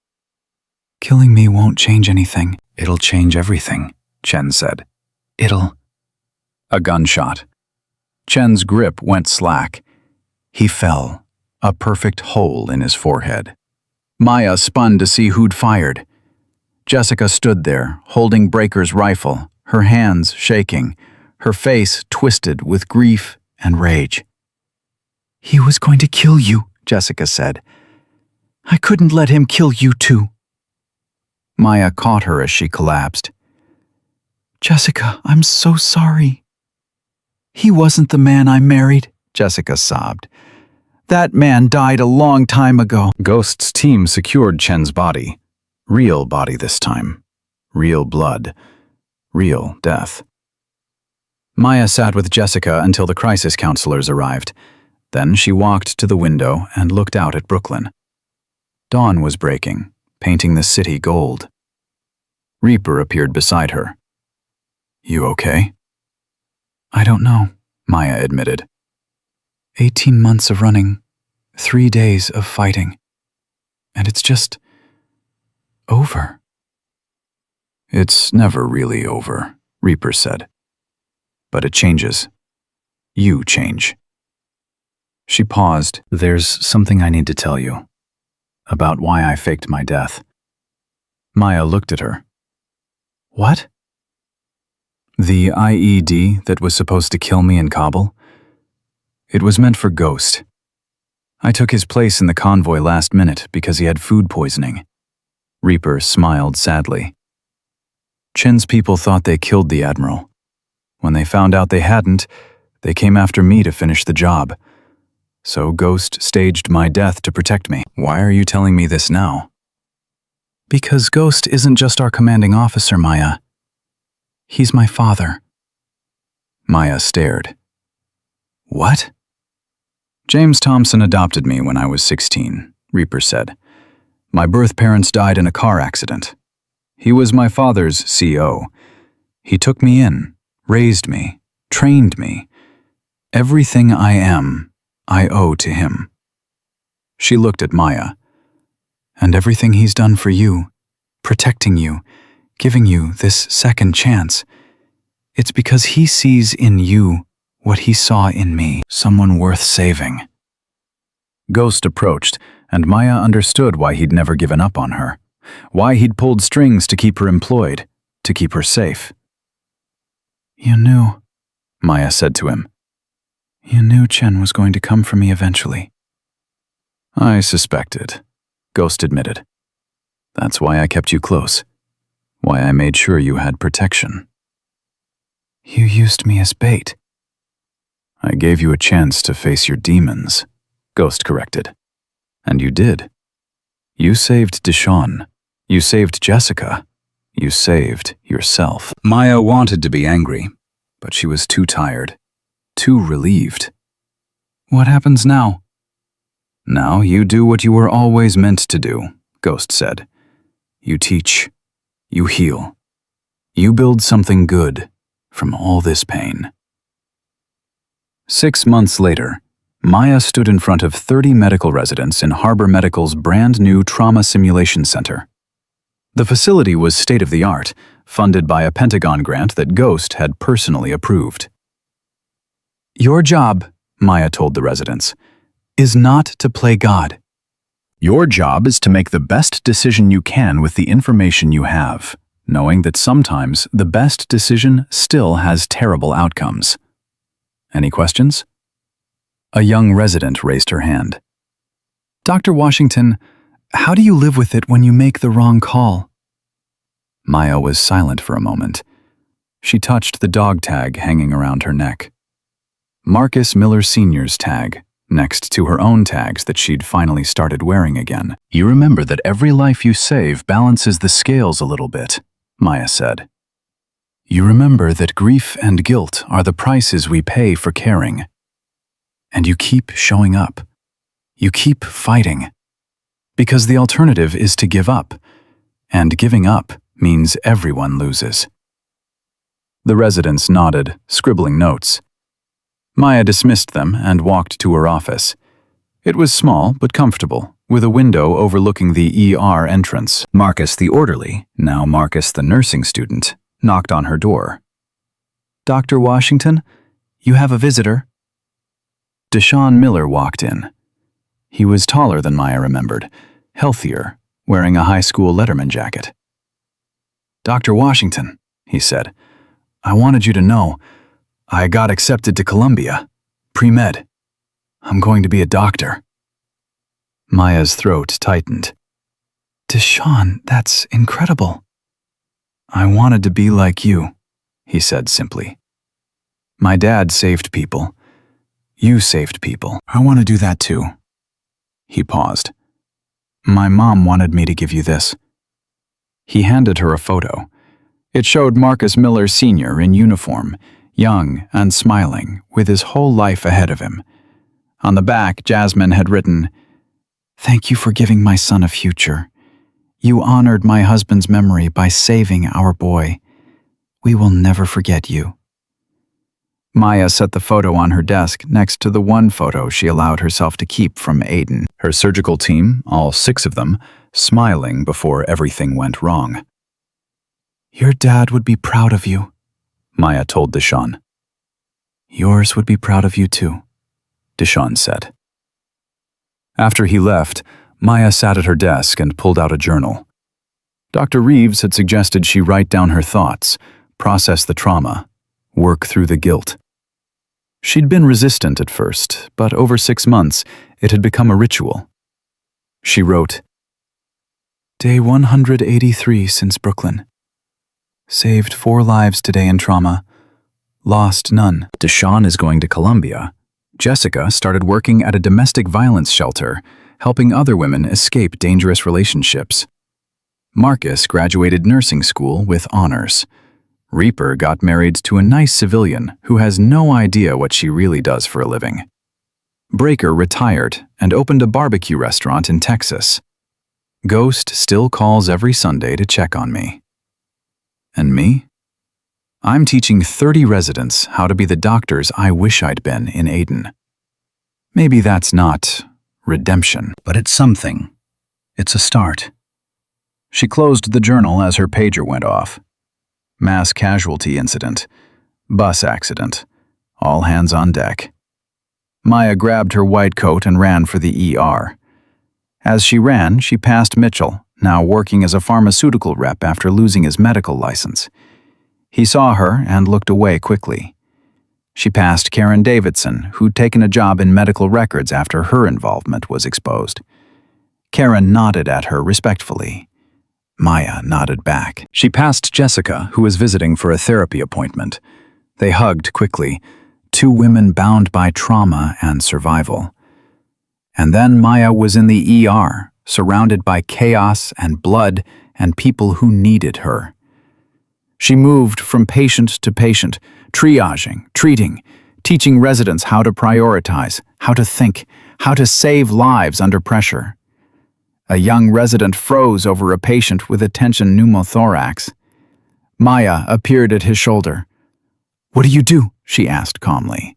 "Killing me won't change anything." "It'll change everything," Chen said. "It'll—" A gunshot. Chen's grip went slack. He fell, a perfect hole in his forehead. Maya spun to see who'd fired. Jessica stood there, holding Breaker's rifle, her hands shaking, her face twisted with grief and rage. "He was going to kill you," Jessica said. "I couldn't let him kill you too." Maya caught her as she collapsed. "Jessica, I'm so sorry." "He wasn't the man I married," Jessica sobbed. That man died a long time ago. Ghost's team secured Chen's body. Real body this time. Real blood. Real death. Maya sat with Jessica until the crisis counselors arrived. Then she walked to the window and looked out at Brooklyn. Dawn was breaking, painting the city gold. Reaper appeared beside her. "You okay?" "I don't know," Maya admitted. 18 months of running, 3 days of fighting, and it's just over. "It's never really over," Reaper said. "But it changes. You change." She paused. "There's something I need to tell you. About why I faked my death." Maya looked at her. "What?" "The IED that was supposed to kill me in Kabul? It was meant for Ghost. I took his place in the convoy last minute because he had food poisoning." Reaper smiled sadly. "Chen's people thought they killed the Admiral. When they found out they hadn't, they came after me to finish the job. So Ghost staged my death to protect me." "Why are you telling me this now?" "Because Ghost isn't just our commanding officer, Maya. He's my father." Maya stared. "What?" "James Thompson adopted me when I was 16, Reaper said. "My birth parents died in a car accident. He was my father's CO. He took me in, raised me, trained me. Everything I am, I owe to him." She looked at Maya. "And everything he's done for you, protecting you, giving you this second chance, it's because he sees in you what he saw in me, someone worth saving." Ghost approached, and Maya understood why he'd never given up on her, why he'd pulled strings to keep her employed, to keep her safe. "You knew," Maya said to him. "You knew Chen was going to come for me eventually." "I suspected," Ghost admitted. "That's why I kept you close, why I made sure you had protection." "You used me as bait." "I gave you a chance to face your demons," Ghost corrected. "And you did. You saved Deshawn. You saved Jessica. You saved yourself." Maya wanted to be angry, but she was too tired, too relieved. "What happens now?" "Now you do what you were always meant to do," Ghost said. "You teach. You heal. You build something good from all this pain." 6 months later, Maya stood in front of 30 medical residents in Harbor Medical's brand new trauma simulation center. The facility was state-of-the-art, funded by a Pentagon grant that Ghost had personally approved. "Your job," Maya told the residents, "is not to play God. Your job is to make the best decision you can with the information you have, knowing that sometimes the best decision still has terrible outcomes." Any questions? A young resident raised her hand. "Dr. Washington, how do you live with it when you make the wrong call?" Maya was silent for a moment. She touched the dog tag hanging around her neck. Marcus Miller Sr.'s tag, next to her own tags that she'd finally started wearing again. "You remember that every life you save balances the scales a little bit," Maya said. "You remember that grief and guilt are the prices we pay for caring. And you keep showing up. You keep fighting. Because the alternative is to give up, and giving up means everyone loses." The residents nodded, scribbling notes. Maya dismissed them and walked to her office. It was small but comfortable, with a window overlooking the ER entrance. Marcus the orderly, now Marcus the nursing student, knocked on her door. "Dr. Washington, you have a visitor." Deshawn Miller walked in. He was taller than Maya remembered, healthier, wearing a high school letterman jacket. "Dr. Washington," he said, "I wanted you to know, I got accepted to Columbia, pre-med. I'm going to be a doctor." Maya's throat tightened. "Deshawn, that's incredible." "I wanted to be like you," he said simply. "My dad saved people. You saved people. I want to do that too. He paused. My mom wanted me to give you this. He handed her a photo. It showed Marcus Miller Sr. in uniform, young and smiling, with his whole life ahead of him. On the back, Jasmine had written, "Thank you for giving my son a future. You honored my husband's memory by saving our boy. We will never forget you." Maya set the photo on her desk next to the one photo she allowed herself to keep from Aiden. Her surgical team, all 6 of them, smiling before everything went wrong. Your dad would be proud of you, Maya told Deshawn. Yours would be proud of you too, Deshawn said. After he left, Maya sat at her desk and pulled out a journal. Dr. Reeves had suggested she write down her thoughts, process the trauma, work through the guilt. She'd been resistant at first, but over 6 months, it had become a ritual. She wrote, Day 183 since Brooklyn. Saved 4 lives today in trauma. Lost none. Deshawn is going to Colombia. Jessica started working at a domestic violence shelter, helping other women escape dangerous relationships. Marcus graduated nursing school with honors. Reaper got married to a nice civilian who has no idea what she really does for a living. Breaker retired and opened a barbecue restaurant in Texas. Ghost still calls every Sunday to check on me. And me? I'm teaching 30 residents how to be the doctors I wish I'd been in Aiden. Maybe that's not redemption, but it's something. It's a start. She closed the journal as her pager went off. Mass casualty incident. Bus accident. All hands on deck. Maya grabbed her white coat and ran for the ER. As she ran, she passed Mitchell, now working as a pharmaceutical rep after losing his medical license. He saw her and looked away quickly. She passed Karen Davidson, who'd taken a job in medical records after her involvement was exposed. Karen nodded at her respectfully. Maya nodded back. She passed Jessica, who was visiting for a therapy appointment. They hugged quickly, 2 women bound by trauma and survival. And then Maya was in the ER, surrounded by chaos and blood and people who needed her. She moved from patient to patient, triaging, treating, teaching residents how to prioritize, how to think, how to save lives under pressure. A young resident froze over a patient with a tension pneumothorax. Maya appeared at his shoulder. "What do you do?" she asked calmly.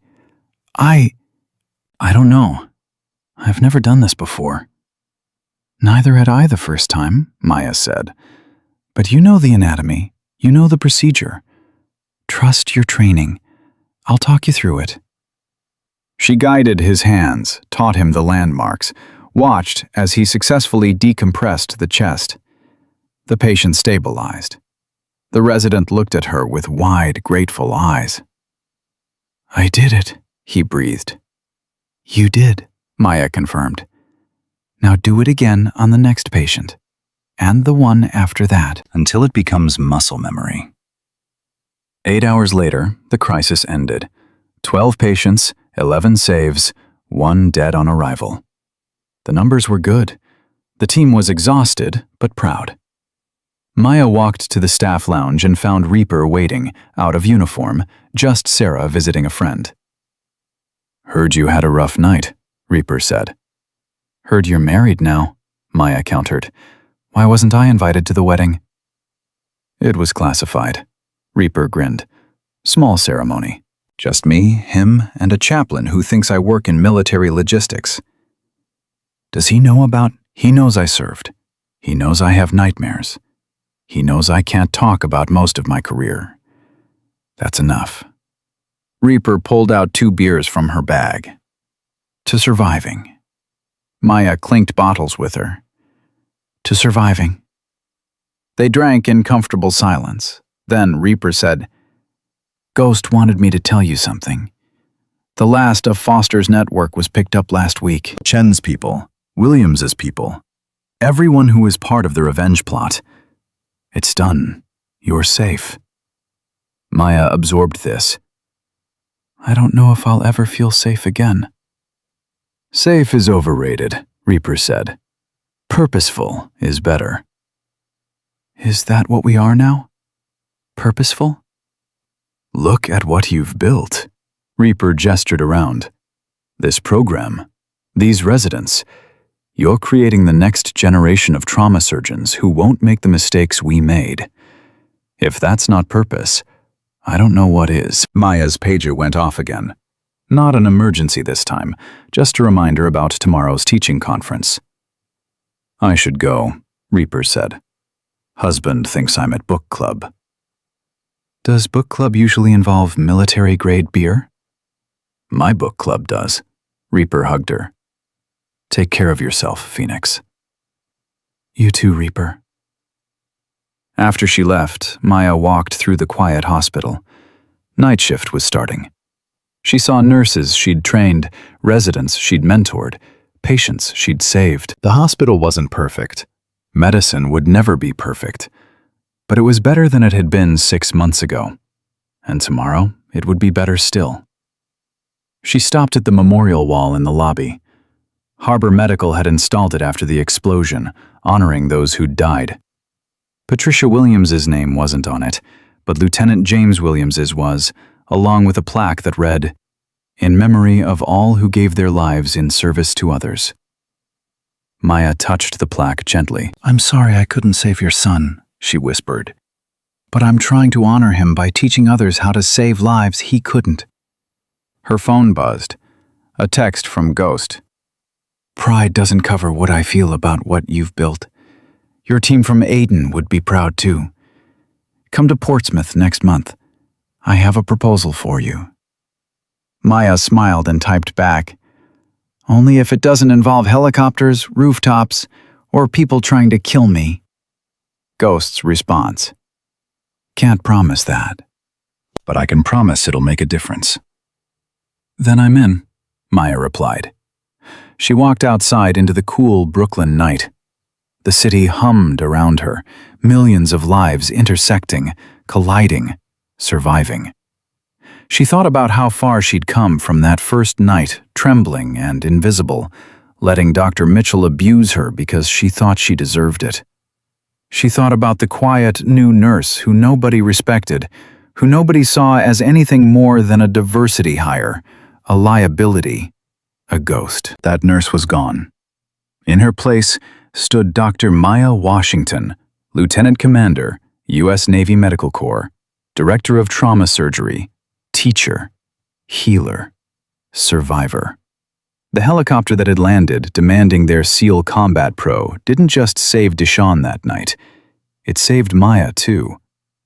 I don't know. I've never done this before." "Neither had I the first time," Maya said. "But you know the anatomy. You know the procedure. Trust your training. I'll talk you through it." She guided his hands, taught him the landmarks, watched as he successfully decompressed the chest. The patient stabilized. The resident looked at her with wide, grateful eyes. "I did it," he breathed. "You did," Maya confirmed. "Now do it again on the next patient, and the one after that, until it becomes muscle memory." 8 hours later, the crisis ended. 12 patients, 11 saves, 1 dead on arrival. The numbers were good. The team was exhausted, but proud. Maya walked to the staff lounge and found Reaper waiting, out of uniform, just Sarah visiting a friend. "Heard you had a rough night," Reaper said. "Heard you're married now," Maya countered. "Why wasn't I invited to the wedding?" "It was classified," Reaper grinned. "Small ceremony. Just me, him, and a chaplain who thinks I work in military logistics. Does he know about? He knows I served. He knows I have nightmares. He knows I can't talk about most of my career. That's enough." Reaper pulled out 2 beers from her bag. "To surviving." Maya clinked bottles with her. "To surviving." They drank in comfortable silence. Then Reaper said, "Ghost wanted me to tell you something. The last of Foster's network was picked up last week. Chen's people, Williams's people, everyone who is part of the revenge plot. It's done. You're safe." Maya absorbed this. I don't know if I'll ever feel safe again. Safe is overrated, Reaper said. Purposeful is better. Is that what we are now? Purposeful? Look at what you've built. Reaper gestured around. This program, these residents. You're creating the next generation of trauma surgeons who won't make the mistakes we made. If that's not purpose, I don't know what is. Maya's pager went off again. Not an emergency this time, just a reminder about tomorrow's teaching conference. I should go, Reaper said. Husband thinks I'm at book club. Does book club usually involve military-grade beer? My book club does. Reaper hugged her. Take care of yourself, Phoenix. You too, Reaper. After she left, Maya walked through the quiet hospital. Night shift was starting. She saw nurses she'd trained, residents she'd mentored, patients she'd saved. The hospital wasn't perfect. Medicine would never be perfect. But it was better than it had been 6 months ago. And tomorrow, it would be better still. She stopped at the memorial wall in the lobby. Harbor Medical had installed it after the explosion, honoring those who'd died. Patricia Williams's name wasn't on it, but Lieutenant James Williams's was, along with a plaque that read, "In memory of all who gave their lives in service to others." Maya touched the plaque gently. I'm sorry I couldn't save your son, she whispered. But I'm trying to honor him by teaching others how to save lives he couldn't. Her phone buzzed. A text from Ghost. Pride doesn't cover what I feel about what you've built. Your team from Aden would be proud too. Come to Portsmouth next month. I have a proposal for you. Maya smiled and typed back, only if it doesn't involve helicopters, rooftops, or people trying to kill me. Ghost's response. Can't promise that. But I can promise it'll make a difference. Then I'm in, Maya replied. She walked outside into the cool Brooklyn night. The city hummed around her, millions of lives intersecting, colliding, surviving. She thought about how far she'd come from that first night, trembling and invisible, letting Dr. Mitchell abuse her because she thought she deserved it. She thought about the quiet new nurse who nobody respected, who nobody saw as anything more than a diversity hire, a liability, a ghost. That nurse was gone. In her place stood Dr. Maya Washington, Lieutenant Commander, U.S. Navy Medical Corps, Director of Trauma Surgery, teacher, healer, survivor. The helicopter that had landed, demanding their SEAL Combat Pro, didn't just save Deshawn that night. It saved Maya, too,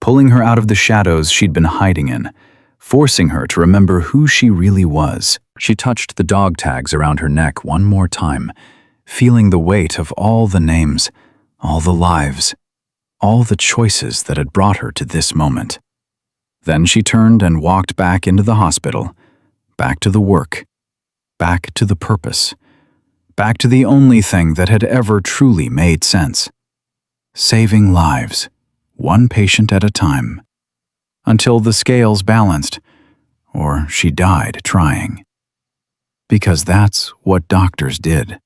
pulling her out of the shadows she'd been hiding in, forcing her to remember who she really was. She touched the dog tags around her neck one more time, feeling the weight of all the names, all the lives, all the choices that had brought her to this moment. Then she turned and walked back into the hospital, back to the work, back to the purpose, back to the only thing that had ever truly made sense. Saving lives, one patient at a time, until the scales balanced, or she died trying. Because that's what doctors did.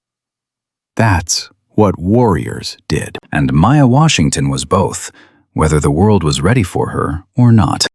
That's what warriors did. And Maya Washington was both, whether the world was ready for her or not.